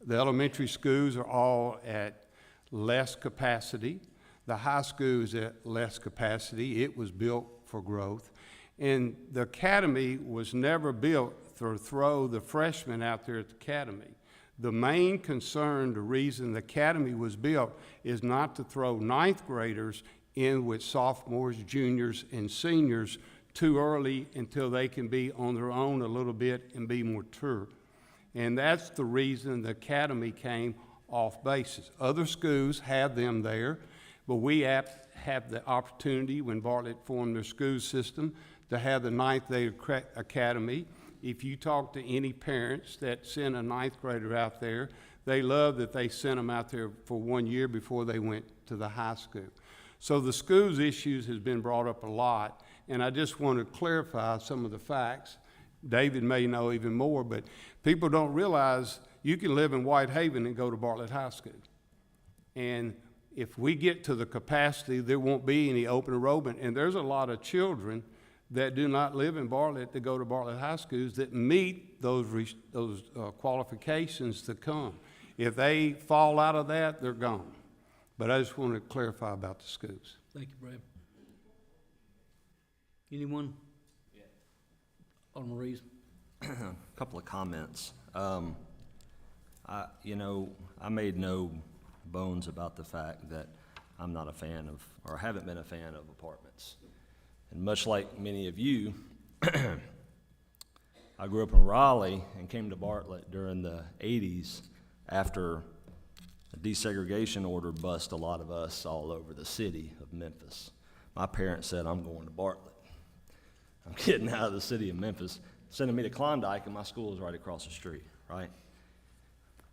The elementary schools are all at less capacity. The high school is at less capacity. It was built for growth. And the academy was never built to throw the freshmen out there at the academy. The main concern, the reason the academy was built, is not to throw ninth graders in with sophomores, juniors, and seniors too early until they can be on their own a little bit and be more mature. And that's the reason the academy came off basis. Other schools have them there, but we have the opportunity, when Bartlett formed their school system, to have the ninth grade academy. If you talk to any parents that send a ninth grader out there, they love that they sent them out there for 1 year before they went to the high school. So the schools issues has been brought up a lot, And I just want to clarify some of the facts. David may know even more, but people don't realize you can live in Whitehaven and go to Bartlett High School. And if we get to the capacity, there won't be any open enrollment. And there's a lot of children that do not live in Bartlett that go to Bartlett High Schools that meet those qualifications to come. If they fall out of that, they're gone. But I just want to clarify about the schools. Thank you, Brad. Anyone? Yeah. Alderman Reeves. A couple of comments. I made no bones about the fact that I'm not a fan of, or haven't been a fan of apartments. And much like many of you, I grew up in Raleigh and came to Bartlett during the 80s after a desegregation order bust a lot of us all over the city of Memphis. My parents said, I'm going to Bartlett. I'm getting out of the city of Memphis, sending me to Klondike, and my school is right across the street, right?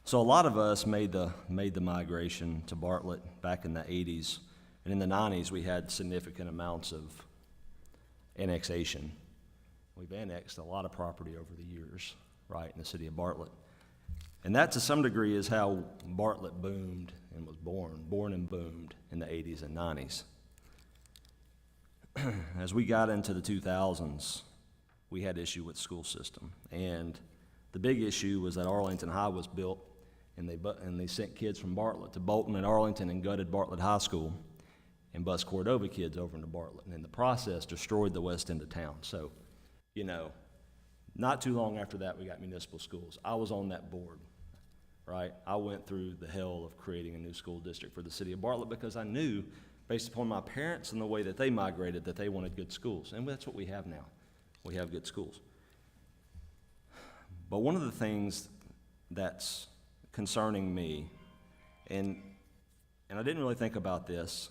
So a lot of us made the migration to Bartlett back in the 80s, and in the 90s we had significant amounts of annexation. We've annexed a lot of property over the years, right, in the city of Bartlett. And that to some degree is how Bartlett boomed and was born and boomed in the 80s and 90s. As we got into the 2000s, we had issue with the school system. And the big issue was that Arlington High was built, and they sent kids from Bartlett to Bolton and Arlington and gutted Bartlett High School and bused Cordova kids over into Bartlett. And in the process, destroyed the west end of town. So, not too long after that, we got municipal schools. I was on that board, right? I went through the hell of creating a new school district for the city of Bartlett because I knew, based upon my parents and the way that they migrated, that they wanted good schools. And that's what we have now. We have good schools. But one of the things that's concerning me, and I didn't really think about this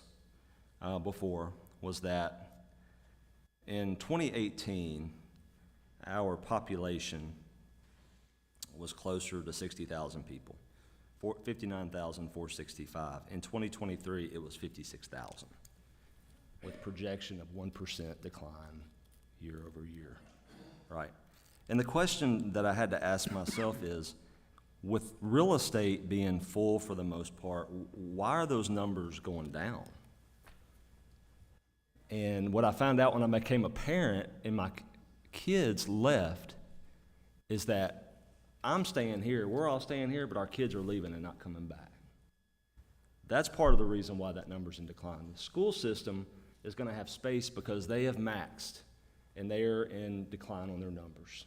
before, was that in 2018, our population was closer to 60,000 people, 59,465. In 2023, it was 56,000, with projection of 1% decline year over year, right? And the question that I had to ask myself is, with real estate being full for the most part, why are those numbers going down? And what I found out when I became a parent and my kids left is that I'm staying here, we're all staying here, but our kids are leaving and not coming back. That's part of the reason why that number's in decline. The school system is going to have space because they have maxed and they're in decline on their numbers.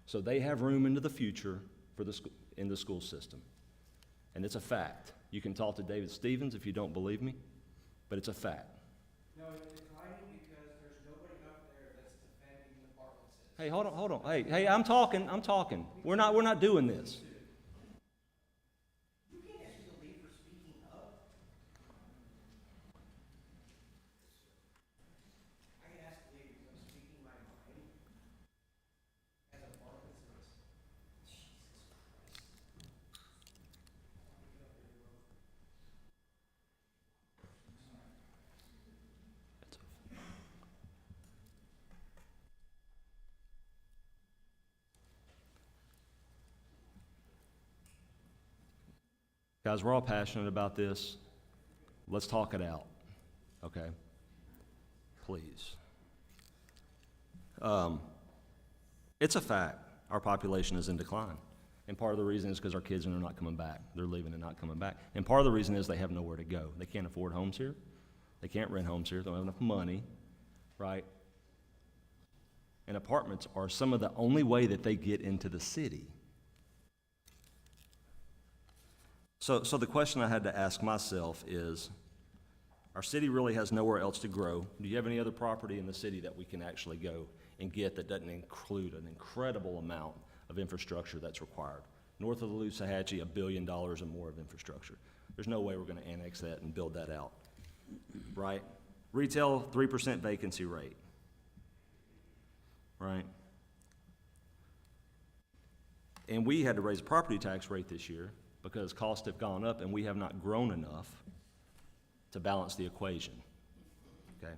So they have room into the future for in the school system. And it's a fact. You can talk to David Stevens if you don't believe me, but it's a fact. No, it's declining because there's nobody up there that's defending the Bartlett system. Hey, hold on. Hey, I'm talking. We're not doing this. You can't ask me to leave for speaking up. I can ask to leave because I'm speaking my mind as a Bartlett citizen. Jesus Guys, we're all passionate about this. Let's talk it out, okay? Please. It's a fact. Our population is in decline. And part of the reason is because our kids are not coming back. They're leaving and not coming back. And part of the reason is they have nowhere to go. They can't afford homes here. They can't rent homes here. They don't have enough money, right? And apartments are some of the only way that they get into the city. So the question I had to ask myself is, our city really has nowhere else to grow. Do you have any other property in the city that we can actually go and get that doesn't include an incredible amount of infrastructure that's required? North of the Lousatachee, $1 billion or more of infrastructure. There's no way we're going to annex that and build that out, right? Retail, 3% vacancy rate, right? And we had to raise a property tax rate this year because costs have gone up and we have not grown enough to balance the equation, okay?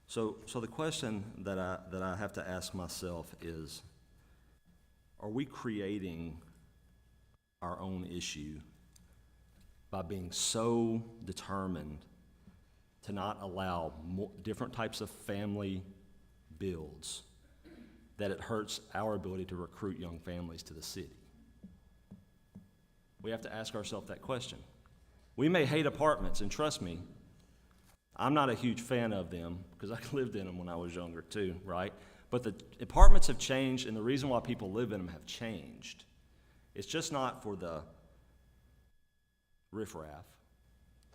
So the question that I have to ask myself is, are we creating our own issue by being so determined to not allow different types of family builds that it hurts our ability to recruit young families to the city? We have to ask ourselves that question. We may hate apartments, and trust me, I'm not a huge fan of them because I lived in them when I was younger too, right? But the apartments have changed, and the reason why people live in them have changed. It's just not for the riffraff.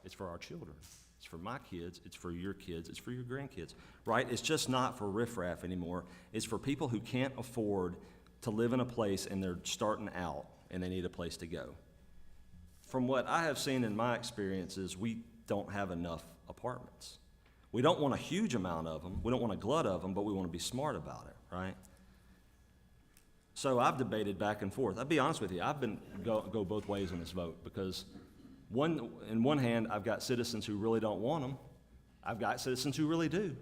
It's for our children. It's for my kids. It's for your kids. It's for your grandkids, right? It's just not for riffraff anymore. It's for people who can't afford to live in a place and they're starting out and they need a place to go. From what I have seen in my experiences, we don't have enough apartments. We don't want a huge amount of them. We don't want a glut of them, but we want to be smart about it, right? So I've debated back and forth. I'll be honest with you, I've been go both ways on this vote because in one hand, I've got citizens who really don't want them. I've got citizens who really do.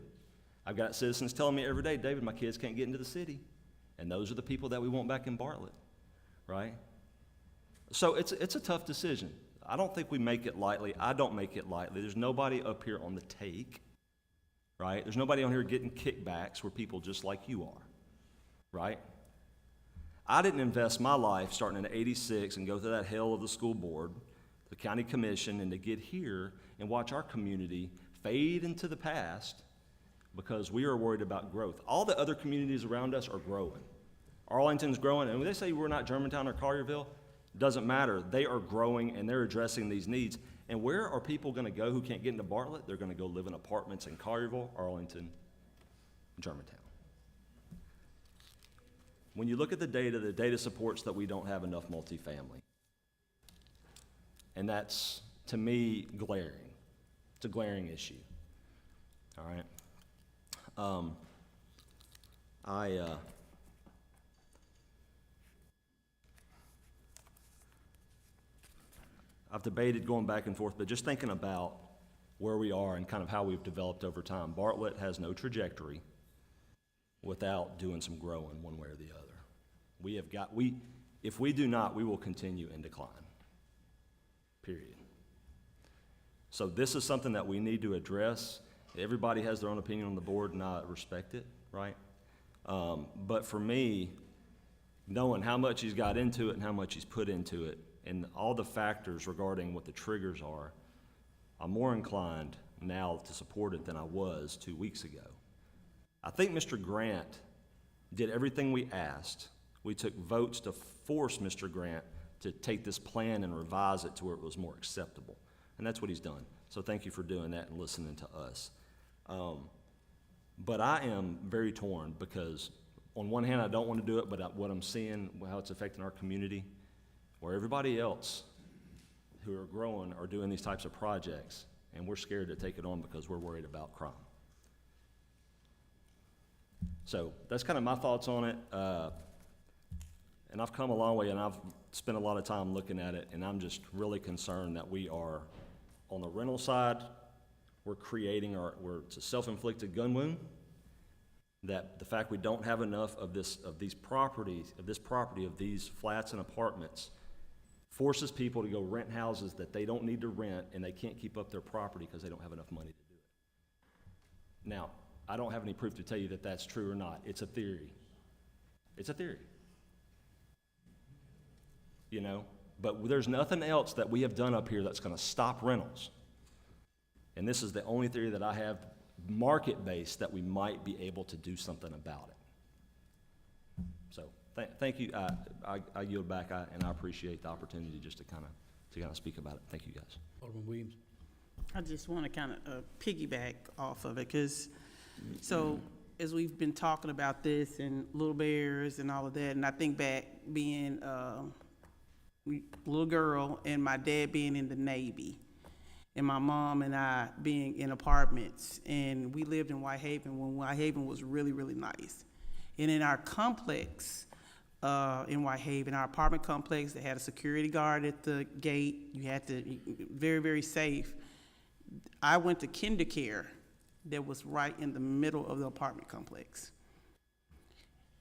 I've got citizens telling me every day, David, my kids can't get into the city. And those are the people that we want back in Bartlett, right? So it's a tough decision. I don't think we make it lightly. I don't make it lightly. There's nobody up here on the take, right? There's nobody on here getting kickbacks. We're people just like you are, right? I didn't invest my life starting in '86 and go through that hell of the school board, the county commission, and to get here and watch our community fade into the past because we are worried about growth. All the other communities around us are growing. Arlington's growing, and when they say we're not Germantown or Collierville, doesn't matter. They are growing and they're addressing these needs. And where are people going to go who can't get into Bartlett? They're going to go live in apartments in Collierville, Arlington, Germantown. When you look at the data supports that we don't have enough multifamily. And that's, to me, glaring. It's a glaring issue. All right? I've debated going back and forth, but just thinking about where we are and kind of how we've developed over time, Bartlett has no trajectory without doing some growing one way or the other. If we do not, we will continue in decline, period. So this is something that we need to address. Everybody has their own opinion on the board, and I respect it, right? But for me, knowing how much he's got into it and how much he's put into it, and all the factors regarding what the triggers are, I'm more inclined now to support it than I was 2 weeks ago. I think Mr. Grant did everything we asked. We took votes to force Mr. Grant to take this plan and revise it to where it was more acceptable. And that's what he's done. So thank you for doing that and listening to us. But I am very torn because on one hand, I don't want to do it, but what I'm seeing, how it's affecting our community, where everybody else who are growing are doing these types of projects, and we're scared to take it on because we're worried about crime. So that's kind of my thoughts on it. And I've come a long way, and I've spent a lot of time looking at it, and I'm just really concerned that we are, on the rental side, we're creating it's a self-inflicted gun wound, that the fact we don't have enough of these flats and apartments forces people to go rent houses that they don't need to rent, and they can't keep up their property because they don't have enough money to do it. Now, I don't have any proof to tell you that that's true or not. It's a theory. It's a theory. You know, but there's nothing else that we have done up here that's going to stop rentals. And this is the only theory that I have, market-based, that we might be able to do something about it. So thank you. I yield back, and I appreciate the opportunity just to kind of speak about it. Thank you, guys. Alderman Williams. I just want to kind of piggyback off of it, because so as we've been talking about this and Little Bears and all of that, and I think back being a little girl and my dad being in the Navy and my mom and I being in apartments, and we lived in Whitehaven when Whitehaven was really, really nice. And in our complex in Whitehaven, our apartment complex, they had a security guard at the gate. You had to, very, very safe. I went to KinderCare that was right in the middle of the apartment complex.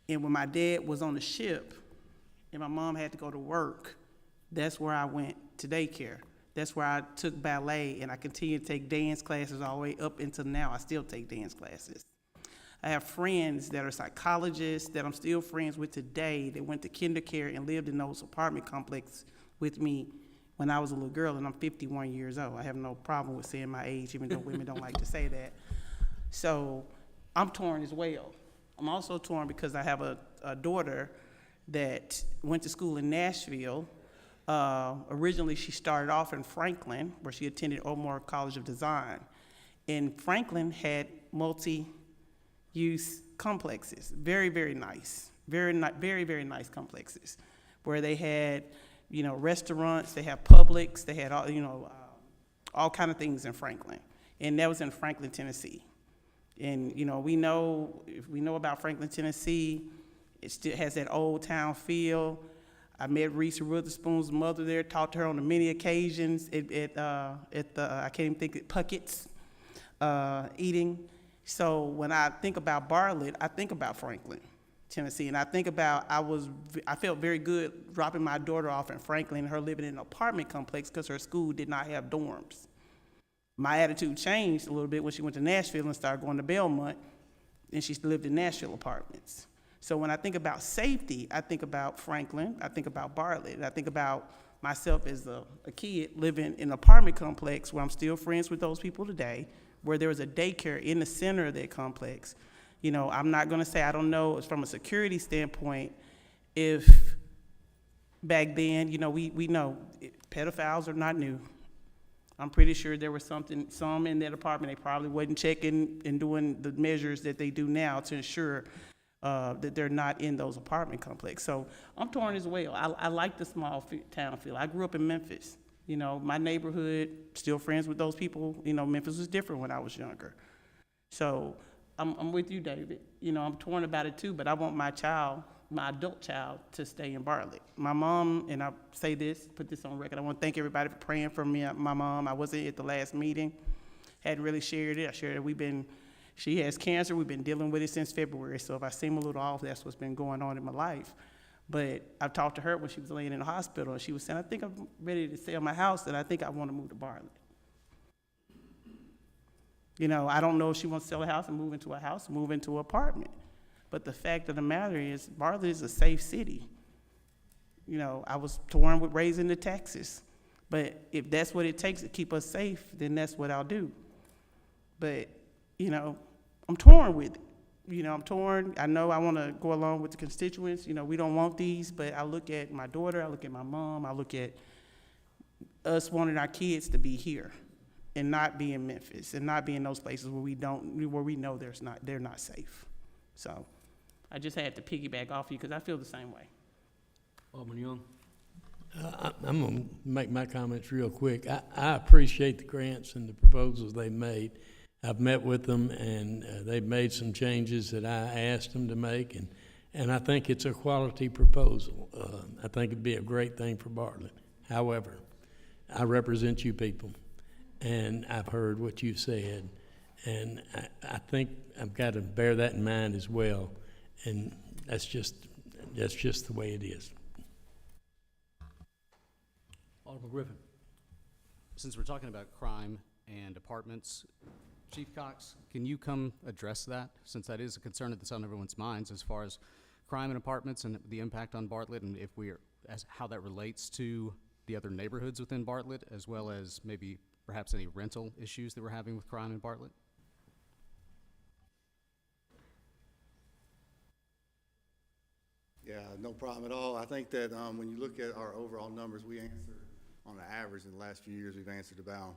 And when my dad was on the ship and my mom had to go to work, that's where I went to daycare. That's where I took ballet, and I continue to take dance classes all the way up until now. I still take dance classes. I have friends that are psychologists that I'm still friends with today that went to kindergarten and lived in those apartment complexes with me when I was a little girl, and I'm 51 years old. I have no problem with saying my age, even though women don't like to say that. So I'm torn as well. I'm also torn because I have a daughter that went to school in Nashville. Originally, she started off in Franklin, where she attended Omar College of Design. And Franklin had multi-use complexes, very, very nice, very, very nice complexes, where they had, you know, restaurants, they had Publix, they had all, you know, all kind of things in Franklin. And that was in Franklin, Tennessee. And, you know, if we know about Franklin, Tennessee, it still has that old town feel. I met Reese Witherspoon's mother there, talked to her on many occasions at the, I can't even think of Puckett's, eating. So when I think about Bartlett, I think about Franklin, Tennessee, and I think about, I felt very good dropping my daughter off in Franklin and her living in an apartment complex because her school did not have dorms. My attitude changed a little bit when she went to Nashville and started going to Belmont, and she lived in Nashville apartments. So when I think about safety, I think about Franklin, I think about Bartlett, and I think about myself as a kid living in an apartment complex where I'm still friends with those people today, where there was a daycare in the center of that complex. You know, I'm not gonna say I don't know from a security standpoint if back then, you know, we know pedophiles are not new. I'm pretty sure there was some in that apartment, they probably wasn't checking and doing the measures that they do now to ensure that they're not in those apartment complexes. So I'm torn as well. I like the small town feel. I grew up in Memphis. You know, my neighborhood, still friends with those people. You know, Memphis was different when I was younger. So I'm with you, David. You know, I'm torn about it too, but I want my child, my adult child, to stay in Bartlett. My mom, and I say this, put this on record, I want to thank everybody for praying for me, my mom. I wasn't at the last meeting, hadn't really shared it. I shared it. She has cancer. We've been dealing with it since February. So if I seem a little off, that's what's been going on in my life. But I've talked to her when she was laying in the hospital, and she was saying, I think I'm ready to sell my house, and I think I want to move to Bartlett. You know, I don't know if she wants to sell a house and move into a house, move into an apartment. But the fact of the matter is, Bartlett is a safe city. You know, I was torn with raising the taxes. But if that's what it takes to keep us safe, then that's what I'll do. But, you know, I'm torn with it. You know, I'm torn. I know I want to go along with the constituents. You know, we don't want these, but I look at my daughter, I look at my mom, I look at us wanting our kids to be here and not be in Memphis and not be in those places where we know they're not safe. So I just had to piggyback off you because I feel the same way. Alderman Young. I'm going to make my comments real quick. I appreciate the grants and the proposals they made. I've met with them, and they've made some changes that I asked them to make, and I think it's a quality proposal. I think it'd be a great thing for Bartlett. However, I represent you people, and I've heard what you've said, and I think I've got to bear that in mind as well, and that's just the way it is. Alderman Griffin. Since we're talking about crime and apartments, Chief Cox, can you come address that, since that is a concern that's on everyone's minds as far as crime in apartments and the impact on Bartlett, and how that relates to the other neighborhoods within Bartlett, as well as maybe perhaps any rental issues that we're having with crime in Bartlett? Yeah, no problem at all. I think that when you look at our overall numbers, we answered, on the average in the last few years, we've answered about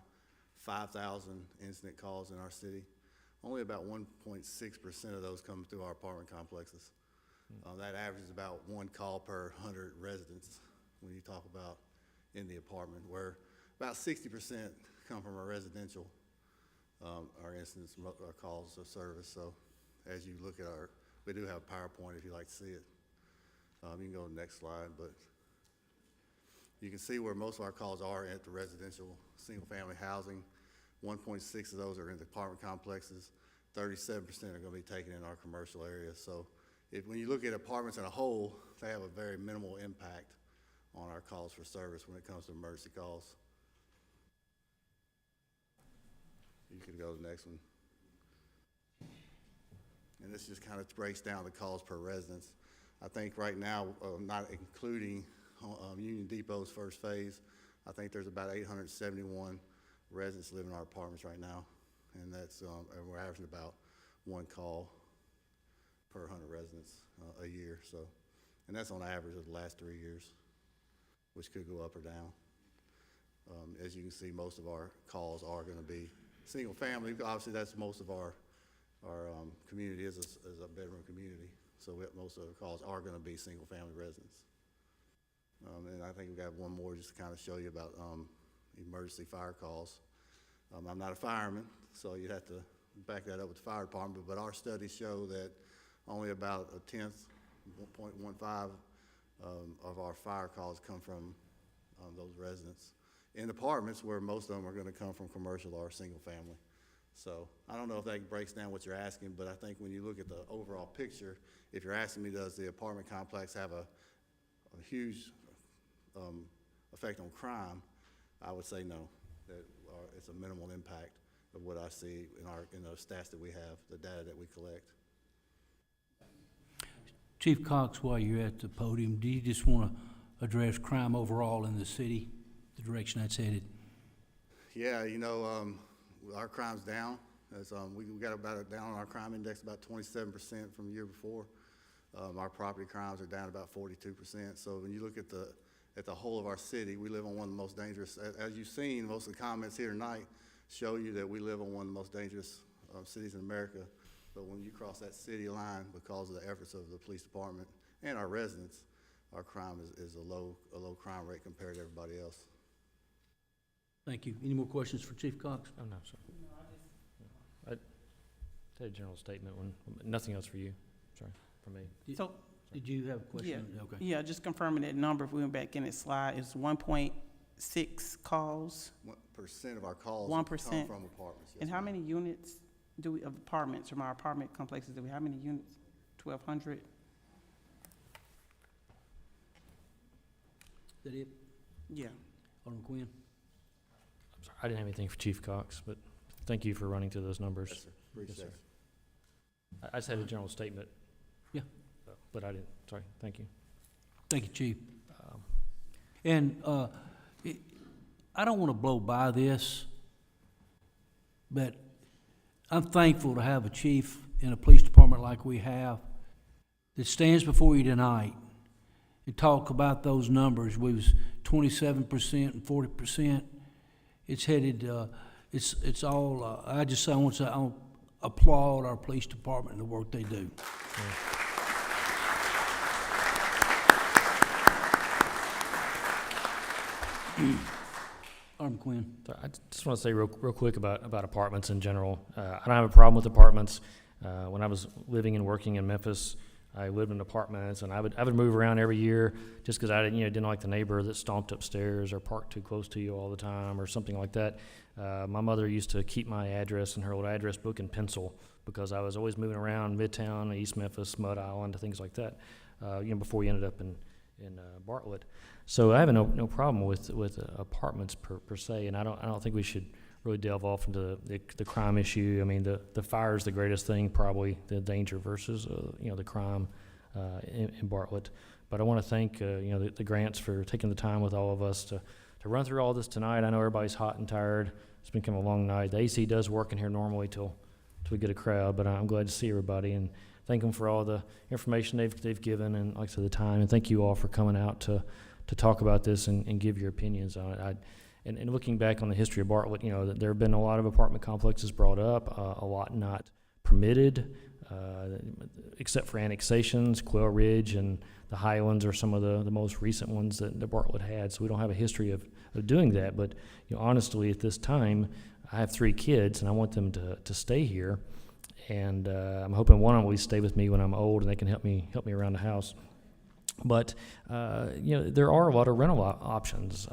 5,000 incident calls in our city. Only about 1.6% of those come through our apartment complexes. That averages about 1 call per 100 residents when you talk about in the apartment, where about 60% come from our residential, our incidents, our calls of service. So as you look at we do have a PowerPoint if you'd like to see it. You can go to the next slide, but you can see where most of our calls are at the residential single-family housing. 1.6 of those are in the apartment complexes. 37% are going to be taken in our commercial areas. So when you look at apartments in a whole, they have a very minimal impact on our calls for service when it comes to emergency calls. You can go to the next one. And this just kind of breaks down the calls per residence. I think right now, not including Union Depot's first phase, I think there's about 871 residents living in our apartments right now. And that's, and we're averaging about 1 call per 100 residents a year. So, and that's on average of the last 3 years, which could go up or down. As you can see, most of our calls are going to be single family. Obviously, that's most of our community is a bedroom community. So most of the calls are going to be single family residents. And I think we got one more just to kind of show you about emergency fire calls. I'm not a fireman, so you'd have to back that up with the fire department, but our studies show that only about 1.15 of our fire calls come from those residents in apartments, where most of them are going to come from commercial or single family. So I don't know if that breaks down what you're asking, but I think when you look at the overall picture, if you're asking me, does the apartment complex have a huge effect on crime, I would say no, that it's a minimal impact of what I see in the stats that we have, the data that we collect. Chief Cox, while you're at the podium, do you just want to address crime overall in the city, the direction that's headed? Yeah, you know, our crime's down. As, we got about down on our crime index about 27% from the year before. Our property crimes are down about 42%. So when you look at the whole of our city, we live on one of the most dangerous, as you've seen, most of the comments here tonight show you that we live on one of the most dangerous cities in America. But when you cross that city line, because of the efforts of the police department and our residents, our crime is a low crime rate compared to everybody else. Thank you. Any more questions for Chief Cox? Oh, no, sir. I said a general statement, nothing else for you, sorry, for me. So, did you have a question? Yeah, Okay. yeah, just confirming that number, if we went back in that slide, it's 1.6 calls. 1% of our calls 1%. come from apartments. Yes, And how ma'am. many units do we, of apartments, from our apartment complexes, how many units? 1,200? Is that it? Yeah. Alderman Quinn? I'm sorry, I didn't have anything for Chief Cox, but thank you for running through those numbers. Yes, sir. Appreciate Yes, it. sir. I just had a general statement. Yeah. But I didn't, sorry, thank you. Thank you, Chief. I don't want to blow by this, but I'm thankful to have a chief in a police department like we have that stands before you tonight and talk about those numbers. We was 27% and 40%. It's headed, it's all, I want to applaud our police department and the work they do. Yeah. Alderman Quinn. So I just want to say real quick about apartments in general. I don't have a problem with apartments. When I was living and working in Memphis, I lived in apartments, and I would move around every year just because I didn't like the neighbor that stomped upstairs or parked too close to you all the time or something like that. My mother used to keep my address in her little address book in pencil because I was always moving around Midtown, East Memphis, Mud Island, things like that. Before we ended up in Bartlett. So I have no problem with apartments per se, and I don't think we should really delve off into the crime issue. I mean, the fire is the greatest thing, probably the danger versus the crime in Bartlett. But I want to thank the Grants for taking the time with all of us to run through all this tonight. I know everybody's hot and tired. It's been kind of a long night. The AC does work in here normally till we get a crowd, but I'm glad to see everybody and thank them for all the information they've given and, like I said, the time. And thank you all for coming out to talk about this and give your opinions on it. And looking back on the history of Bartlett, there have been a lot of apartment complexes brought up, a lot not permitted, except for annexations. Quail Ridge and the Highlands are some of the most recent ones that Bartlett had. So we don't have a history of doing that. But honestly, at this time, I have 3 kids, and I want them to stay here. And I'm hoping one of them will stay with me when I'm old, and they can help me around the house. But there are a lot of rental options.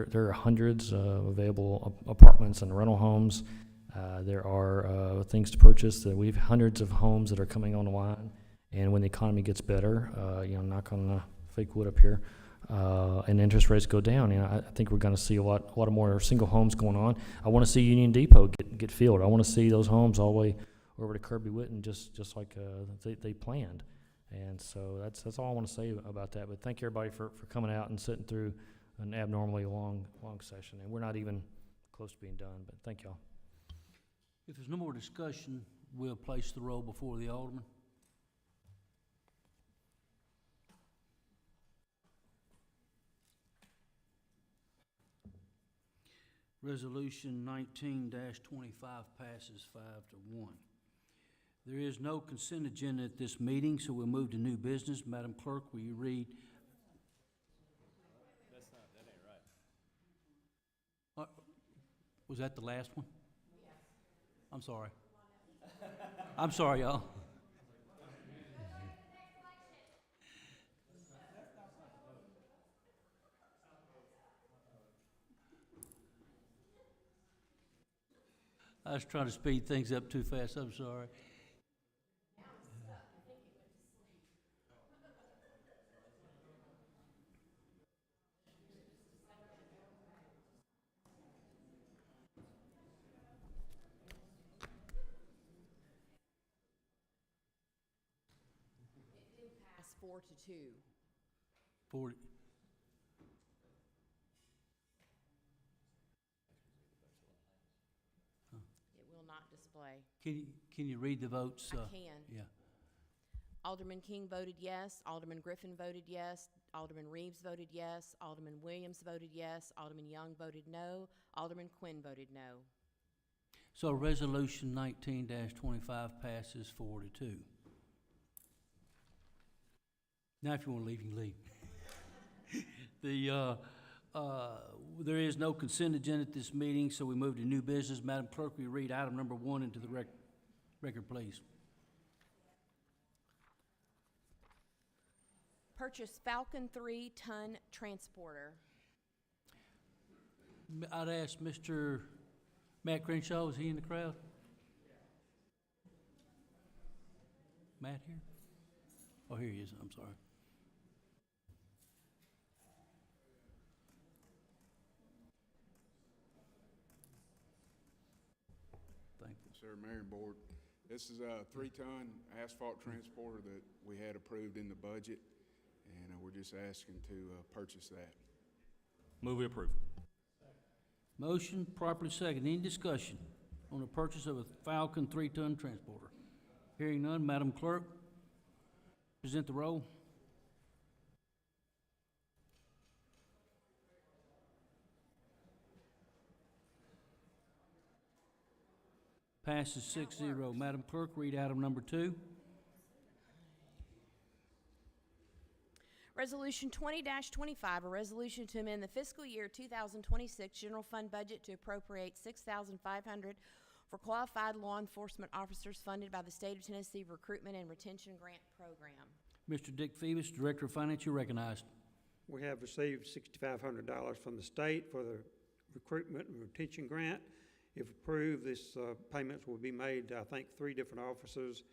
There are hundreds of available apartments and rental homes. There are things to purchase. We have hundreds of homes that are coming online. And when the economy gets better, knock on the fake wood up here, and interest rates go down, I think we're going to see a lot of more single homes going on. I want to see Union Depot get filled. I want to see those homes all the way over to Kirby Whitten, just like they planned. And so that's all I want to say about that. But thank you everybody for coming out and sitting through an abnormally long session. And we're not even close to being done. But thank y'all. If there's no more discussion, we'll place the roll before the Alderman. Resolution 19-25 passes 5-1. There is no consent agenda at this meeting, so we'll move to new business. Madam Clerk, will you read? That ain't right. Was that the last one? Yes. I'm sorry. I'm sorry, y'all. I was trying to speed things up too fast. I'm sorry. Pass 4-2. 40. It will not display. Can you read the votes? I can. Yeah. Alderman King voted yes. Alderman Griffin voted yes. Alderman Reeves voted yes. Alderman Williams voted yes. Alderman Young voted no. Alderman Quinn voted no. So resolution 19-25 passes 4-2. Now, if you want to leave, you can leave. There is no consent agenda at this meeting, so we move to new business. Madam Clerk, will you read item number 1 into the record, please? Purchase Falcon 3-ton transporter. I'd ask Mr. Matt Crenshaw, is he in the crowd? Matt here? Oh, here he is, I'm sorry. Thank you. Sir, Mayor and Board, this is a 3-ton asphalt transporter that we had approved in the budget, and we're just asking to purchase that. Move we approve. Motion properly second. Any discussion on the purchase of a Falcon 3-ton transporter? Hearing none, Madam Clerk, present the roll. Passes 6-0. Madam Clerk, read item number 2. Resolution 20-25, a resolution to amend the fiscal year 2026 general fund budget to appropriate $6,500 for qualified law enforcement officers funded by the State of Tennessee Recruitment and Retention Grant Program. Mr. Dick Phoebus, Director of Finance, you're recognized. We have received $6,500 from the state for the Recruitment and Retention Grant. If approved, this payments will be made, I think, 3 different officers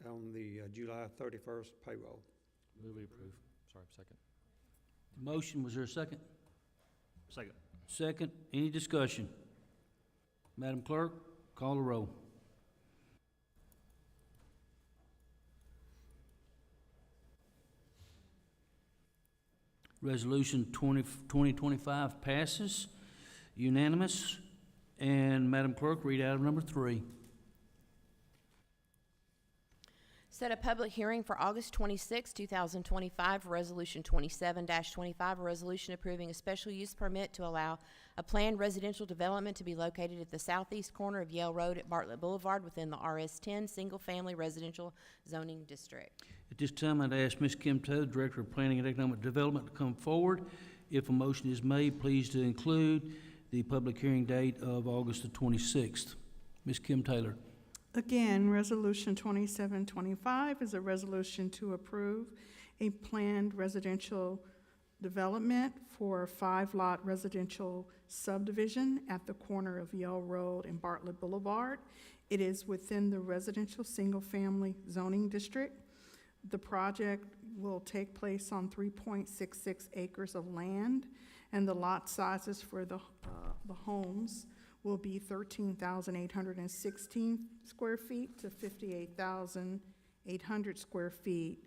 on the July 31st payroll. Move we approve. Sorry, second. Motion, was there a second? Second. Second. Any discussion? Madam Clerk, call the roll. Resolution 2025 passes unanimous. And Madam Clerk, read item number 3. Set a public hearing for August 26, 2025, Resolution 27-25, a resolution approving a special use permit to allow a planned residential development to be located at the southeast corner of Yale Road at Bartlett Boulevard within the RS-10 single-family residential zoning district. At this time, I'd ask Ms. Kim Toad, Director of Planning and Economic Development, to come forward. If a motion is made, please to include the public hearing date of August the 26th. Ms. Kim Taylor. Again, Resolution 2725 is a resolution to approve a planned residential development for a 5-lot residential subdivision at the corner of Yale Road and Bartlett Boulevard. It is within the residential single-family zoning district. The project will take place on 3.66 acres of land, and the lot sizes for the homes will be 13,816 square feet to 58,800 square feet,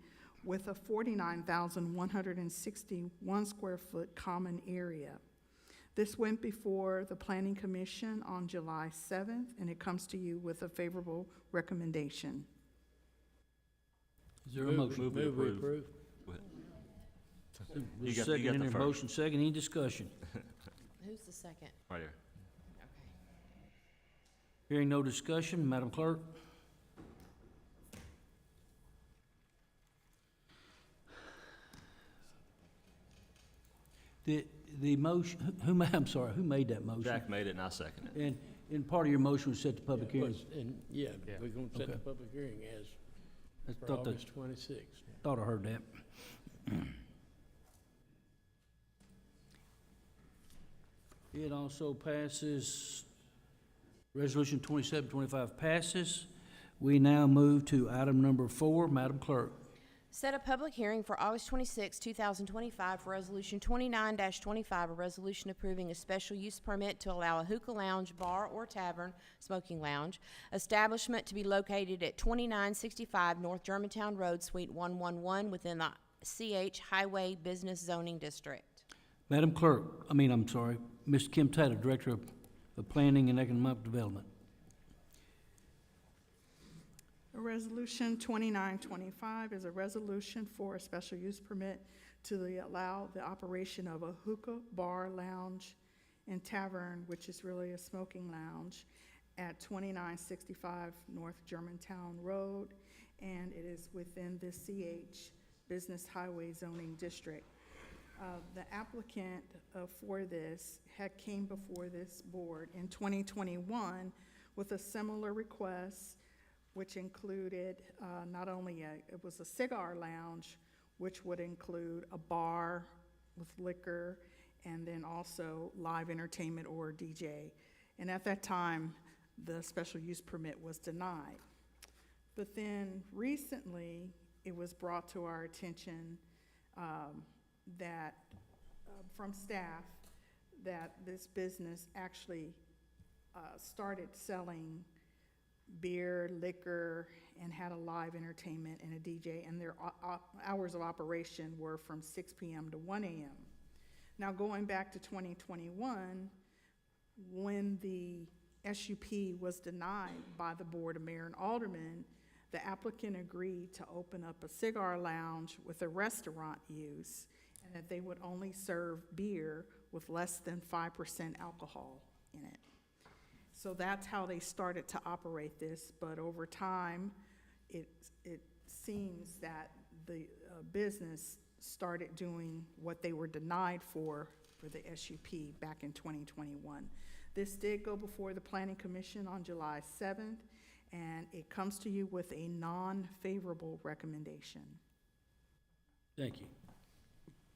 with a 49,161 square foot common area. This went before the Planning Commission on July 7th, and it comes to you with a favorable recommendation. Is there a motion? Move we approve. Go ahead. You got Second in the there, first. motion second, any discussion? Who's the second? Right here. Hearing no discussion, Madam Clerk? The motion, I'm sorry, who made that motion? Jack made it and I second it. And part of your motion was set the public hearing? Yeah, we're gonna set the Okay. public hearing as I for thought that- August 26th. Thought I heard that. It also passes, Resolution 2725 passes. We now move to item number 4, Madam Clerk. Set a public hearing for August 26, 2025 for Resolution 29-25, a resolution approving a special use permit to allow a hookah lounge, bar, or tavern, smoking lounge, establishment to be located at 2965 North Germantown Road, Suite 111, within the CH Highway Business Zoning District. Madam Clerk, I'm sorry, Ms. Kim Taylor, Director of Planning and Economic Development. Resolution 2925 is a resolution for a special use permit to allow the operation of a hookah, bar, lounge, and tavern, which is really a smoking lounge, at 2965 North Germantown Road, and it is within the CH Business Highway Zoning District. The applicant for this came before this board in 2021 with a similar request, which included not only it was a cigar lounge, which would include a bar with liquor and then also live entertainment or DJ. And at that time, the special use permit was denied. But then recently, it was brought to our attention that from staff that this business actually started selling beer, liquor, and had a live entertainment and a DJ, and their hours of operation were from 6 p.m. to 1 a.m. Now, going back to 2021, when the SUP was denied by the Board of Mayor and Aldermen, the applicant agreed to open up a cigar lounge with a restaurant use, and that they would only serve beer with less than 5% alcohol in it. So that's how they started to operate this, but over time, it seems that the business started doing what they were denied for the SUP back in 2021. This did go before the Planning Commission on July 7th, and it comes to you with a non-favorable recommendation. Thank you.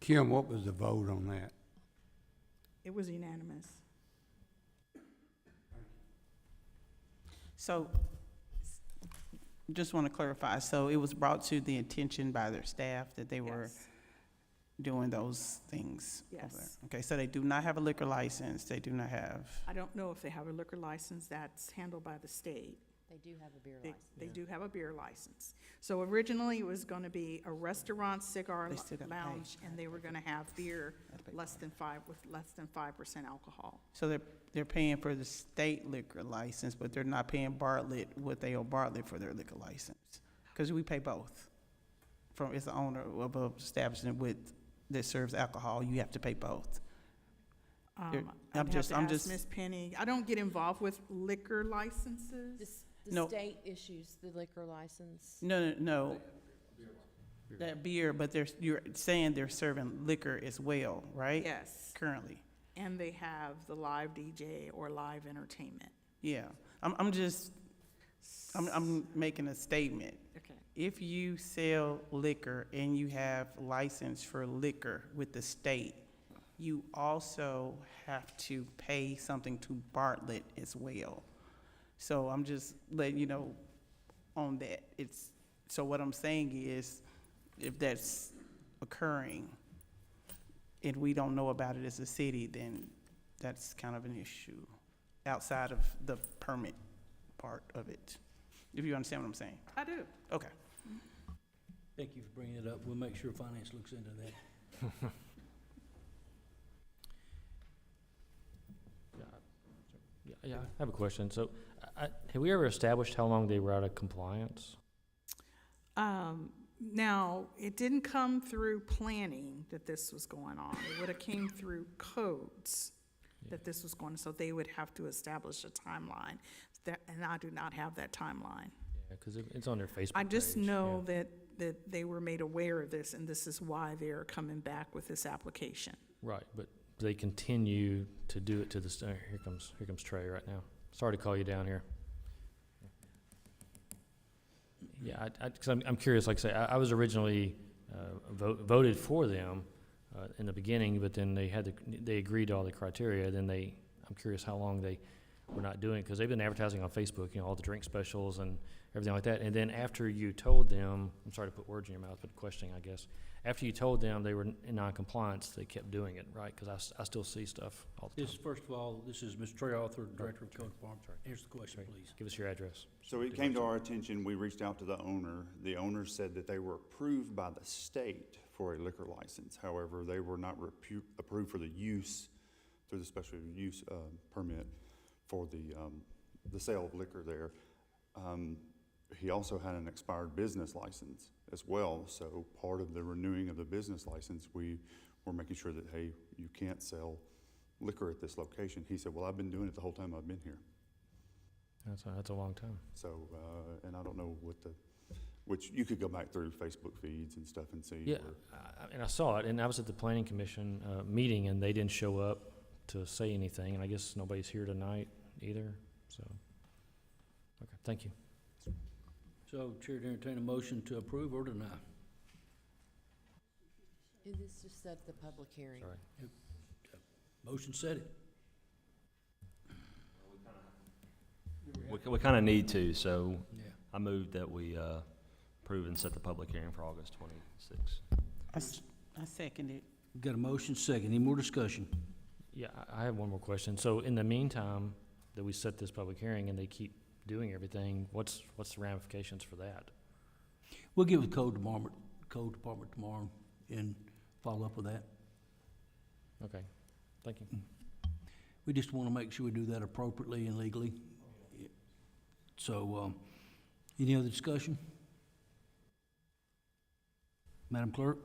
Kim, what was the vote on that? It was unanimous. So, just want to clarify, so it was brought to the attention by their staff that they were Yes. doing those things? over Yes. there? Okay, so they do not have a liquor license, they do not have, I don't know if they have a liquor license that's handled by the state. They do have a beer They, license. they do have a beer license. So originally, it was gonna be a restaurant, cigar They still gotta pay. lounge, and they were gonna have beer less than 5% alcohol. so they're paying for the state liquor license, but they're not paying Bartlett what they owe Bartlett for their liquor license? Because we pay both. As the owner of a establishment that serves alcohol, you have to pay both. I'd I'm have just- to I'm ask just- Ms. Penny. I don't get involved with liquor licenses. The No. state issues the liquor license. No. That beer, but you're saying they're serving liquor as well, right? Yes, Currently, and they have the live DJ or live entertainment. yeah. I'm just, I'm making a statement. Okay. If you sell liquor and you have license for liquor with the state, you also have to pay something to Bartlett as well. So I'm just letting you know on that. So what I'm saying is, if that's occurring and we don't know about it as a city, then that's kind of an issue outside of the permit part of it. If you understand what I'm saying. I do. Okay. Thank you for bringing it up. We'll make sure finance looks into that. Yeah, I have a question. So, have we ever established how long they were out of compliance? Now, it didn't come through planning that this was going on. It would have came through codes that this was going on, so they would have to establish a timeline. And I do not have that timeline. Yeah, because it's on their Facebook I just page, know yeah. that they were made aware of this, and this is why they're coming back with this application. Right, but they continue to do it to the, here comes Trey right now. Sorry to call you down here. Yeah, because I'm curious, like I say, I was originally voted for them in the beginning, but then they agreed to all the criteria, then I'm curious how long they were not doing it, because they've been advertising on Facebook, all the drink specials and everything like that, and then after you told them, I'm sorry to put words in your mouth, but questioning, I guess, after you told them they were in non-compliance, they kept doing it, right? Because I still see stuff all the time. First of all, this is Mr. Trey Arthur, Director of Code Department. Answer the question, please. Give us your address. So it came to our attention, we reached out to the owner. The owner said that they were approved by the state for a liquor license. However, they were not approved for the use, through the special use permit for the sale of liquor there. He also had an expired business license as well. So part of the renewing of the business license, we were making sure that, hey, you can't sell liquor at this location. He said, well, I've been doing it the whole time I've been here. That's a long time. So, and I don't know which you could go back through Facebook feeds and stuff and see. Yeah, and I saw it, and I was at the Planning Commission meeting, and they didn't show up to say anything, and I guess nobody's here tonight either, so, okay, thank you. So, Chair to entertain a motion to approve or deny. This just set the public hearing. Sorry. Motion said it. We kind of need to, so Yeah. I moved that we approve and set the public hearing for August 26th. I second it. We've got a motion second. Any more discussion? Yeah, I have one more question. So in the meantime that we set this public hearing and they keep doing everything, what's the ramifications for that? We'll get with Code Department tomorrow and follow up with that. Okay, thank you. We just want to make sure we do that appropriately and legally. So, any other discussion? Madam Clerk?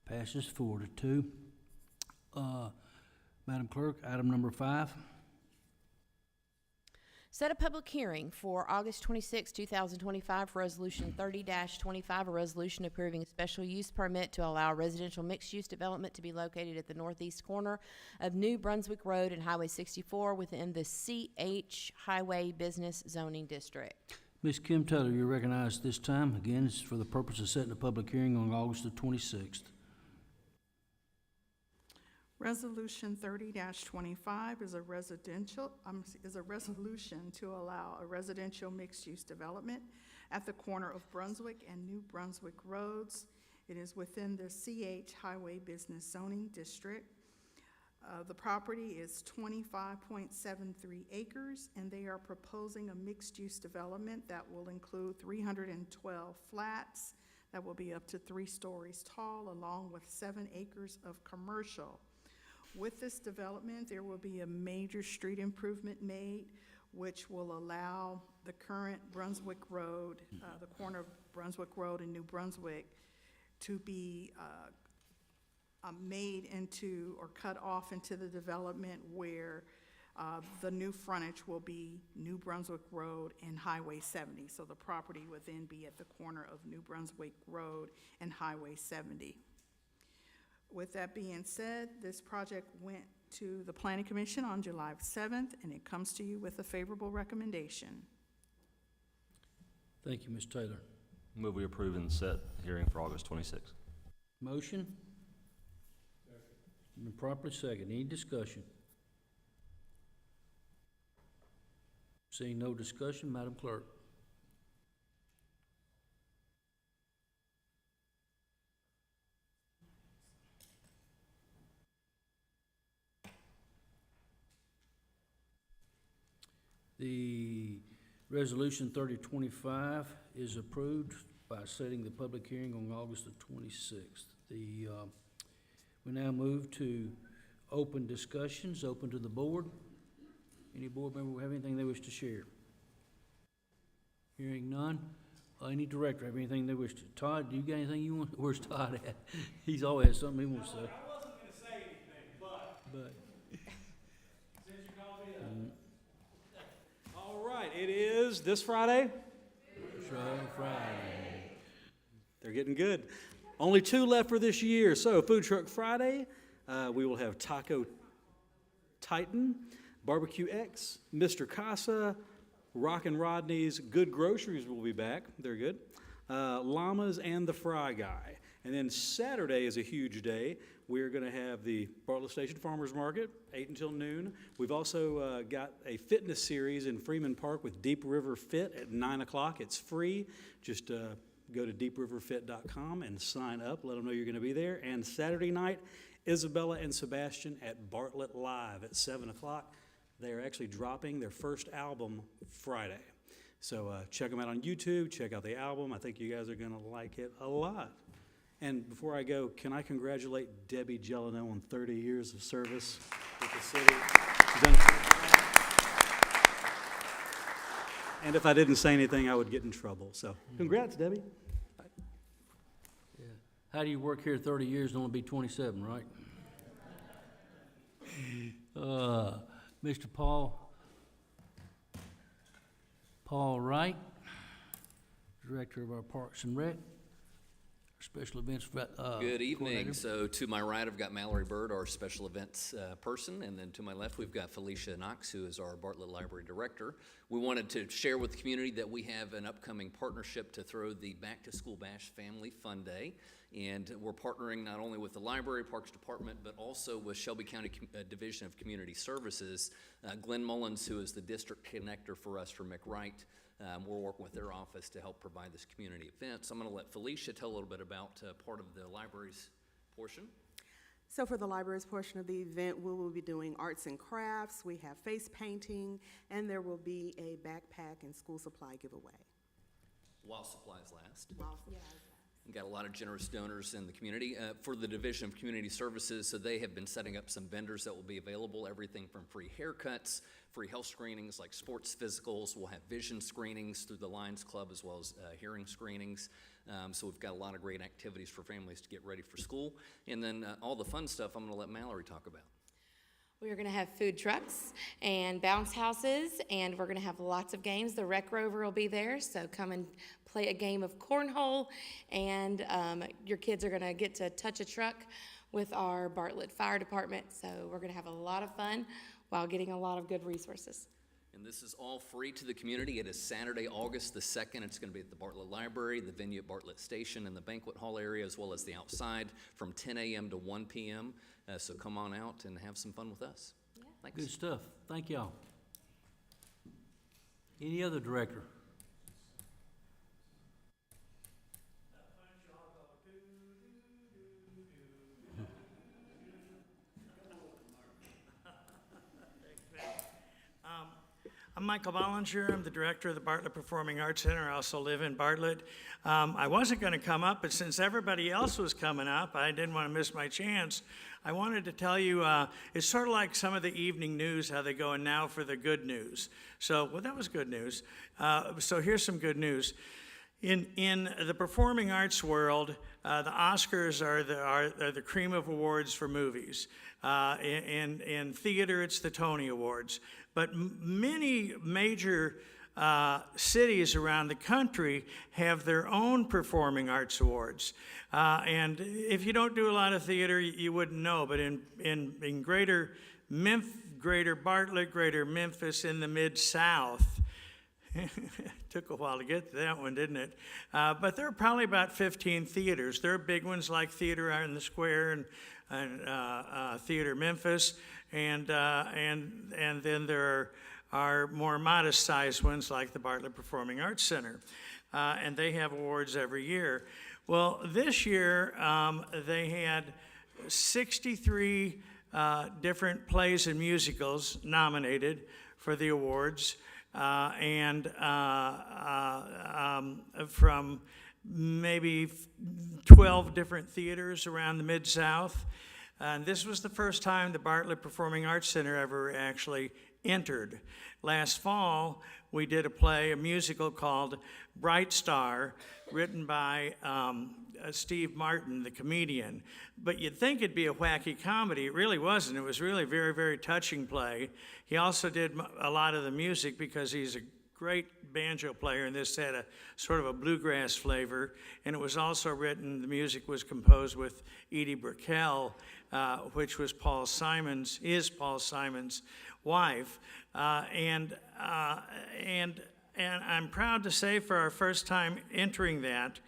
Passes 4-2. Madam Clerk, item number 5. Set a public hearing for August 26, 2025 for Resolution 30-25, a resolution approving a special use permit to allow residential mixed-use development to be located at the northeast corner of New Brunswick Road and Highway 64 within the CH Highway Business Zoning District. Ms. Kim Taylor, you're recognized this time. Again, this is for the purpose of setting a public hearing on August the 26th. Resolution 30-25 is a resolution to allow a residential mixed-use development at the corner of Brunswick and New Brunswick Roads. It is within the CH Highway Business Zoning District. The property is 25.73 acres, and they are proposing a mixed-use development that will include 312 flats that will be up to 3 stories tall, along with 7 acres of commercial. With this development, there will be a major street improvement made, which will allow the current Brunswick Road, the corner of Brunswick Road and New Brunswick, to be made into or cut off into the development where The new frontage will be New Brunswick Road and Highway 70. So the property would then be at the corner of New Brunswick Road and Highway 70. With that being said, this project went to the Planning Commission on July 7th, and it comes to you with a favorable recommendation. Thank you, Ms. Taylor. Move we approve and set hearing for August 26th. Motion? Been properly second. Any discussion? Seeing no discussion, Madam Clerk. The Resolution 3025 is approved by setting the public hearing on August the 26th. We now move to open discussions, open to the board. Any board member have anything they wish to share? Hearing none. Any director have anything they wish to? Todd, do you got anything you want? Where's Todd at? He's always has something he wants to say. I wasn't going to say anything, but since you called me up. All right, it is this Friday. Friday. They're getting good. Only 2 left for this year. So Food Truck Friday, we will have Taco Titan, Barbecue X, Mr. Casa, Rockin' Rodney's, Good Groceries will be back. They're good. Llamas and the Fry Guy. And then Saturday is a huge day. We're going to have the Bartlett Station Farmers Market, 8 until noon. We've also got a fitness series in Freeman Park with Deep River Fit at 9 o'clock. It's free. Just go to deepriverfit.com and sign up. Let them know you're going to be there. And Saturday night, Isabella and Sebastian at Bartlett Live at 7 o'clock. They are actually dropping their first album Friday. So check them out on YouTube. Check out the album. I think you guys are going to like it a lot. And before I go, can I congratulate Debbie Gelano on 30 years of service with the city? She's done and if I didn't say anything, I would get in trouble. So congrats, Debbie. Yeah. How do you work here 30 years and only be 27, right? Mr. Paul Wright, Director of our Parks and Rec. Special events. Good evening. Coordinator. So to my right, I've got Mallory Bird, our special events person, and then to my left, we've got Felicia Knox, who is our Bartlett Library Director. We wanted to share with the community that we have an upcoming partnership to throw the Back to School Bash Family Fun Day, and we're partnering not only with the Library Parks Department, but also with Shelby County Division of Community Services. Glenn Mullins, who is the district connector for us for McWright. We're working with their office to help provide this community event. So I'm going to let Felicia tell a little bit about part of the library's portion. So for the library's portion of the event, we will be doing arts and crafts, we have face painting, and there will be a backpack and school supply giveaway. While supplies last. We've got a lot of generous donors in the community. For the Division of Community Services, so they have been setting up some vendors that will be available, everything from free haircuts, free health screenings like sports physicals. We'll have vision screenings through the Lions Club as well as hearing screenings. So we've got a lot of great activities for families to get ready for school. And then all the fun stuff I'm going to let Mallory talk about. We are going to have food trucks and bounce houses, and we're going to have lots of games. The Rec Rover will be there, so come and play a game of cornhole, and your kids are going to get to touch a truck with our Bartlett Fire Department. So we're going to have a lot of fun while getting a lot of good resources. And this is all free to the community. It is Saturday, August the 2nd. It's going to be at the Bartlett Library, the venue at Bartlett Station, and the banquet hall area, as well as the outside from 10 a.m. to 1 p.m. So come on out and have some fun with us. Yeah. Thanks. Good stuff. Thank y'all. Any other director? I'm Michael Bollinger. I'm the director of the Bartlett Performing Arts Center. I also live in Bartlett. I wasn't going to come up, but since everybody else was coming up, I didn't want to miss my chance. I wanted to tell you, it's sort of like some of the evening news, how they go, and now for the good news. So, well, that was good news. So here's some good news. In the performing arts world, the Oscars are the cream of awards for movies. In theater, it's the Tony Awards. But many major cities around the country have their own performing arts awards. And if you don't do a lot of theater, you wouldn't know. But in greater Bartlett, greater Memphis, in the Mid-South, took a while to get to that one, didn't it? But there are probably about 15 theaters. There are big ones like Theater in the Square and Theater Memphis, and then there are more modest-sized ones like the Bartlett Performing Arts Center, and they have awards every year. Well, this year they had 63 different plays and musicals nominated for the awards. From maybe 12 different theaters around the Mid-South. And this was the first time the Bartlett Performing Arts Center ever actually entered. Last fall, we did a musical called Bright Star, written by Steve Martin, the comedian. But you'd think it'd be a wacky comedy. It really wasn't. It was really a very, very touching play. He also did a lot of the music because he's a great banjo player, and this had a sort of a bluegrass flavor. And it was also written, the music was composed with Edie Brickell, which was Paul Simon's wife. And I'm proud to say, for our first time entering that,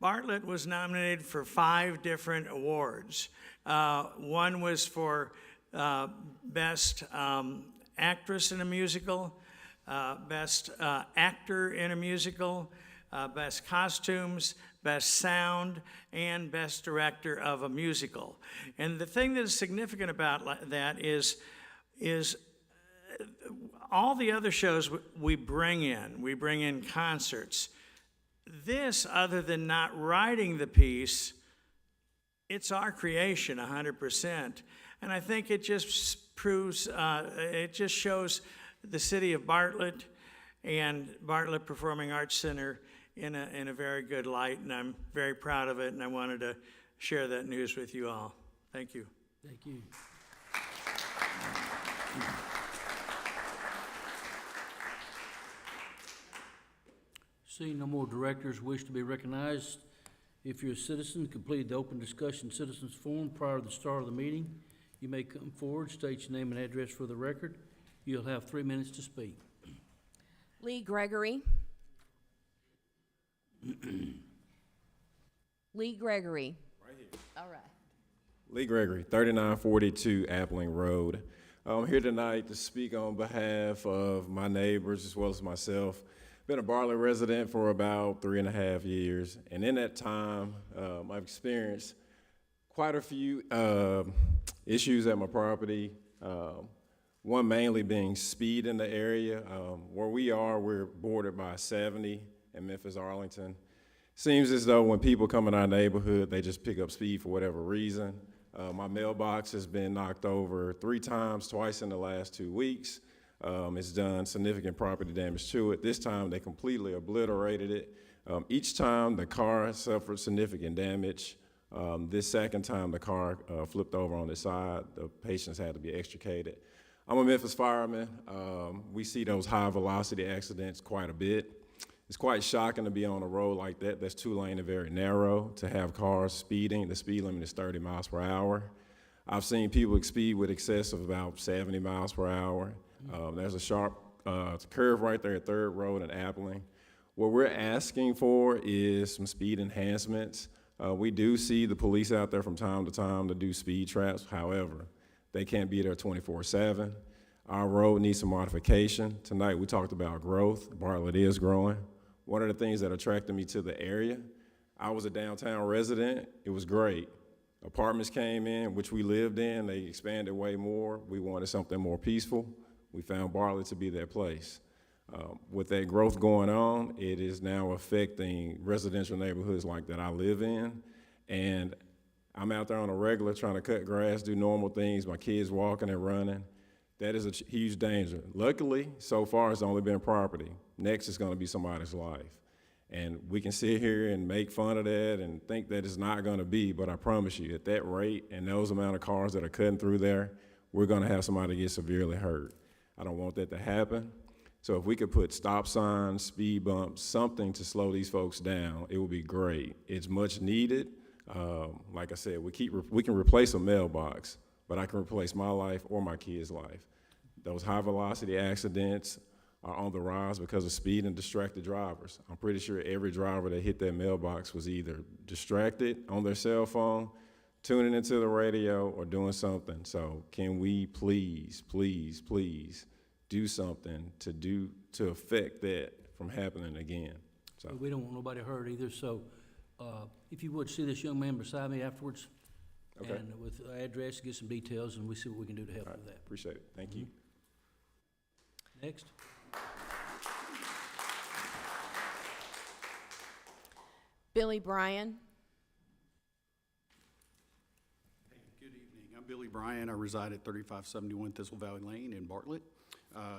Bartlett was nominated for 5 different awards. One was for Best Actress in a Musical, Best Actor in a Musical, Best Costumes, Best Sound, and Best Director of a Musical. And the thing that is significant about that is all the other shows we bring in concerts. This, other than not writing the piece, it's our creation 100%. And I think it just proves, it just shows the city of Bartlett and Bartlett Performing Arts Center in a very good light, and I'm very proud of it, and I wanted to share that news with you all. Thank you. Thank you. Seeing no more directors wish to be recognized, if you're a citizen, complete the open discussion citizens forum prior to the start of the meeting. You may come forward, state your name and address for the record. You'll have 3 minutes to speak. Lee Gregory. Lee Gregory. Right here. All right. Lee Gregory, 3942 Appling Road. I'm here tonight to speak on behalf of my neighbors as well as myself. Been a Bartlett resident for about 3.5 years, and in that time, I've experienced quite a few issues at my property. One mainly being speed in the area. Where we are, we're bordered by 70 in Memphis, Arlington. Seems as though when people come in our neighborhood, they just pick up speed for whatever reason. My mailbox has been knocked over 3 times, twice in the last 2 weeks. It's done significant property damage to it. This time they completely obliterated it. Each time the car suffered significant damage. This second time the car flipped over on its side. The patients had to be extricated. I'm a Memphis fireman. We see those high velocity accidents quite a bit. It's quite shocking to be on a road like that that's 2-lane and very narrow, to have cars speeding. The speed limit is 30 miles per hour. I've seen people speed with excess of about 70 miles per hour. There's a sharp curve right there at 3rd Road and Appling. What we're asking for is some speed enhancements. We do see the police out there from time to time to do speed traps. However, they can't be there 24/7. Our road needs some modification. Tonight we talked about growth. Bartlett is growing. One of the things that attracted me to the area, I was a downtown resident. It was great. Apartments came in, which we lived in. They expanded way more. We wanted something more peaceful. We found Bartlett to be that place. With that growth going on, it is now affecting residential neighborhoods like that I live in. And I'm out there on a regular trying to cut grass, do normal things, my kids walking and running. That is a huge danger. Luckily, so far, it's only been property. Next, it's going to be somebody's life. And we can sit here and make fun of that and think that it's not going to be, but I promise you, at that rate and those amount of cars that are cutting through there, we're going to have somebody get severely hurt. I don't want that to happen. So if we could put stop signs, speed bumps, something to slow these folks down, it would be great. It's much needed. Like I said, we can replace a mailbox, but I can replace my life or my kid's life. Those high velocity accidents are on the rise because of speed and distracted drivers. I'm pretty sure every driver that hit that mailbox was either distracted on their cell phone, tuning into the radio, or doing something. So can we please, please, please do something to affect that from happening again? So We don't want nobody hurt either, so if you would see this young man beside me afterwards, Okay. and with the address, get some details, and we see what we can do to help with that. appreciate it. Thank you. Next. Billy Bryan. Good evening. I'm Billy Bryan. I reside at 3571 Thistle Valley Lane in Bartlett.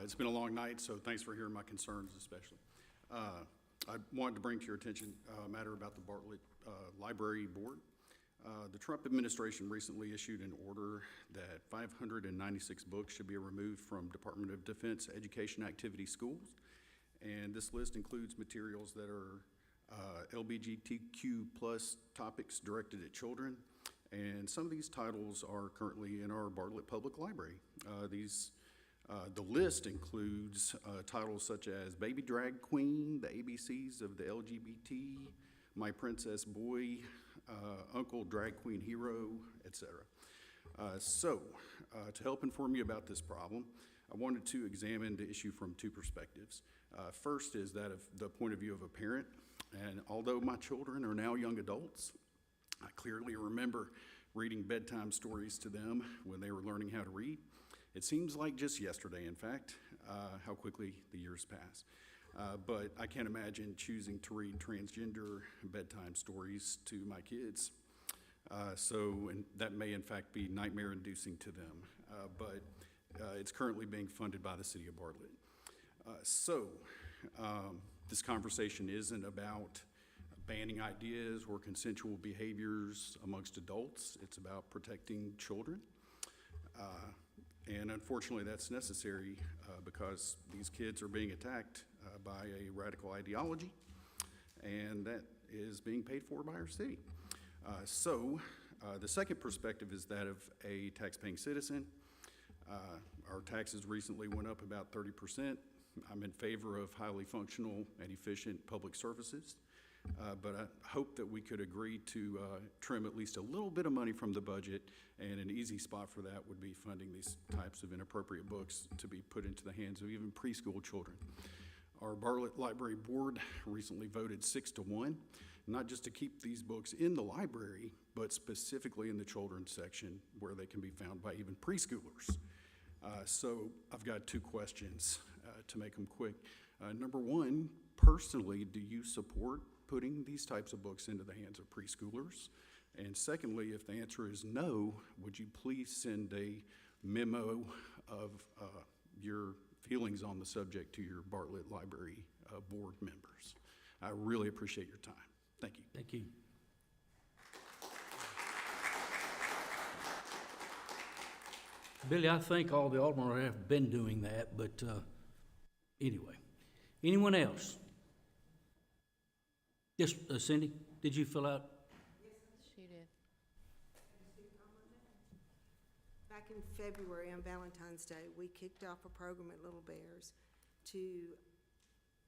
It's been a long night, so thanks for hearing my concerns especially. I wanted to bring to your attention a matter about the Bartlett Library Board. The Trump administration recently issued an order that 596 books should be removed from Department of Defense education activity schools. And this list includes materials that are LGBTQ plus topics directed at children. And some of these titles are currently in our Bartlett Public Library. The list includes titles such as Baby Drag Queen, The ABCs of the LGBT, My Princess Boy, Uncle Drag Queen Hero, etc. To help inform you about this problem, I wanted to examine the issue from two perspectives. First is that of the point of view of a parent, and although my children are now young adults, I clearly remember reading bedtime stories to them when they were learning how to read. It seems like just yesterday, in fact, how quickly the years pass. But I can't imagine choosing to read transgender bedtime stories to my kids. And that may in fact be nightmare-inducing to them. But it's currently being funded by the city of Bartlett. This conversation isn't about banning ideas or consensual behaviors amongst adults. It's about protecting children. And unfortunately, that's necessary because these kids are being attacked by a radical ideology, and that is being paid for by our city. The second perspective is that of a tax-paying citizen. Our taxes recently went up about 30%. I'm in favor of highly functional and efficient public services, but I hope that we could agree to trim at least a little bit of money from the budget, and an easy spot for that would be funding these types of inappropriate books to be put into the hands of even preschool children. Our Bartlett Library Board recently voted 6-1, not just to keep these books in the library, but specifically in the children's section where they can be found by even preschoolers. So I've got two questions to make them quick. Number one, personally, do you support putting these types of books into the hands of preschoolers? And secondly, if the answer is no, would you please send a memo of your feelings on the subject to your Bartlett Library Board members? I really appreciate your time. Thank you. Thank you. Billy, I think all the aldermen have been doing that, but anyway. Anyone else? Yes, Cindy, did you fill out? She did. Back in February on Valentine's Day, we kicked off a program at Little Bears to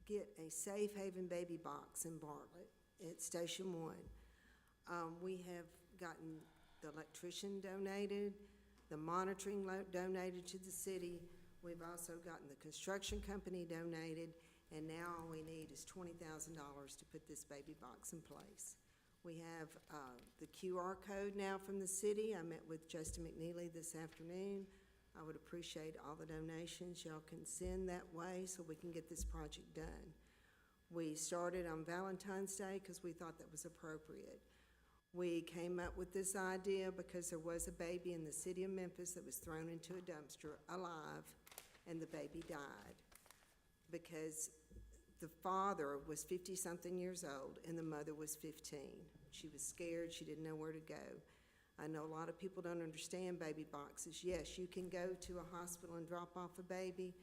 get a safe haven baby box in Bartlett at Station 1. We have gotten the electrician donated, the monitoring donated to the city. We've also gotten the construction company donated, and now all we need is $20,000 to put this baby box in place. We have the QR code now from the city. I met with Justin McNeely this afternoon. I would appreciate all the donations y'all can send that way so we can get this project done. We started on Valentine's Day because we thought that was appropriate. We came up with this idea because there was a baby in the city of Memphis that was thrown into a dumpster alive, and the baby died because the father was 50-something years old and the mother was 15. She was scared. She didn't know where to go. I know a lot of people don't understand baby boxes. Yes, you can go to a hospital and drop off a baby,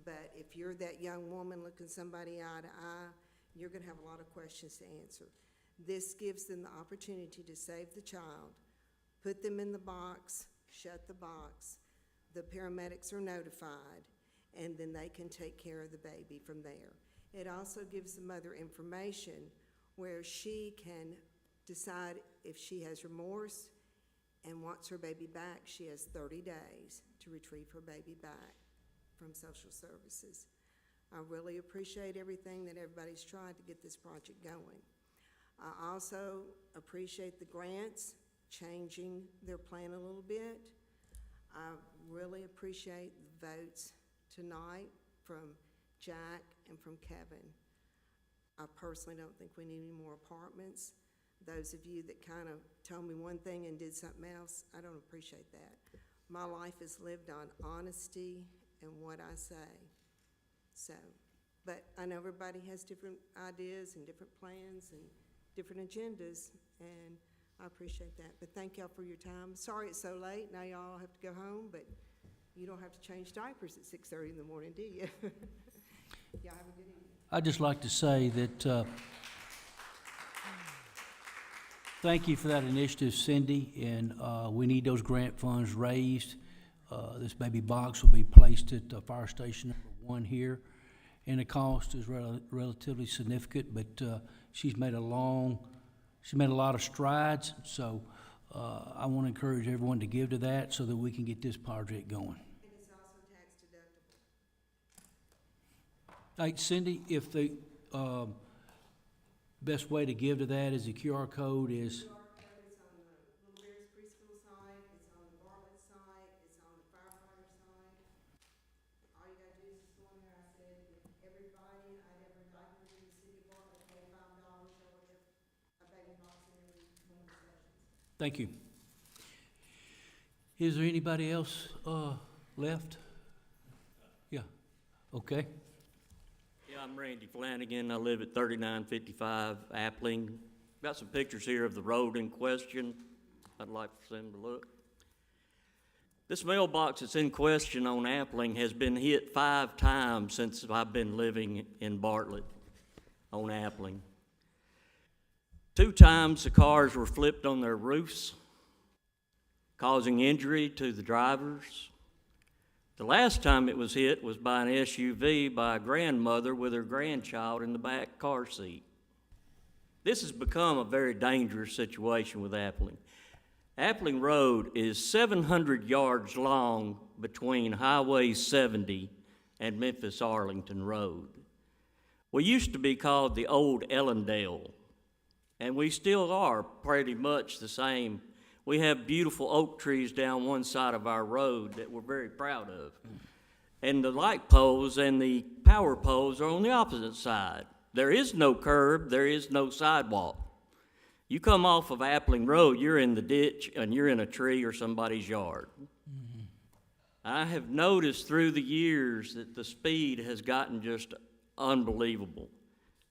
but if you're that young woman looking somebody eye to eye, you're going to have a lot of questions to answer. This gives them the opportunity to save the child, put them in the box, shut the box. The paramedics are notified, and then they can take care of the baby from there. It also gives the mother information where she can decide if she has remorse and wants her baby back. She has 30 days to retrieve her baby back from social services. I really appreciate everything that everybody's tried to get this project going. I also appreciate the grants changing their plan a little bit. I really appreciate the votes tonight from Jack and from Kevin. I personally don't think we need any more apartments. Those of you that kind of told me one thing and did something else, I don't appreciate that. My life is lived on honesty and what I say. So, but I know everybody has different ideas and different plans and different agendas, and I appreciate that. But thank y'all for your time. Sorry it's so late. Now y'all have to go home, but you don't have to change diapers at 6:30 in the morning, do you? Y'all have a good evening. I'd just like to say that thank you for that initiative, Cindy, and we need those grant funds raised. This baby box will be placed at Fire Station #1 here, and the cost is relatively significant, but she's made a lot of strides, so I want to encourage everyone to give to that so that we can get this project going. And it's also tax deductible. Hey, Cindy, if the best way to give to that is the QR code is... QR code is on the Little Bears Preschool site, it's on the Bartlett site, it's on the firefighter site. All you gotta do is just go in there. I said, if everybody, I'd ever diaper in the city of Bartlett, pay $5, they'll get a baby box in every one of the sessions. Thank you. Is there anybody else left? Yeah, okay. Yeah, I'm Randy Flanagan. I live at 3955 Appling. Got some pictures here of the road in question. I'd like for them to look. This mailbox that's in question on Appling has been hit 5 times since I've been living in Bartlett on Appling. 2 times the cars were flipped on their roofs, causing injury to the drivers. The last time it was hit was by an SUV by a grandmother with her grandchild in the back car seat. This has become a very dangerous situation with Appling. Appling Road is 700 yards long between Highway 70 and Memphis-Arlington Road. We used to be called the Old Ellendale, and we still are pretty much the same. We have beautiful oak trees down one side of our road that we're very proud of. And the light poles and the power poles are on the opposite side. There is no curb, there is no sidewalk. You come off of Appling Road, you're in the ditch and you're in a tree or somebody's yard. Mm-hmm. I have noticed through the years that the speed has gotten just unbelievable.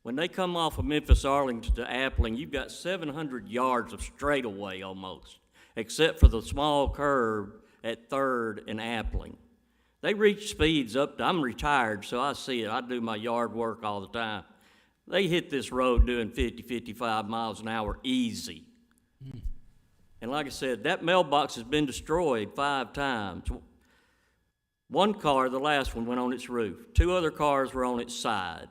When they come off of Memphis-Arlington to Appling, you've got 700 yards of straightaway almost, except for the small curve at 3rd and Appling. They reach speeds up to, I'm retired, so I see it. I do my yard work all the time. They hit this road doing 50, 55 miles an hour easy. And like I said, that mailbox has been destroyed 5 times. One car, the last one, went on its roof. 2 other cars were on its side.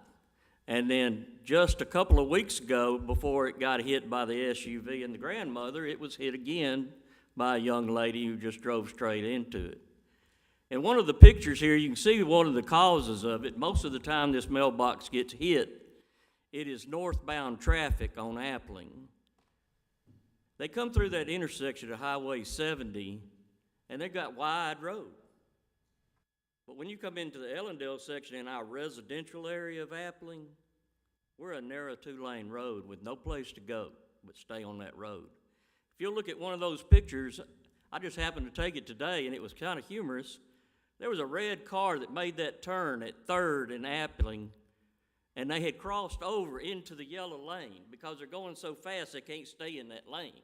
And then just a couple of weeks ago, before it got hit by the SUV and the grandmother, it was hit again by a young lady who just drove straight into it. In one of the pictures here, you can see one of the causes of it. Most of the time this mailbox gets hit, it is northbound traffic on Appling. They come through that intersection of Highway 70, and they've got wide road. But when you come into the Ellendale section in our residential area of Appling, we're a narrow 2-lane road with no place to go but stay on that road. If you'll look at one of those pictures, I just happened to take it today, and it was kind of humorous. There was a red car that made that turn at 3rd and Appling, and they had crossed over into the yellow lane because they're going so fast they can't stay in that lane.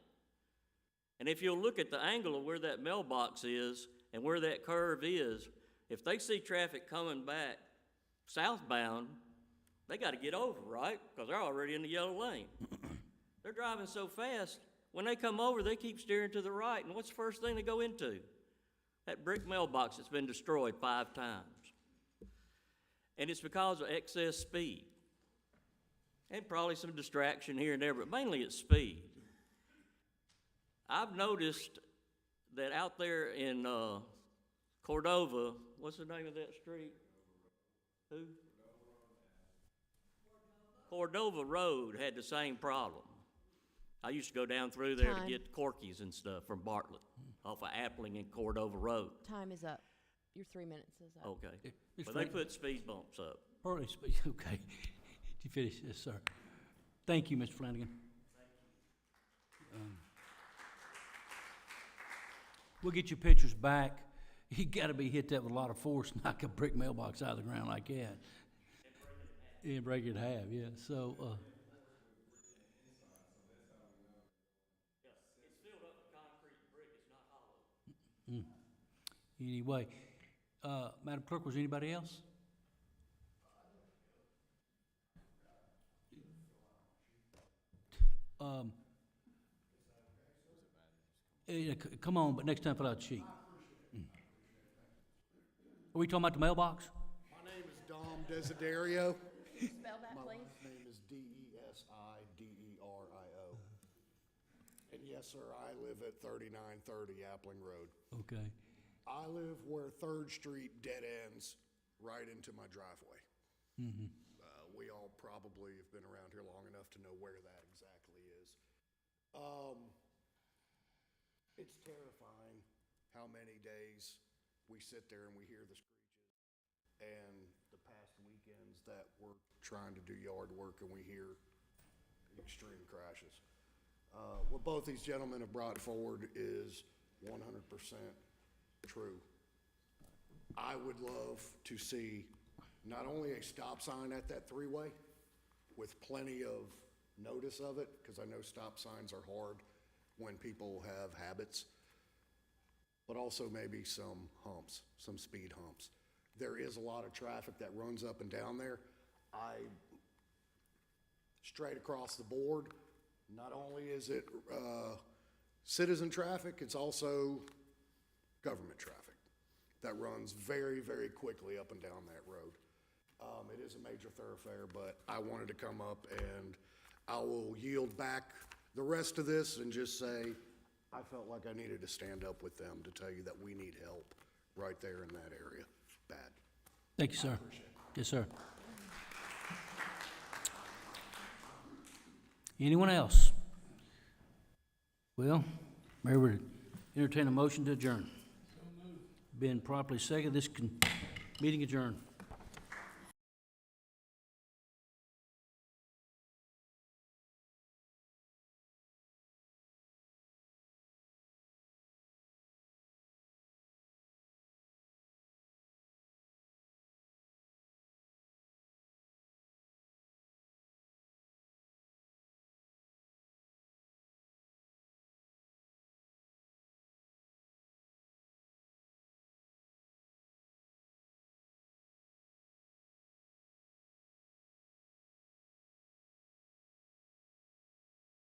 And if you'll look at the angle of where that mailbox is and where that curve is, if they see traffic coming back southbound, they got to get over, right? Because they're already in the yellow lane. They're driving so fast, when they come over, they keep steering to the right. And what's the first thing they go into? That brick mailbox that's been destroyed 5 times. And it's because of excess speed. And probably some distraction here and there, but mainly it's speed. I've noticed that out there in Cordova, what's the name of that street? Who? Cordova Road had the same problem. I used to go down through there to get corkies and stuff from Bartlett off of Appling and Cordova Road. Time is up. Your 3 minutes is up. Okay. But they put speed bumps up. Early speed, okay. Did you finish? Yes, sir. Thank you, Mr. Flanagan. We'll get your pictures back. You gotta be hit that with a lot of force, knock a brick mailbox out of the ground like that. And break it in half, yeah. So, It's filled up with concrete brick, it's not hollow. anyway, Madam Clerk, was anybody else? Come on, but next time fill out the sheet. Are we talking about the mailbox? My name is Dom Desiderio. Spell that, My please. last name is Desiderio. And yes, sir, I live at 3930 Appling Road. Okay. I live where 3rd Street dead ends right into my driveway. We all probably have been around here long enough to know where that exactly is. It's terrifying how many days we sit there and we hear the screeches, and the past weekends that we're trying to do yard work and we hear extreme crashes. What both these gentlemen have brought forward is 100% true. I would love to see not only a stop sign at that 3-way with plenty of notice of it, because I know stop signs are hard when people have habits, but also maybe some humps, some speed humps. There is a lot of traffic that runs up and down there. Straight across the board, not only is it citizen traffic, it's also government traffic that runs very, very quickly up and down that road. It is a major thoroughfare, but I wanted to come up, and I will yield back the rest of this and just say, I felt like I needed to stand up with them to tell you that we need help right there in that area. Bad. Thank you, sir. Yes, sir. Anyone else? Well, Mayor would entertain a motion to adjourn. Been properly seconded. This meeting adjourned.